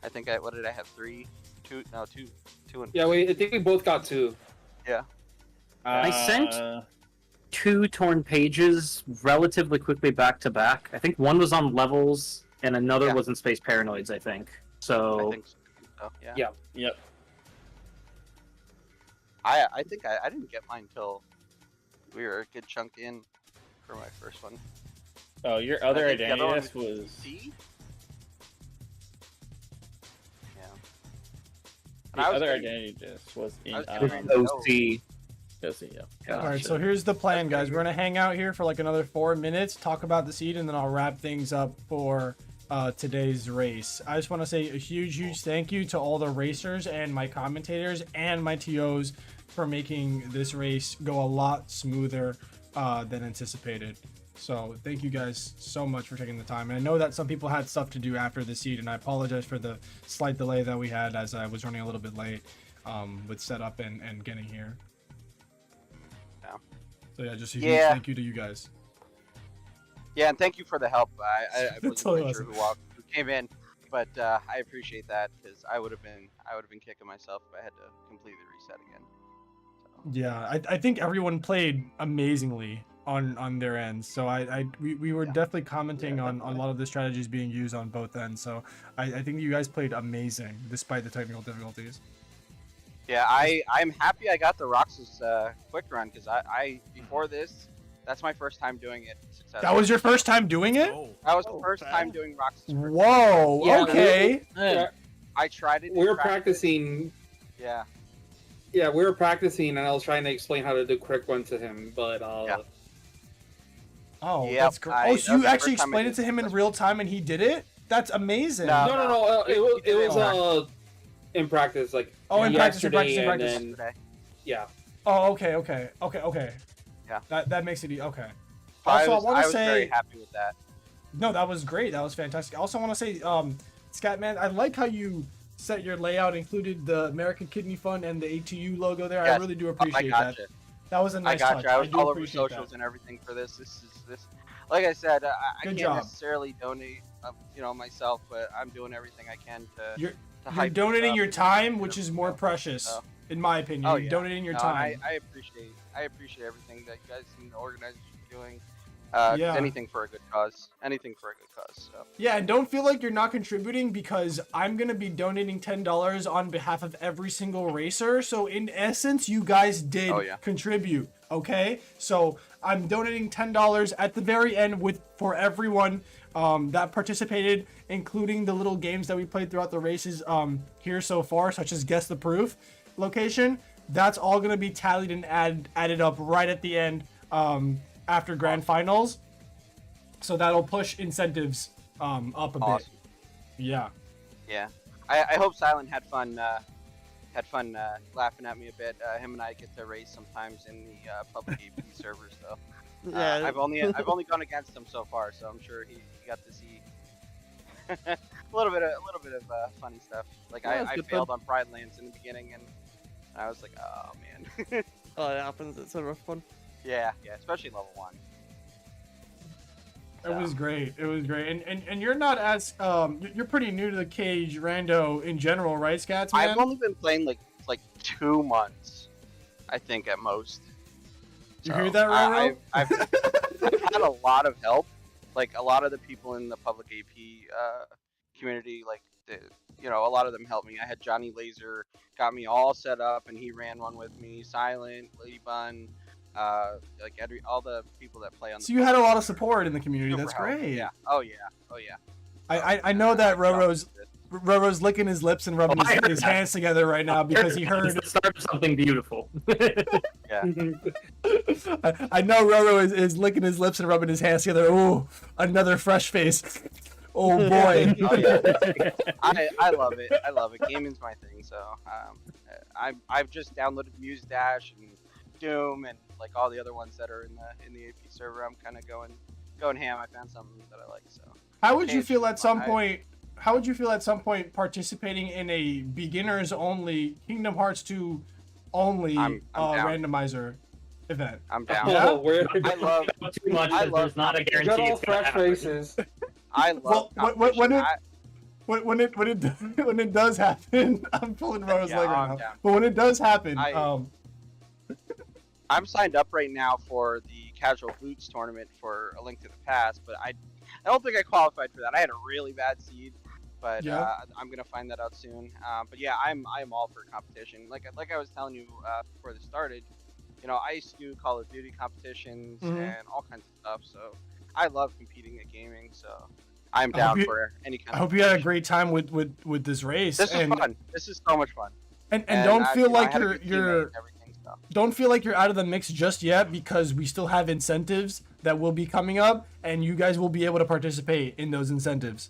I think what did I have? 3, 2, no, 2, 2 and Yeah, I think we both got 2. I sent 2 torn pages relatively quickly back to back. I think one was on levels and another Yeah. was in Space Paranoids, I think. I So think so. Yeah. Yeah. Yep. I think I didn't get mine until we were a good chunk in for my first one. Oh, your other I think the identity one disk was. C? Yeah. The I was other getting- identity disk was in. I was it's getting OC. Yeah. All right, so here's the plan, guys. We're gonna hang out here for like another 4 minutes, talk about the seed, and then I'll wrap things up for today's race. I just want to say a huge thank you to all the racers and my commentators and my TOs for making this race go a lot smoother than anticipated. So thank you guys so much for taking the time. And I know that some people had stuff to do after the seed, and I apologize for the slight delay that we had as I was running a little bit late with setup and getting here. So yeah, just a huge thank you to you guys. Yeah, and thank you for the help. I wasn't Totally quite sure who came in, but I appreciate that because I would have been kicking myself if I had to completely reset again. So. Yeah, I think everyone played amazingly on their ends. So we were definitely commenting on a lot of the strategies being used on both ends. So I think you guys played amazing despite the technical difficulties. Yeah, I'm happy I got the Roxas quick run because I before this, that's my first time doing it successfully. That was your first time doing it? Oh, That was the first time doing Roxas. Whoa, Yeah, okay. Yeah. I tried it. We were practicing Yeah. Yeah, we were practicing, and I was trying to explain how to do quick run to him, but Yeah. Oh, Yep, that's great. I- Oh, that so was you the actually first time I explained it did to him in this. real time, and he did it? That's amazing. No. no. It was in practice, like Oh, in practice, in practice, in yesterday, practice. and then Today. yeah. Oh, okay. Yeah. That makes it okay. So Also, I was, want to was very say happy with that. no, that was great. That was fantastic. I also want to say, Scatman, I like how you set your layout, included the American Kidney Fund and the ATU logo there. I Yes. really do I appreciate got that. you. That was a nice I got touch. you. I was do all over appreciate socials that. and everything for this. This. Like I said, I Good can't job. necessarily donate, myself, but I'm doing everything I can to. You're to hype this donating up your and time, get which is everything more going. precious, So- in my opinion. Oh, You're yeah. donating your No, time. I appreciate everything that you guys and the organizers are doing. Yeah. Anything for a good cause. Anything for a good cause. So. Yeah, and don't feel like you're not contributing, because I'm going to be donating $10 on behalf of every single racer. So in essence, you guys did Oh, yeah. contribute, okay? So I'm donating $10 at the very end for everyone that participated, including the little games that we played throughout the races here so far, such as Guess the Proof location. That's all going to be tallied and added up right at the end after grand finals. So that'll push incentives up a bit. Awesome. Yeah. Yeah. I hope Silent had fun laughing at me a bit. Him and I get to race sometimes in the public AP servers, though. Yeah. I've only gone against him so far, so I'm sure he got to see a little bit of funny stuff. Like Yeah, it's I good failed on Pride Lands in the beginning, and I was like, oh man. Oh, it happens. It's a rough one. yeah, especially level 1. It was great. It was great. And you're not as you're pretty new to the cage rando in general, right, Scats, man? I've only been playing like 2 months, I think at most. You hear that, Roro? I've had a lot of help. Like a lot of the people in the public AP community, like a lot of them helped me. I had Johnny Laser got me all set up, and he ran one with me. Silent, LARDYPON, all the people that play on. So you had a lot of support in the community. super That's help. great. Yeah. Oh yeah. I know that Roro's licking his lips and rubbing Oh, I heard his that. hands together right now because he It's heard. the start of something beautiful. Yeah. I know Roro is licking his lips and rubbing his hands together. Ooh, another fresh face. Oh boy. Oh yeah. I love it. I love it. Gaming's my thing. So I've just downloaded Muse Dash and Doom and like all the other ones that are in the AP server. I'm kind of going ham. I found something that I like. So. How would you feel at some I- point? How would you feel at some point participating in a beginners only Kingdom Hearts 2 only I'm down. randomizer event? I'm down. Yeah? Oh, we're I love. Too much. I that love there's not a got guarantee all it's gonna fresh happen. faces. I love. Well, when competition. when it does happen, I'm pulling Roro's Yeah, leg right I'm now. down. But when it does happen, I'm signed up right now for the Casual Boots tournament for A Link to the Past, but I don't think I qualified for that. I had a really bad seed, but Yeah. I'm gonna find that out soon. But yeah, I'm all for competition. Like I was telling you before this started, I used to do Call of Duty competitions Mhm. and all kinds of stuff. So I love competing at gaming. So I'm I hope down you- for any kind. I of hope you had a competition. great time with this race. This is and, fun. This is so much fun. And don't I- feel I like had a good teammate you're and everything, so. don't feel like you're out of the mix just yet, because we still have incentives that will be coming up, and you guys will be able to participate in those incentives.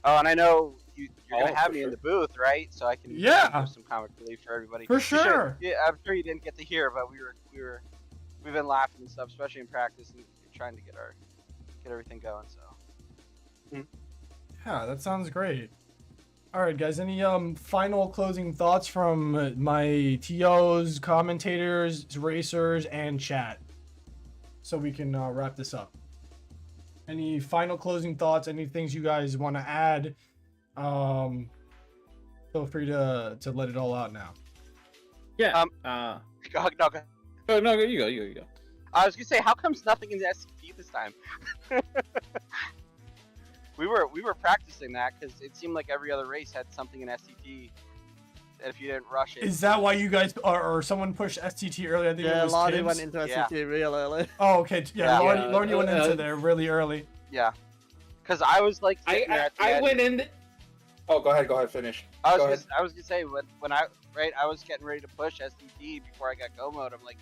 Oh, and I know you're gonna Oh, have for me in sure. the booth, right? So I can Yeah. give some comic relief for everybody. For You should- sure. Yeah, I'm sure you didn't get to hear, but we've been laughing and stuff, especially in practice and trying to get everything going. So Yeah, that sounds great. All right, guys. Any final closing thoughts from my TOs, commentators, racers, and chat, so we can wrap this up? Any final closing thoughts? Any things you guys want to add? Feel free to let it all out now. Yeah. no, Oh no, you go. You go. I was gonna say, how comes nothing in the SCT this time? we were practicing that because it seemed like every other race had something in SCT. If you didn't rush it, Is that why you guys or someone pushed STT earlier? I think Yeah, it was Lardy Tibbs. went into Yeah. SCT real early. Oh, okay. Yeah, Yeah. Lordy went into Uh, there really early. yeah, because I was like, sitting there at the I end. went in. Oh, go ahead, finish. I Go was ahead. gonna say when I was getting ready to push STT before I got go mode. I'm like,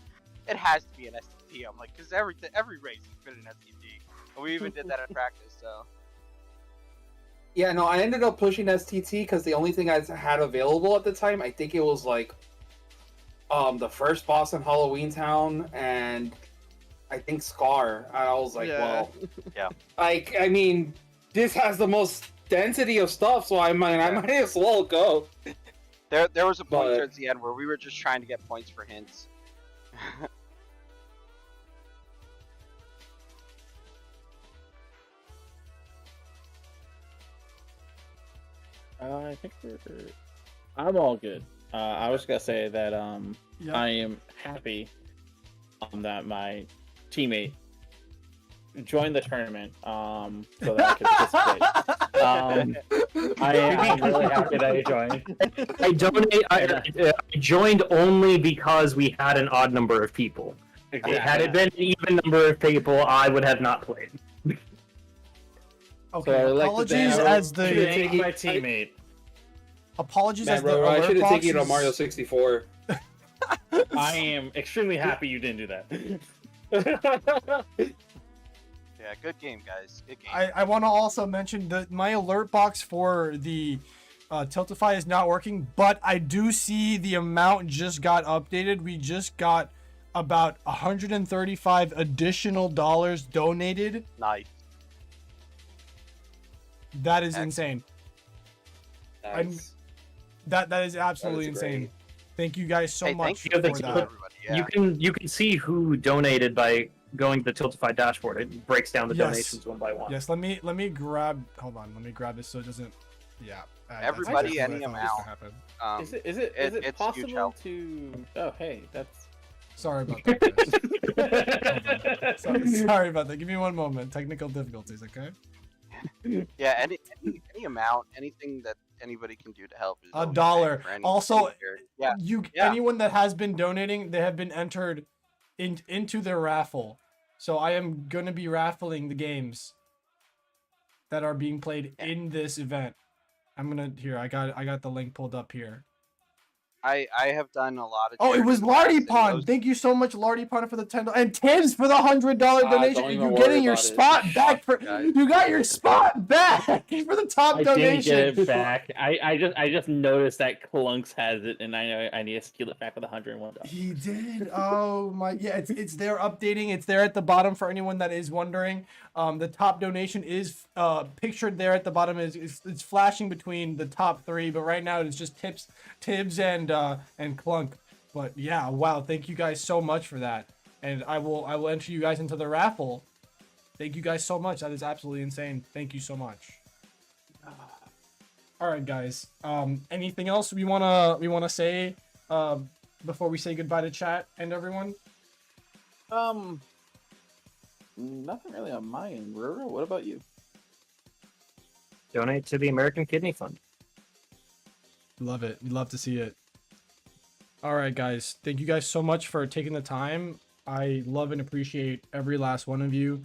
it has to be an STT. I'm like, because every race has been an STT. And we even did that in practice. So Yeah, no, I ended up pushing STT because the only thing I had available at the time, I think it was like the first boss in Halloween Town and I think Scar. I was like, Yeah. well, Yeah. like, I mean, this has the most density of stuff, so I might as well go. there was a point But- towards the end where we were just trying to get points for hints. I think I'm all good. I was gonna say that Yeah. I am happy that my teammate joined the tournament so that I could participate. I am really happy that he joined. I joined only because we had an odd number of people. Had it been an even number of people, I would have not played. Okay, So I like to apologies thank- as Thank the my teammate. apologies Man, as the bro, I alert should have box taken it on is- Mario 64. I am extremely happy you didn't do that. Yeah, good game, guys. Good game. I want to also mention that my alert box for the Tiltify is not working, but I do see the amount just got updated. We just got about 135 additional dollars donated. Nice. That is Excellent. insane. Nice. That is absolutely That is insane. great. Thank you guys so Hey, much thank you for to that. everybody. Yeah. You can see who donated by going to the Tiltify dashboard. It breaks down the Yes. donations one by one. Yes, let me grab. Hold on, let me grab this so it doesn't. Yeah. that's Everybody, exactly any what I thought was amount. gonna happen. Is it it's huge possible help. to? Oh, hey, that's. Sorry about that. Guys. Sorry about that. Give me one moment. Technical difficulties. Okay. Yeah, any amount, anything that anybody can do to help is always $1. great for any Also, character. Yeah, You Yeah. anyone that has been donating, they have been entered into their raffle. So I am gonna be raffling the games that are being played in this event. I'm gonna here. I got the link pulled up here. I have done a lot of. Oh, it was charity in the past, and LARDYPON. those- Thank you so much, LARDYPON, for the $10 and Tibbs for the $100 donation. don't And even you're worry getting your about it. spot back for. Guys. You got your spot back for the top I donation. didn't get it back. I just noticed that Clunks has it, and I know I need to steal it back with $101. He did. Oh my, yeah. It's there updating. It's there at the bottom for anyone that is wondering. The top donation is pictured there at the bottom. It's flashing between the top three, but right now it's just Tibbs and Clunk. But yeah, wow. Thank you guys so much for that, and I will enter you guys into the raffle. Thank you guys so much. That is absolutely insane. Thank you so much. All right, guys. Anything else we wanna say before we say goodbye to chat and everyone? Nothing really on my end. Ruru, what about you? Donate to the American Kidney Fund. Love it. We love to see it. All right, guys. Thank you guys so much for taking the time. I love and appreciate every last one of you.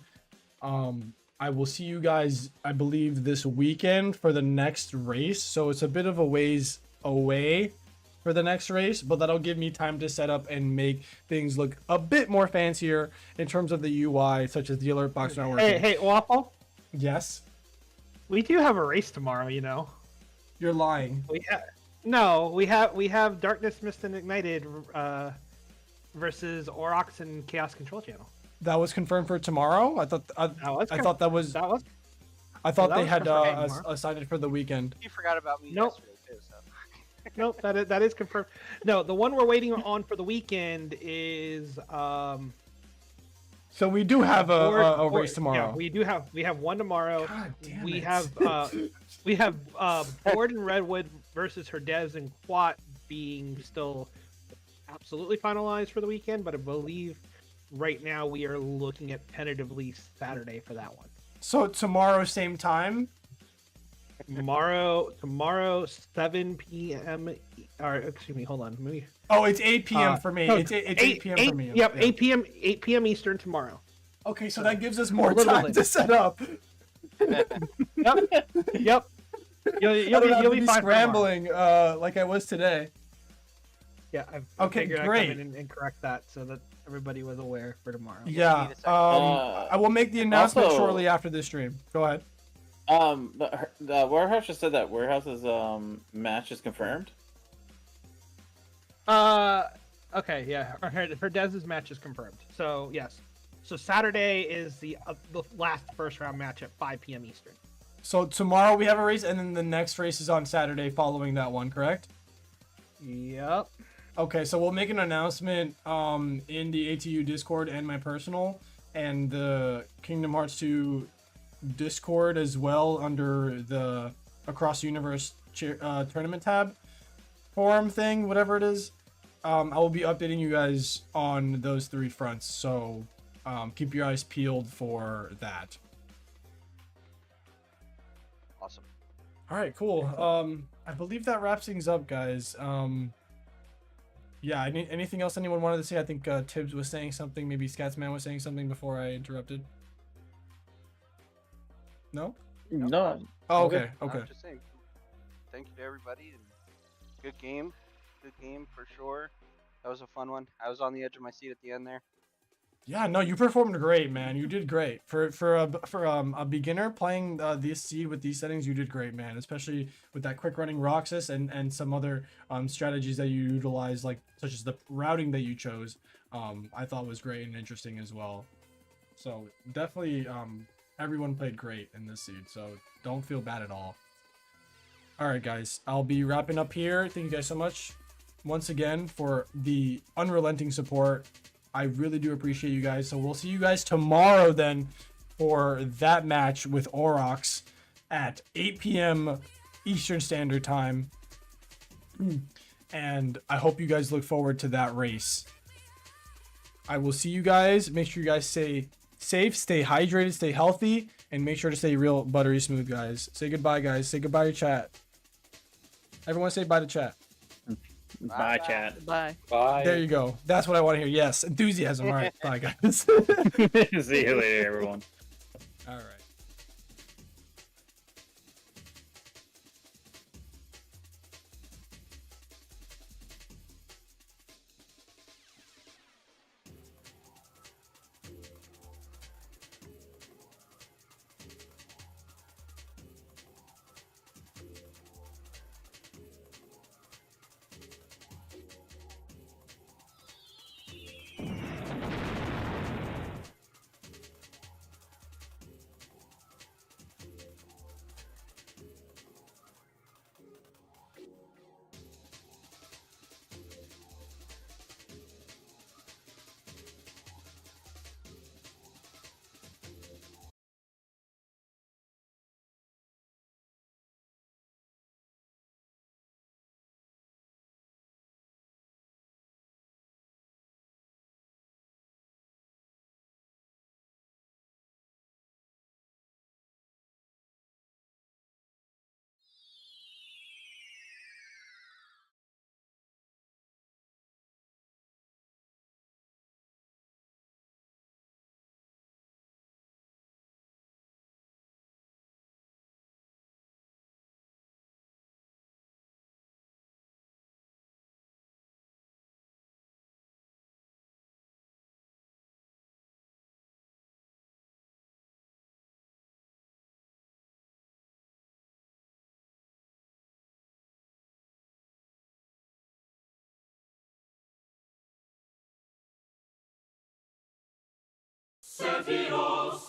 I will see you guys, I believe, this weekend for the next race. So it's a bit of a ways away for the next race, but that'll give me time to set up and make things look a bit more fancier in terms of the UI, such as the alert box not working. Hey, Waffle. Yes, We do have a race tomorrow. You know. you're lying. We have Darkness, Mist, and Ignited versus Aurochs and Chaos Control Channel. That was confirmed for tomorrow. I thought I thought that was that was I thought that they was had confirmed tomorrow. assigned it for the weekend. You forgot about me Nope. yesterday too. So. nope. That is confirmed. No, the one we're waiting on for the weekend is So we do have a Board- race tomorrow. Yeah, we have one tomorrow. God damn we it. have Board and Redwood versus her devs and Quat being still absolutely finalized for the weekend, but I believe right now we are looking at tentatively Saturday for that one. So tomorrow, same time. Tomorrow 7 p.m. Or excuse me, hold on. Let me, Oh, it's 8 p.m. for me. no, It's 8 p.m. for me. Yep, Yeah. 8 p.m. Eastern tomorrow. Okay, so that gives us more A little time bit. to set up. Yep. You'll I don't have you'll to be be fine for tomorrow. scrambling like I was I Yeah, I've Okay, figured great. I'd come in and correct that so that everybody was aware for tomorrow. Yeah. need a second. I will make the announcement also- shortly after this stream. Go ahead. The warehouse just said that warehouse's match is confirmed. Okay, yeah, her Dez's match is confirmed. So yes, so Saturday is the last first round match at 5 p.m. Eastern. So tomorrow we have a race, and then the next race is on Saturday following that one, correct? Yep. Okay, so we'll make an announcement in the ATU Discord and my personal, and the Kingdom Hearts 2 Discord as well under the Across the Universe tournament tab forum thing, whatever it is. I will be updating you guys on those 3 fronts, so keep your eyes peeled for that. Awesome. All right, cool. I believe that wraps things up, guys. Yeah, anything else anyone wanted to say? I think Tibbs was saying something. Maybe SKATZMAN was saying something before I interrupted. No? No. Oh, okay, okay. I'm just saying, thank you to everybody, and good game for sure. That was a fun one. I was on the edge of my seat at the end there. Yeah, no, you performed great, man. You did great for a beginner playing this seed with these settings. You did great, man. Especially with that quick running Roxas and some other strategies that you utilized, like such as the routing that you chose. I thought was great and interesting as well. So definitely, everyone played great in this seed. So don't feel bad at all. All right, guys, I'll be wrapping up here. Thank you guys so much once again for the unrelenting support. I really do appreciate you guys. So we'll see you guys tomorrow then for that match with Aurochs at 8 p.m. Eastern Standard Time. And I hope you guys look forward to that race. I will see you guys. Make sure you guys stay safe, stay hydrated, stay healthy, and make sure to stay real buttery smooth, guys. Say goodbye, guys. Say goodbye to chat. Everyone say bye to chat. Bye, chat. Bye. Bye. There you go. That's what I want to hear. Yes, enthusiasm. All right. Bye, guys. See you later, everyone. All right. Sephiroth.